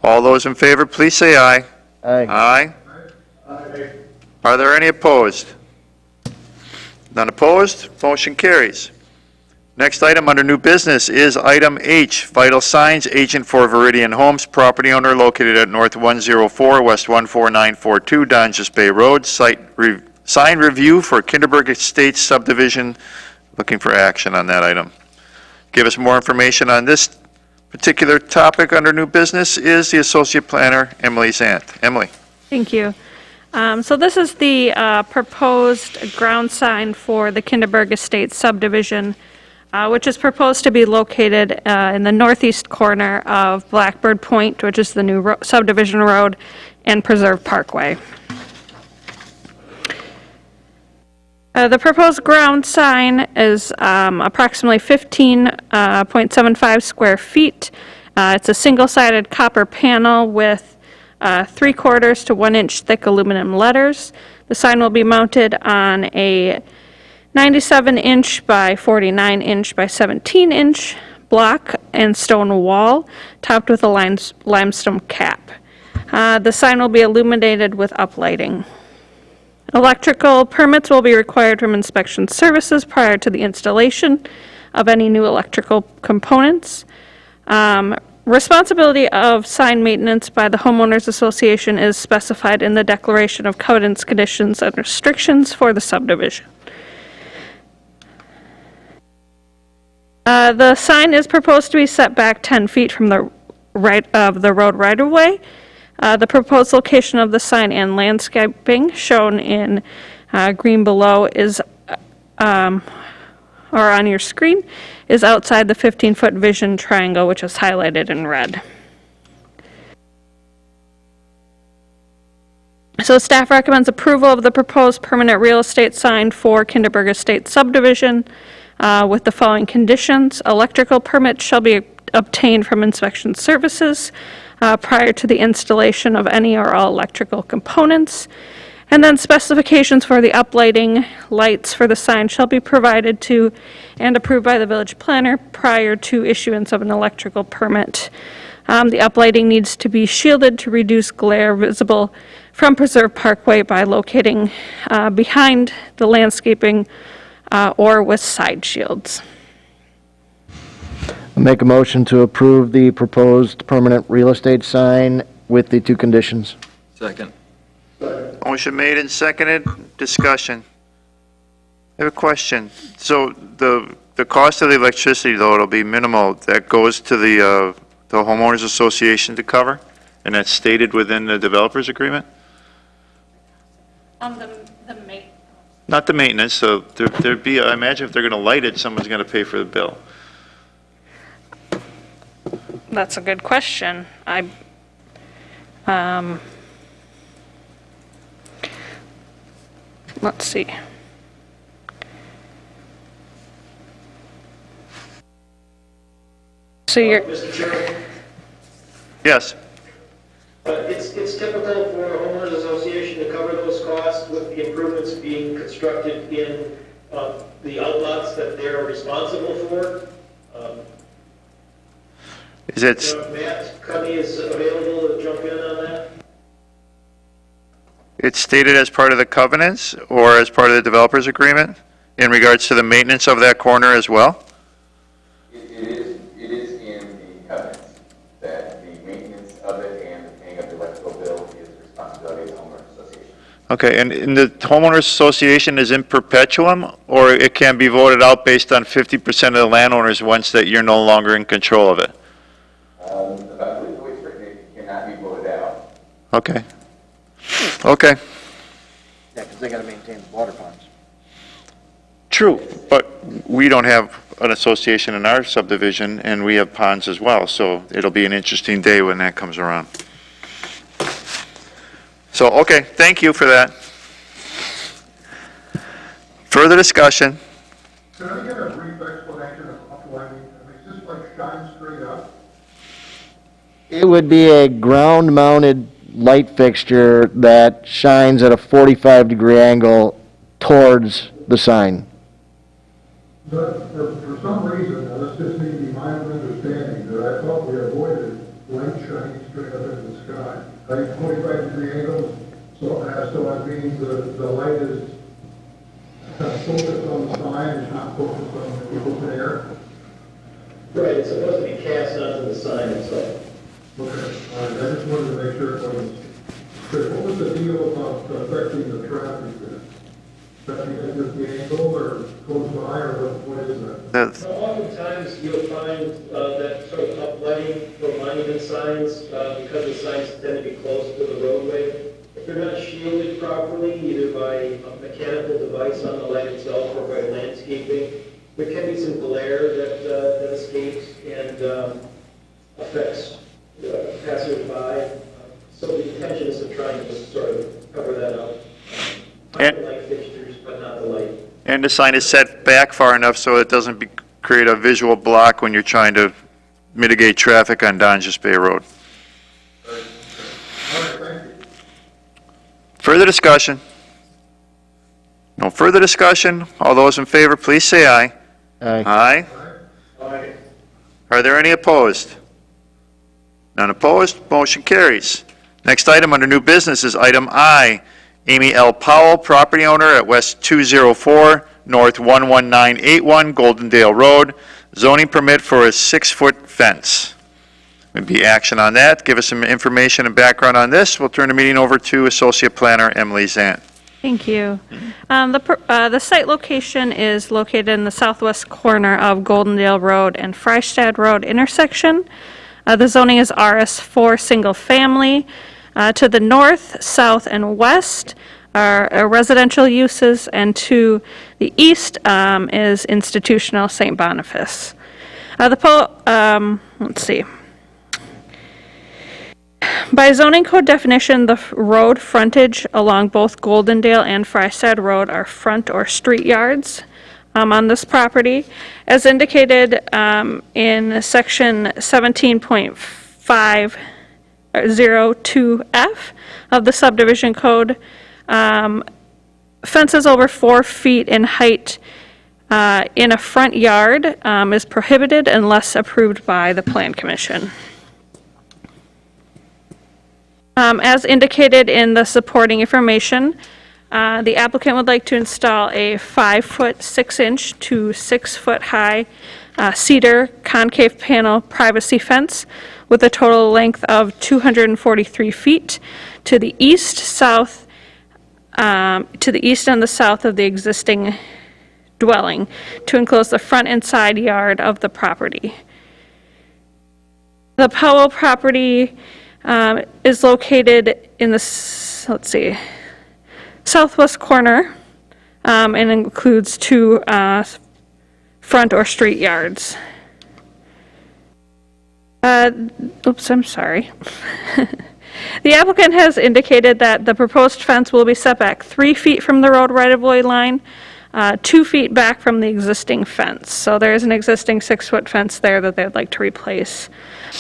All those in favor, please say aye. Aye. Aye. Are there any opposed? None opposed? Motion carries. Next item under new business is item H, Vital Signs, agent for Viridian Homes, property owner located at North 104, West 14942, Donjas Bay Road, sign review for Kinderberg Estates subdivision, looking for action on that item. Give us more information on this particular topic under new business is the Associate Planner, Emily Zant. Emily. Thank you. So this is the proposed ground sign for the Kinderberg Estates subdivision, which is proposed to be located in the northeast corner of Blackbird Point, which is the new subdivision road, and Preserve Parkway. The proposed ground sign is approximately 15.75 square feet. It's a single-sided copper panel with 3/4 to 1 inch thick aluminum letters. The sign will be mounted on a 97-inch by 49-inch by 17-inch block and stone wall, topped with a limestone cap. The sign will be illuminated with uplighting. Electrical permits will be required from inspection services prior to the installation of any new electrical components. Responsibility of sign maintenance by the homeowners association is specified in the declaration of covenants, conditions, and restrictions for the subdivision. The sign is proposed to be set back 10 feet from the road right-of-way. The proposed location of the sign and landscaping shown in green below is, or on your screen, is outside the 15-foot vision triangle, which is highlighted in red. So staff recommends approval of the proposed permanent real estate sign for Kinderberg Estates subdivision with the following conditions. Electrical permits shall be obtained from inspection services prior to the installation of any or all electrical components. And then specifications for the uplighting lights for the sign shall be provided to and approved by the village planner prior to issuance of an electrical permit. The uplighting needs to be shielded to reduce glare visible from Preserve Parkway by locating behind the landscaping or with side shields. I'll make a motion to approve the proposed permanent real estate sign with the 2 conditions. Second. Motion made and seconded. Discussion. I have a question. So the cost of the electricity, though, it'll be minimal. That goes to the homeowners association to cover, and that's stated within the developer's agreement? The mate. Not the maintenance, so there'd be, I imagine if they're going to light it, someone's going to pay for the bill. That's a good question. let's see. So you're, Mr. Chairman, Yes. it's typical for a homeowners association to cover those costs with the improvements being constructed in the outlots that they're responsible for. Is it, Matt Cuddy is available to jump in on that? it's stated as part of the covenants or as part of the developer's agreement in regards to the maintenance of that corner as well? It is in the covenants that the maintenance of it and the paying of the electrical bill is the responsibility of the homeowners association. Okay, and the homeowners association is in perpetuum, or it can be voted out based on 50% of the landowners once that you're no longer in control of it? About the way it's written, it cannot be voted out. Okay. Okay. Yeah, because they got to maintain the water ponds. True, but we don't have an association in our subdivision, and we have ponds as well, so it'll be an interesting day when that comes around. So, okay, thank you for that. Further discussion? Can I get a brief explanation of uplighting? I mean, is this like shine straight up? It would be a ground-mounted light fixture that shines at a 45-degree angle towards the sign. But for some reason, now this just may be my own understanding, that I thought we avoided light shining straight up into the sky. Like 45-degree angles, so that means the light is focused on the sign and not focused on the open air. Right, it's supposed to be cast onto the sign itself. Okay, all right, I just wanted to make sure it wasn't, what was the deal about affecting the traffic there? Affecting just the angle or close by, or what is that? So oftentimes you'll find that sort of uplighting for monument signs, because the signs tend to be close to the roadway. If they're not shielded properly, either by a mechanical device on the light itself or by landscaping, there can be some glare that escapes and affects passersby. So the intention is to try and just sort of cover that up. And- The light fixtures, but not the light. And the sign is set back far enough so it doesn't create a visual block when you're trying to mitigate traffic on Donjas Bay Road. Further discussion? No further discussion? All those in favor, please say aye. Aye. Aye. Are there any opposed? None opposed, motion carries. Next item under new business is item I. Amy L. Powell, property owner at West 204, North 11981, Goldendale Road, zoning permit for a 6-foot fence. Would be action on that. Give us some information and background on this. We'll turn the meeting over to Associate Planner Emily Zant. thank you. The site location is located in the southwest corner of Goldendale Road and Freistadt Road intersection. The zoning is RS4 single family. To the north, south, and west are residential uses, and to the east is institutional St. Boniface. Let's see. By zoning code definition, the road frontage along both Goldendale and Freistadt Road are front or street yards on this property. As indicated in section 17.502F of the subdivision code, fences over 4 feet in height in a front yard is prohibited unless approved by the Plan Commission. As indicated in the supporting information, the applicant would like to install a 5-foot 6-inch to 6-foot high cedar concave panel privacy fence with a total length of 243 feet to the east, south, to the east and the south of the existing dwelling to enclose the front and side yard of the property. The Powell property is located in the, southwest corner and includes 2 front or street yards. Oops, I'm sorry. The applicant has indicated that the proposed fence will be set back 3 feet from the road right-of-way line, 2 feet back from the existing fence. So there is an existing 6-foot fence there that they'd like to replace.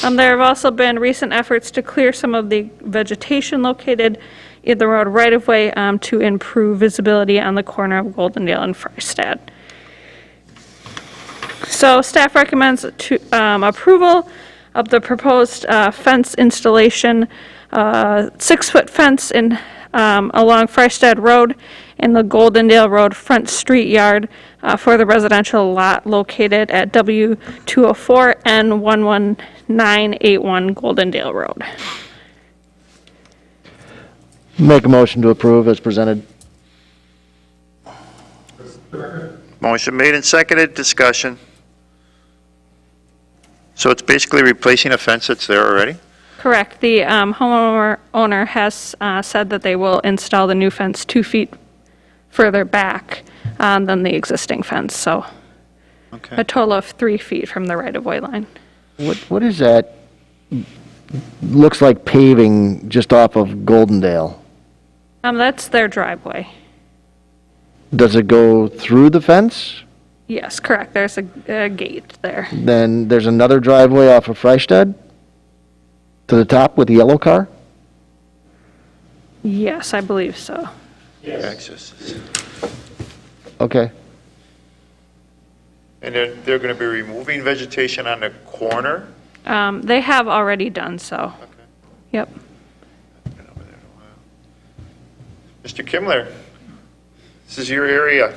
There have also been recent efforts to clear some of the vegetation located in the road right-of-way to improve visibility on the corner of Goldendale and Frystad. So staff recommends approval of the proposed fence installation, 6-foot fence along Frystad Road in the Goldendale Road front street yard for the residential lot located at W204 and 11981 Goldendale Road. Make a motion to approve as presented. Motion made and seconded, discussion. So it's basically replacing a fence that's there already? Correct. The owner has said that they will install the new fence 2 feet further back than the existing fence, so Okay. a total of 3 feet from the right-of-way line. What is that? Looks like paving just off of Goldendale. That's their driveway. Does it go through the fence? Yes, correct. There's a gate there. Then there's another driveway off of Frystad to the top with the yellow car? Yes, I believe so. Access. Okay. And they're going to be removing vegetation on the corner? They have already done so. Yep. Mr. Kimmler, this is your area.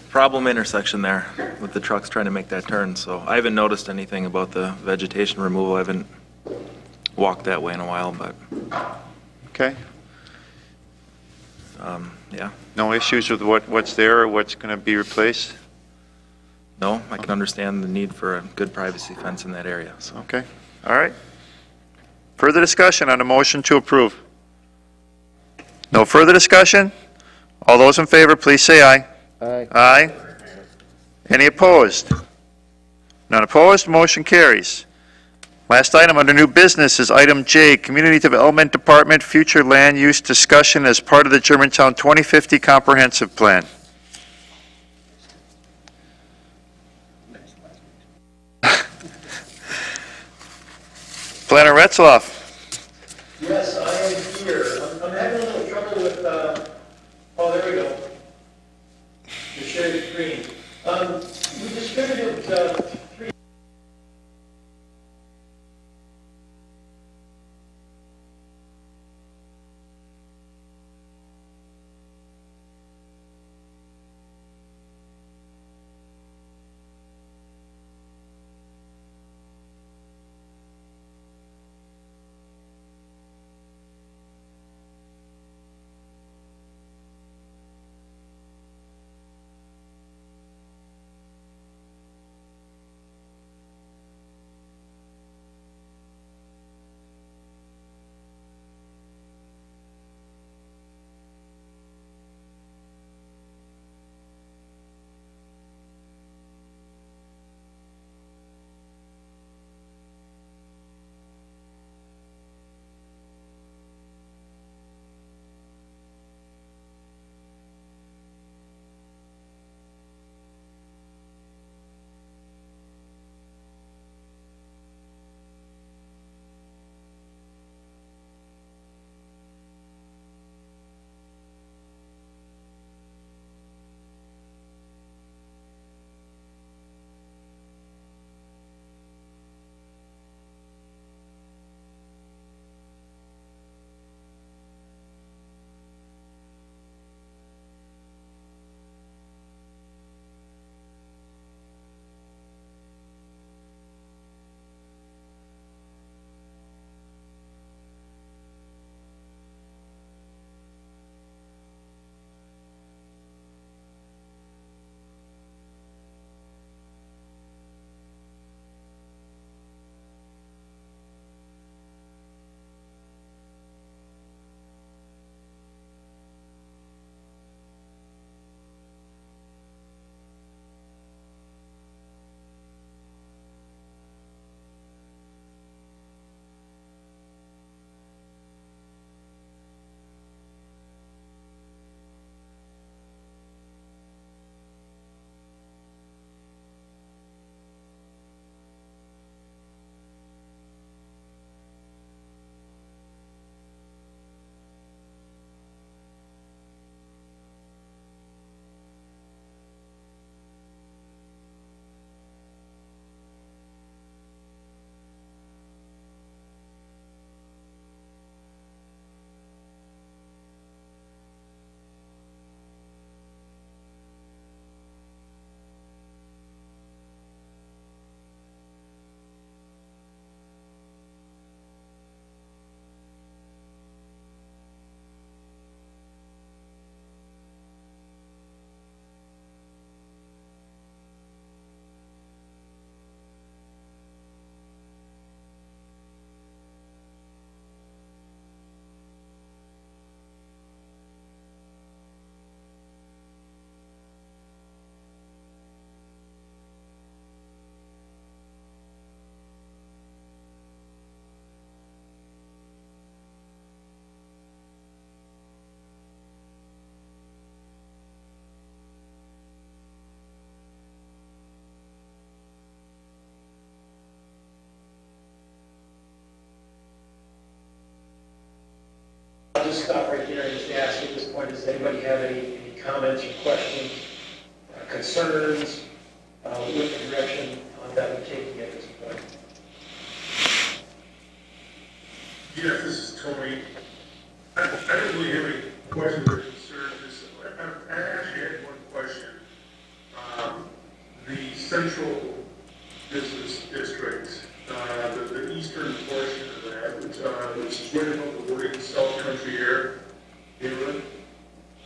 Problem intersection there with the trucks trying to make that turn, so I haven't noticed anything about the vegetation removal. I haven't walked that way in a while, but, Okay. yeah. No issues with what's there or what's going to be replaced? No, I can understand the need for a good privacy fence in that area, so. Okay, all right. Further discussion on the motion to approve? No further discussion? All those in favor, please say aye. Aye. Aye. Any opposed? None opposed, motion carries. Last item under new business is item J, Community Development Department Future Land Use Discussion as part of the Germantown 2050 Comprehensive Plan. Planner Retzloff. Yes, I am here. I'm having a little trouble with, oh, there we go. The shared screen. We distributed, 3 stop right there and just ask at this point, does anybody have any comments or questions, concerns with the direction that we're taking at this point? Jeff, this is Tony. I don't really have any questions or concerns. I actually had one question. The central business district, the eastern portion of that, which is right above the wording South Country Air neighborhood,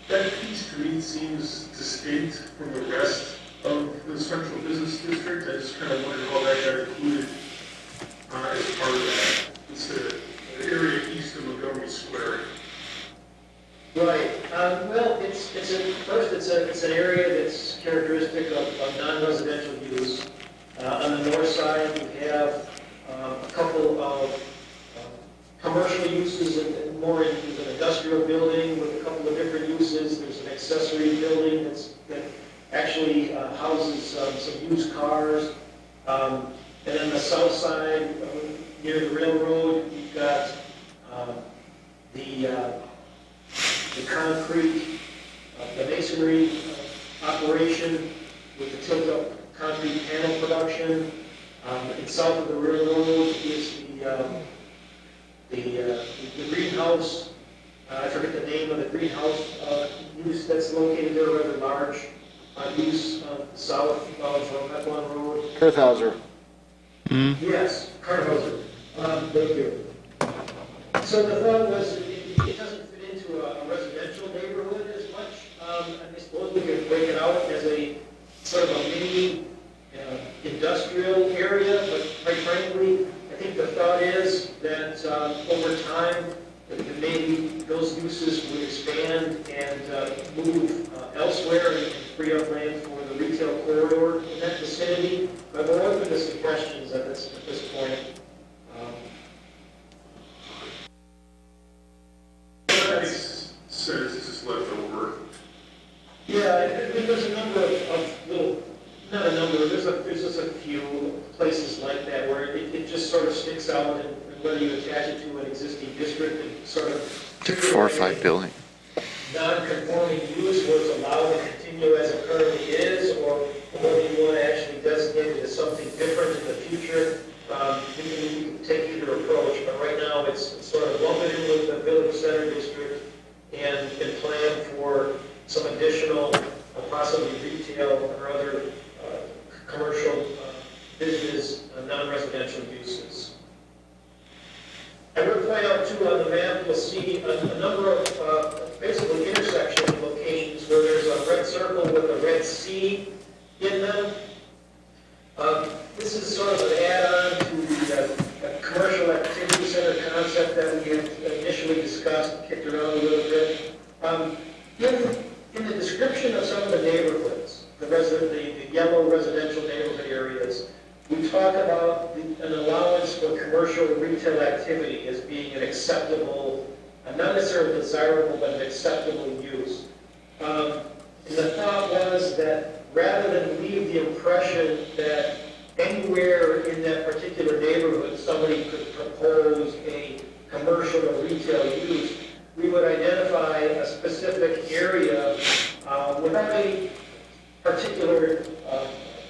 that piece to me seems distinct from the rest of the central business district. I just kind of wondered how that got included as part of that. It's the area east of Montgomery Square. Right. Well, it's an area that's characteristic of non-residential use. On the north side, we have a couple of commercial uses and more into an industrial building with a couple of different uses. There's an accessory building that actually houses some used cars. And then the south side, near the railroad, you've got the concrete, the masonry operation with the tilt-up concrete panel production. And south of the railroad is the greenhouse. I forget the name of the greenhouse use that's located there, rather large use south of Mequon Road. Earthhauser. Yes, Carhauser. Thank you. So the thought was, it doesn't fit into a residential neighborhood as much. I suppose we could break it out as a sort of a mini industrial area, but quite frankly, I think the thought is that over time, that maybe those uses would expand and move elsewhere and free up land for the retail corridor in that vicinity. But we're open to suggestions at this point. That makes sense, it's just left over. Yeah, there's a number of little, not a number, there's just a few places like that where it just sort of sticks out, and whether you attach it to an existing district, it sort of. 4 or 5 buildings. Non-conforming use where it's allowed to continue as it currently is, or whether you want to actually designate it as something different in the future. We can take either approach, but right now it's sort of lumped in with the village center district and plan for some additional, possibly retail or other commercial business, non-residential uses. I would point out too on the map, you'll see a number of basically intersection locations where there's a red circle with a red C in them. This is sort of an add-on to the commercial activity center concept that we had initially discussed, kicked around a little bit. In the description of some of the neighborhoods, the yellow residential neighborhood areas, we talk about an allowance for commercial retail activity as being an acceptable, not necessarily desirable, but an acceptable use. And the thought was that rather than leave the impression that anywhere in that particular neighborhood somebody could propose a commercial or retail use, we would identify a specific area without any particular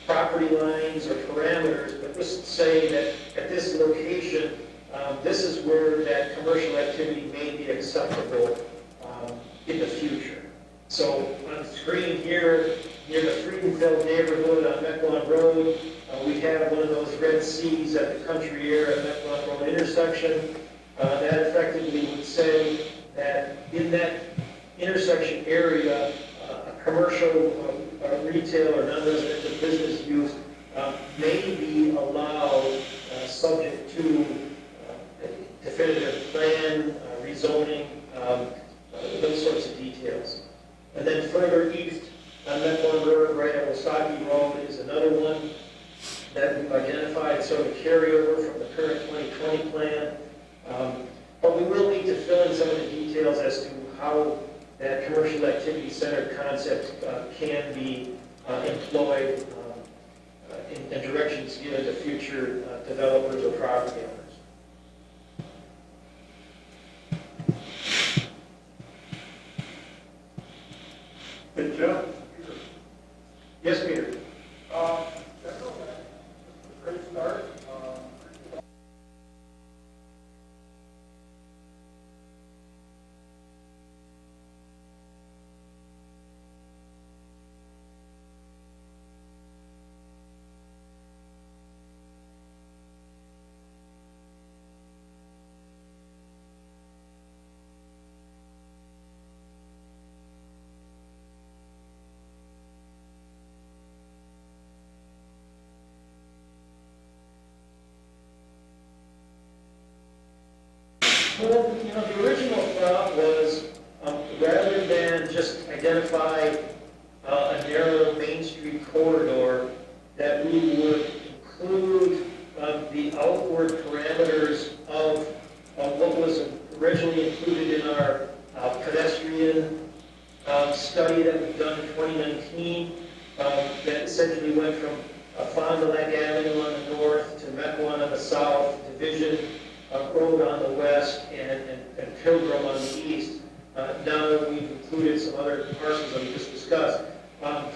property lines or parameters, but just say that at this location, this is where that commercial activity may be acceptable in the future. So on the screen here, near the Friedenfeld neighborhood on Mequon Road, we have one of those red C's at the Country Air at Mequon Road intersection. That effectively would say that in that intersection area, a commercial, retail, or non-residential business use may be allowed subject to definitive plan, rezoning, those sorts of details. And then further east on Mequon Road, right at Wasaki Road, is another one that we've identified, sort of a carryover from the current 2020 plan. But we will need to fill in some of the details as to how that commercial activity center concept can be employed and directions given to future developers or property owners. Hey, Jeff? Yes, Peter? Great start. Well, the original thought was, rather than just identify a narrow Main Street corridor, that we would include the outward parameters of what was originally included in our pedestrian study that was done in 2019, that essentially went from Fond du Lac Avenue on the north to Mequon on the south, Division Road on the west, and Pilgrim on the east. Now we've included some other parcels that we just discussed. But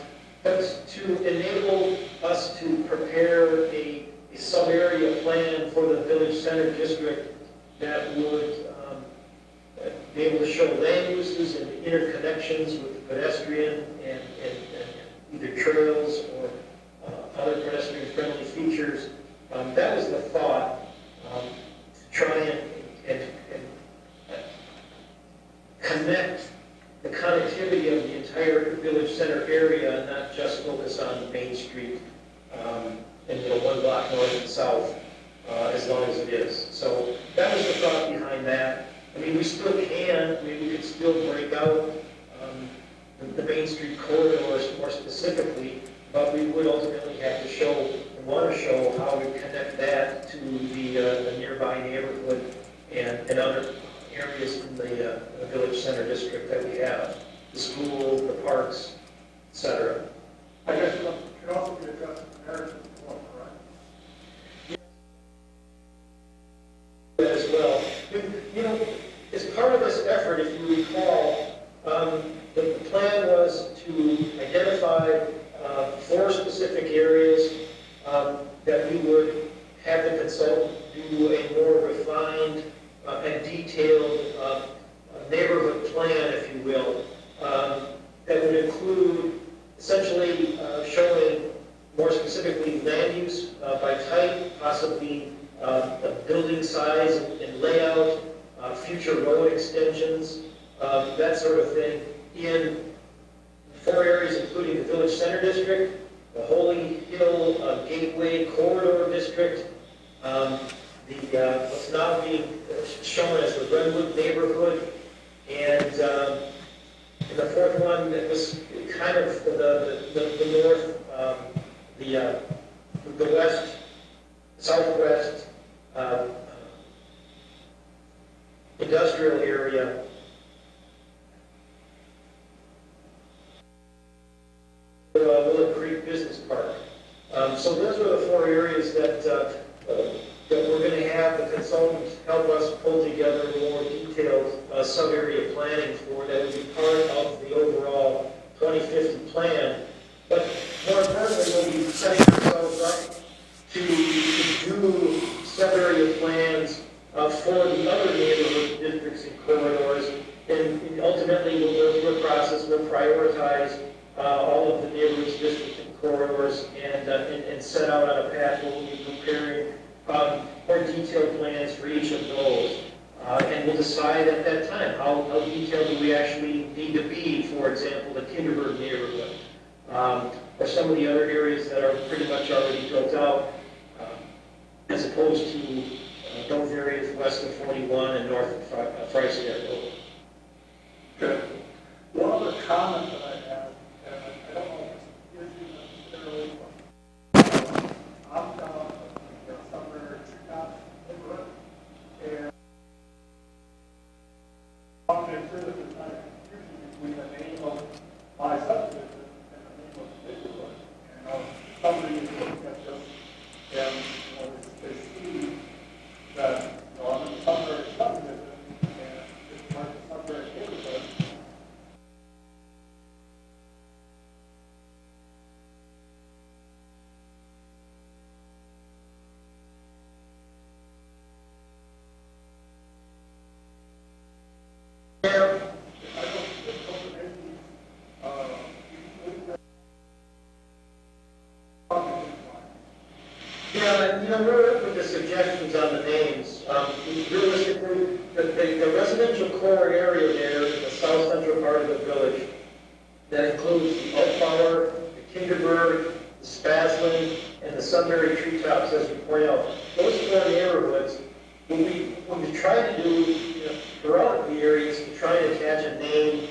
to enable us to prepare a sub-area plan for the Village Center District that would be able to show land uses and interconnections with pedestrian and either trails or other pedestrian-friendly features, that was the thought. Try and connect the connectivity of the entire Village Center area and not just focus on Main Street and 1 block north and south as long as it is. So that was the thought behind that. I mean, we still can, we could still break out the Main Street corridors more specifically, but we would ultimately have to show, and want to show how we connect that to the nearby neighborhood and other areas in the Village Center District that we have, the school, the parks, et cetera. I guess it could also be addressed in the narrative as well, correct? That as well. As part of this effort, if you recall, the plan was to identify 4 specific areas that we would have the consultant do a more refined and detailed neighborhood plan, if you will, that would include essentially showing more specifically land use by type, possibly building size and layout, future road extensions, that sort of thing, in 4 areas, including the Village Center District, the Holy Hill Gateway Corridor District, what's now being shown as the Redwood Neighborhood, and the 4th one that was kind of the north, the west, southwest industrial area. Willow Creek Business Park. So those are the 4 areas that we're going to have the consultant help us pull together more detailed sub-area planning for that would be part of the overall 2050 plan. But more importantly, we'll be setting ourselves up to do sub-area plans for the other neighborhood districts and corridors. And ultimately, we'll go through a process, we'll prioritize all of the neighborhoods, districts, and corridors, and set out on a path where we'll be preparing more detailed plans for each of those. And we'll decide at that time how detailed do we actually need to be, for example, the Kinderberg neighborhood, or some of the other areas that are pretty much already built out, as opposed to those areas west of 41 and north of Freisler Road. Okay. One other comment that I have, and I don't know if this is necessarily, I'm down somewhere in Chicago, and I want to make sure that there's not a confusion between the name of my subdivision and the name of the neighborhood. And somebody is looking at this, and they see that I'm in Sunbury subdivision, and it's part of Sunbury neighborhood. Yeah, we're up with the suggestions on the names. Realistically, the residential core area there in the south central part of the village, that includes the Oak Flower, the Kinderberg, the Spaslin, and the Sunbury Treetops, as you point out. Those four neighborhoods, what we try to do throughout the area is to try and attach a name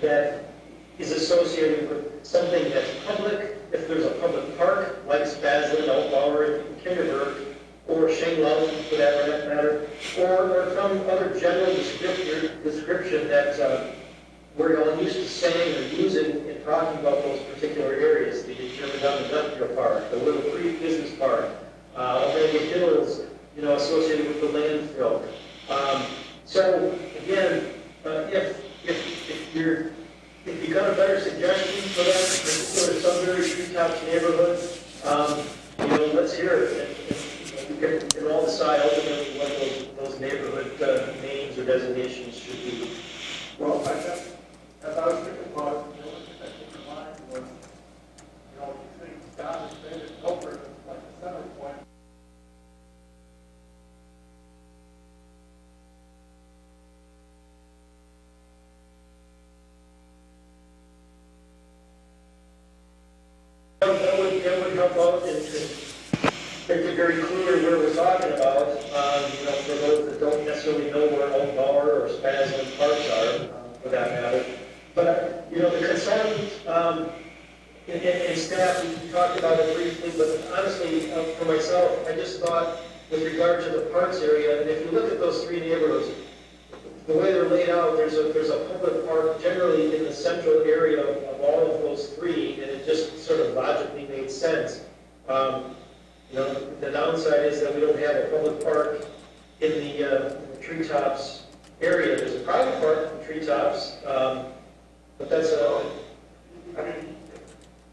that is associated with something that's public. If there's a public park, like Spaslin, Oak Flower, and Kinderberg, or Shane Loudon, for that matter, or some other general description that we're all used to saying or using in talking about those particular areas, the Germantown Industrial Park, the Little Creek Business Park, Omega Hills, associated with the landfill. So again, if you got a better suggestion for that particular Sunbury Treetops neighborhood, let's hear it. And we can all decide ultimately what those neighborhood names or designations should be. Well, as I was thinking about it, in mind was, you think down the state is over, like the center point. That would help out and make it very clear where we're talking about, for those that don't necessarily know where Oak Bar or Spaslin Parks are, for that matter. But, the consultant and staff, we talked about it briefly, but honestly, for myself, I just thought with regard to the parks area, and if you look at those three neighborhoods, the way they're laid out, there's a public park generally in the central area of all of those three, and it just sort of logically made sense. The downside is that we don't have a public park in the Treetops area. There's a private park in the Treetops, but that's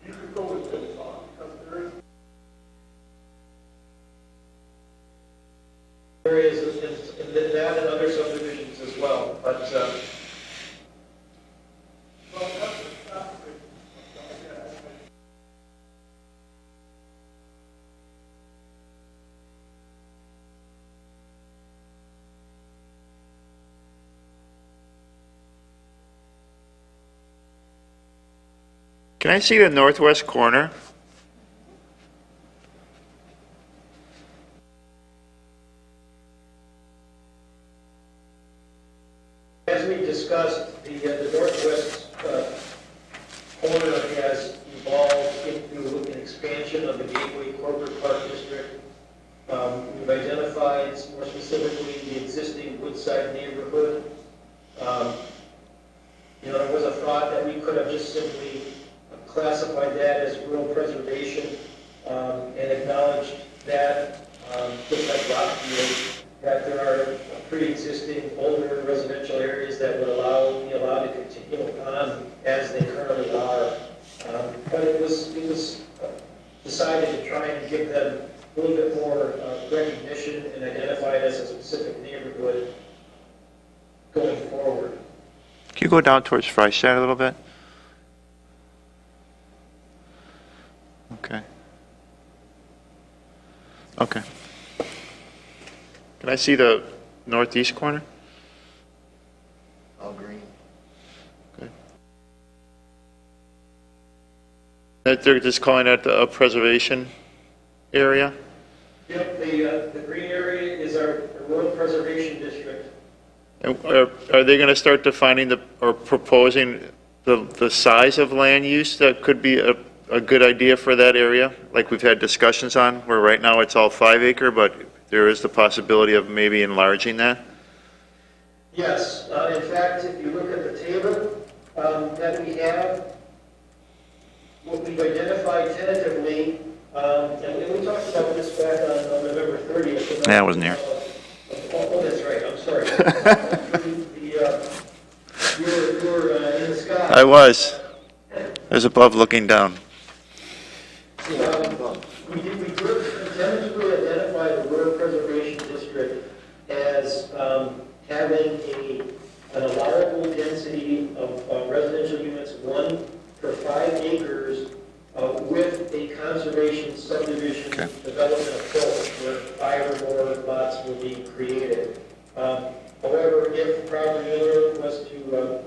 You could go with this because there is areas in that and other subdivisions as well. But Can I see the northwest corner? as we discussed, the northwest corner has evolved into an expansion of the Gateway Corporate Park District. We've identified more specifically the existing Woodside neighborhood. There was a thought that we could have just simply classified that as rural preservation and acknowledged that, just like Rockfield, that there are pre-existing older residential areas that would be allowed to continue on as they currently are. But it was decided to try and give them a little bit more recognition and identify it as a specific neighborhood going forward. Can you go down towards Freistadt a little bit? Okay. Okay. Can I see the northeast corner? All green. Good. They're just calling that a preservation area? Yep, the green area is our rural preservation district. And are they going to start defining or proposing the size of land use that could be a good idea for that area? Like we've had discussions on, where right now it's all 5 acre, but there is the possibility of maybe enlarging that? Yes, in fact, if you look at the table that we have, what we've identified tentatively, and we talked about this back on November 30th. Yeah, I wasn't here. Oh, that's right, I'm sorry. You were in the sky. I was. I was above looking down. We intended to identify the rural preservation district as having an allowable density of residential units, 1 per 5 acres, with a conservation subdivision development approach where 5 or more lots will be created. However, if the property owner was to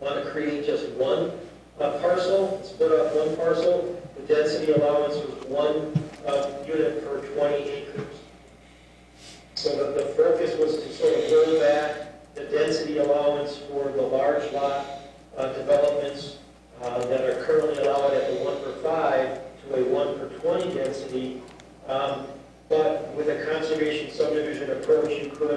want to create just one parcel, split up one parcel, the density allowance was 1 unit per 20 acres. So the focus was to sort of roll back the density allowance for the large lot developments that are currently allowed at the 1 per 5 to a 1 per 20 density. But with a conservation subdivision approach, you could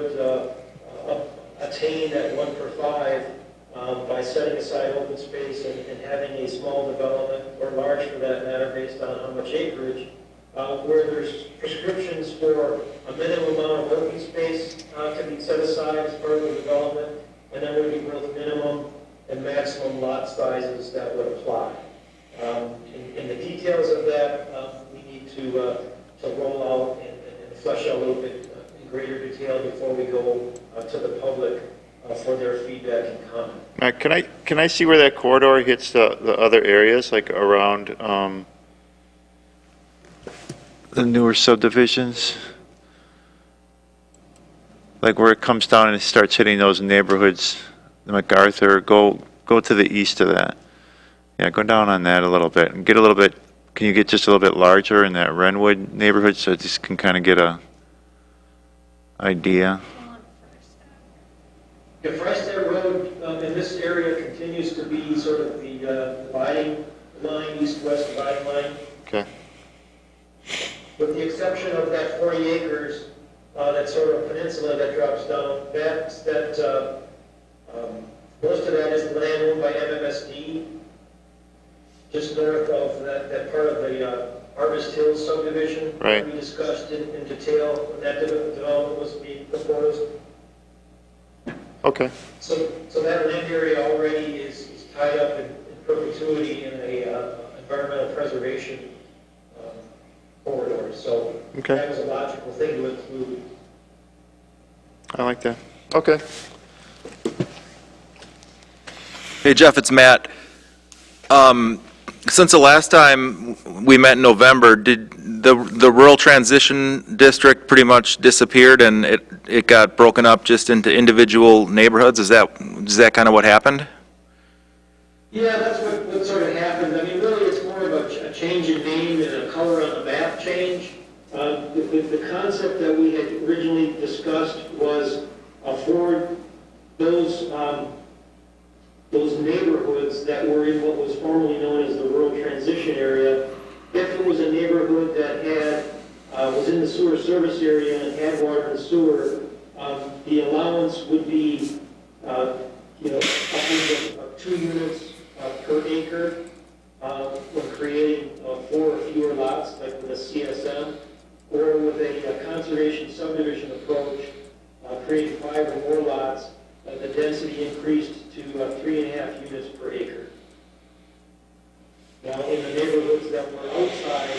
attain that 1 per 5 by setting aside open space and having a small development, or large for that matter, based on how much acreage, where there's prescriptions for a minimum amount of open space to be set aside as part of the development, and then there would be both minimum and maximum lot sizes that would apply. In the details of that, we need to roll out and flesh out a little bit in greater detail before we go to the public for their feedback and comment. Matt, can I see where that corridor hits the other areas, like around the newer subdivisions? Like where it comes down and it starts hitting those neighborhoods, MacArthur, go to the east of that. Yeah, go down on that a little bit and get a little bit, can you get just a little bit larger in that Renwood neighborhood so just can kind of get a idea? If Freistad Road in this area continues to be sort of the dividing line, east-west dividing line, Okay. with the exception of that 40 acres, that sort of peninsula that drops down, most of that is land owned by MMSD, just north of that part of the Harvest Hills subdivision. Right. We discussed in detail when that development was being proposed. Okay. So that land area already is tied up in perpetuity in a environmental preservation corridor. So Okay. that was a logical thing to include. I like that. Okay. Hey, Jeff, it's Matt. Since the last time we met in November, did the rural transition district pretty much disappeared and it got broken up just into individual neighborhoods? Is that kind of what happened? Yeah, that's what sort of happened. I mean, really, it's more of a change in name and a color on the map change. The concept that we had originally discussed was for those neighborhoods that were in what was formerly known as the rural transition area. If it was a neighborhood that was in the sewer service area and had water and sewer, the allowance would be, upwards of 2 units per acre when creating 4 or fewer lots, like with a CSM, or with a conservation subdivision approach, creating 5 or more lots, the density increased to 3.5 units per acre. Now, in the neighborhoods that were outside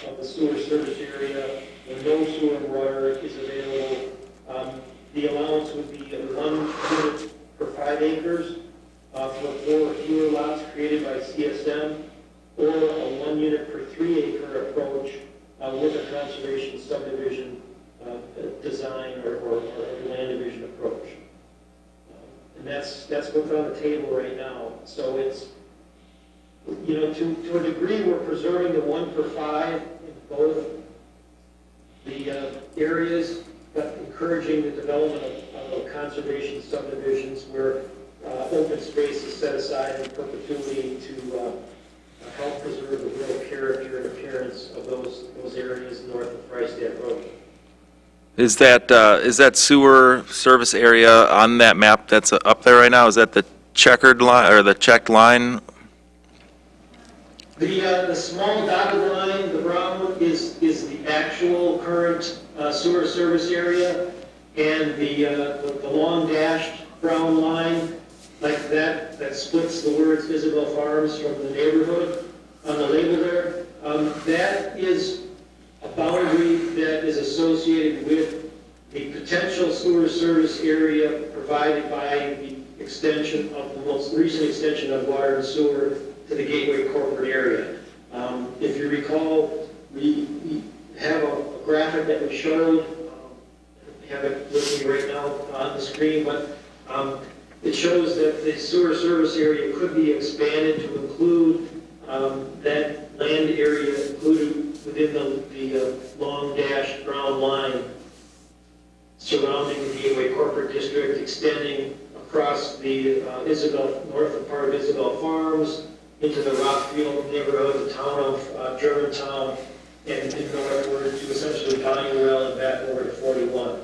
of the sewer service area, where no sewer and water is available, the allowance would be 1 unit per 5 acres for 4 or fewer lots created by CSM, or a 1 unit per 3 acre approach with a conservation subdivision design or land division approach. And that's what's on the table right now. So it's, to a degree, we're preserving the 1 per 5 in both the areas, but encouraging the development of conservation subdivisions where open space is set aside in perpetuity to help preserve the real character and appearance of those areas north of Freistad Road. Is that sewer service area on that map that's up there right now? Is that the checkered line or the checked line? The small dotted line, the brown, is the actual current sewer service area, and the long dashed brown line, like that splits the words Isabel Farms from the neighborhood on the label there. That is a boundary that is associated with the potential sewer service area provided by the extension of the most recent extension of water and sewer to the Gateway corporate area. If you recall, we have a graphic that we showed, I have it with me right now on the screen, but it shows that the sewer service area could be expanded to include that land area included within the long dashed brown line surrounding the Gateway Corporate District, extending across the north part of Isabel Farms, into the Rockfield neighborhood, the town of Germantown, and northward to essentially Honeywell and back over to 41.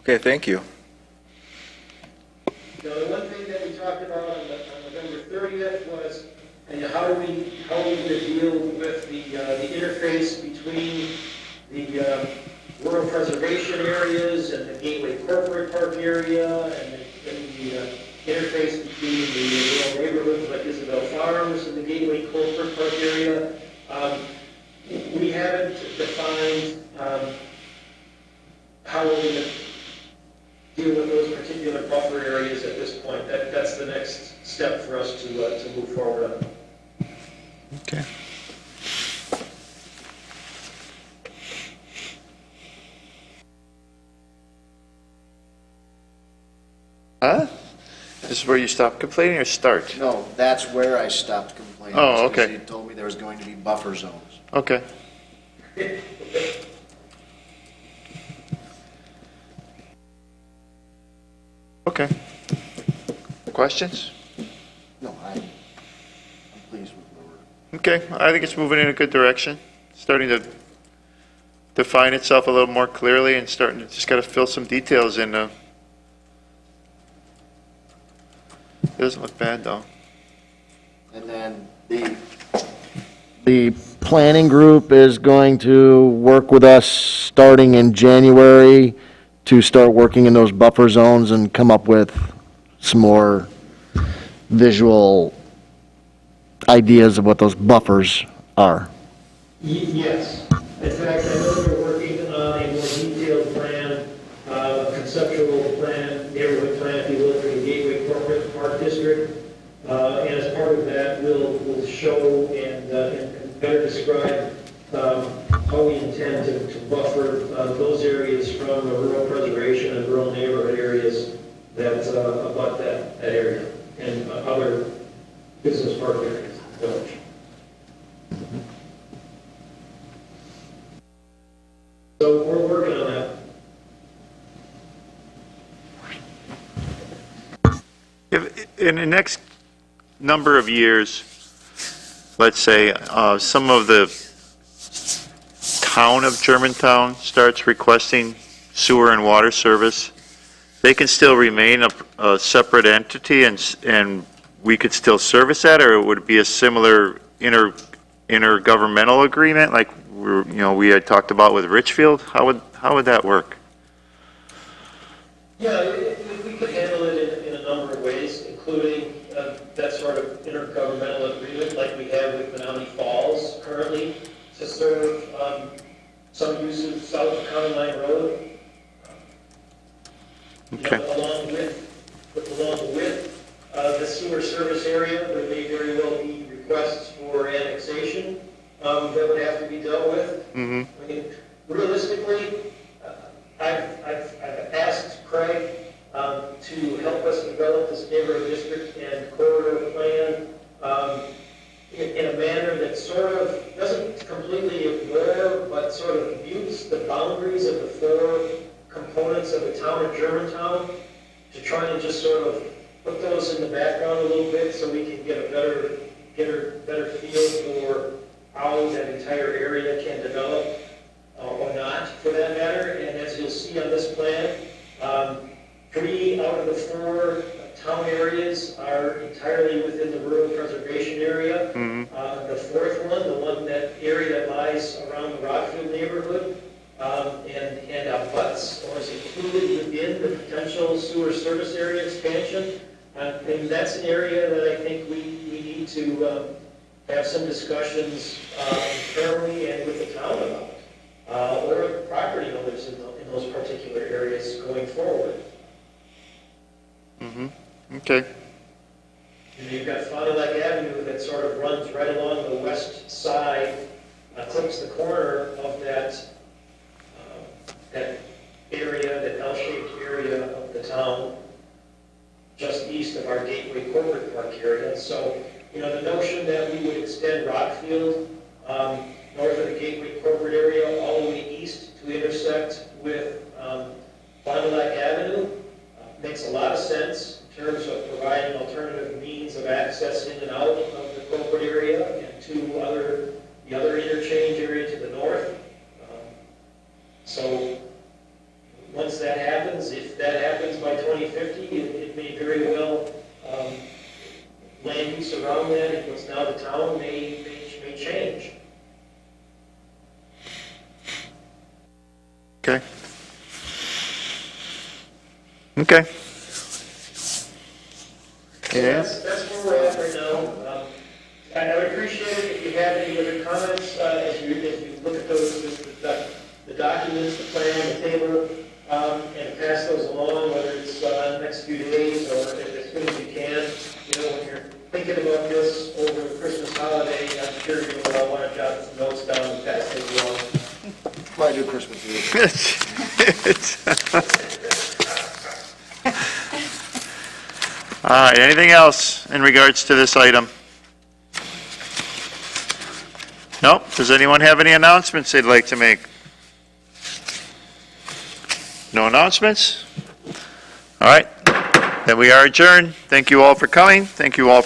Okay, thank you. Now, the one thing that we talked about on November 30th was, how are we going to deal with the interface between the rural preservation areas and the Gateway Corporate Park area, and the interface between the rural neighborhoods like Isabel Farms and the Gateway Corporate Park area. We haven't defined how we're going to deal with those particular buffer areas at this point. That's the next step for us to move forward on. Okay. Huh? This is where you stop complaining or start? No, that's where I stopped complaining. Oh, because okay. You told me there was going to be buffer zones. Okay. Okay. Questions? No, I'm pleased with where we're. Okay, I think it's moving in a good direction. Starting to define itself a little more clearly and starting to just got to fill some details in. It doesn't look bad though. And then the planning group is going to work with us starting in January to start working in those buffer zones and come up with some more visual ideas of what those buffers are. Yes. In fact, I know they're working on a more detailed plan, conceptual plan, neighborhood plan, if you will, for the Gateway Corporate Park District. And as part of that, we'll show and better describe how we intend to buffer those areas from the rural preservation and rural neighborhood areas that abut that area and other business park areas in the village. So we're working on that. If, in the next number of years, let's say, some of the town of Germantown starts requesting sewer and water service, they can still remain a separate entity and we could still service that, or would it be a similar intergovernmental agreement like we had talked about with Richfield? How would that work? Yeah, we could handle it in a number of ways, including that sort of intergovernmental agreement like we have with Menominee Falls currently to serve some uses south of County Line Road. Okay. Along with the sewer service area, there may very well be requests for annexation that would have to be dealt with. Mm-hmm. I mean, realistically, I've asked Craig to help us develop this neighborhood district and corridor plan in a manner that sort of doesn't completely ignore, but sort of mutes the boundaries of the four components of the town of Germantown, to try and just sort of put those in the background a little bit so we can get a better feel for how that entire area can develop, or not, for that matter. And as you'll see on this plan, 3 out of the 4 town areas are entirely within the rural preservation area. Mm-hmm. The 4th one, the one that area that lies around the Rockfield neighborhood, and abuts or is included within the potential sewer service area expansion. And that's an area that I think we need to have some discussions internally and with the town about, or the property owners in those particular areas going forward. Mm-hmm. Okay. And you've got Fond du Lac Avenue that that sort of runs right along the west side, clips the corner of that area, that L-shaped area of the town, just east of our Gateway Corporate Park area. So, the notion that we would extend Rockfield north of the Gateway Corporate area all the way east to intersect with Fond du Lac Avenue makes a lot of sense in terms of providing alternative means of access in and out of the corporate area and to the other interchange area to the north. So once that happens, if that happens by 2050, it may very well, land use around that, and what's now the town, may change. Okay. Okay. That's where we're at right now. I would appreciate it if you have any other comments as you look at the documents, the plan, the table, and pass those along, whether it's on the next few days or as soon as you can. When you're thinking about this over the Christmas holiday, I'm sure you'll all want to jot some notes down and pass those along. Might do Christmas Eve. All right, anything else in regards to this item? Nope. Does anyone have any announcements they'd like to make? No announcements? All right, then we are adjourned. Thank you all for coming. Thank you all for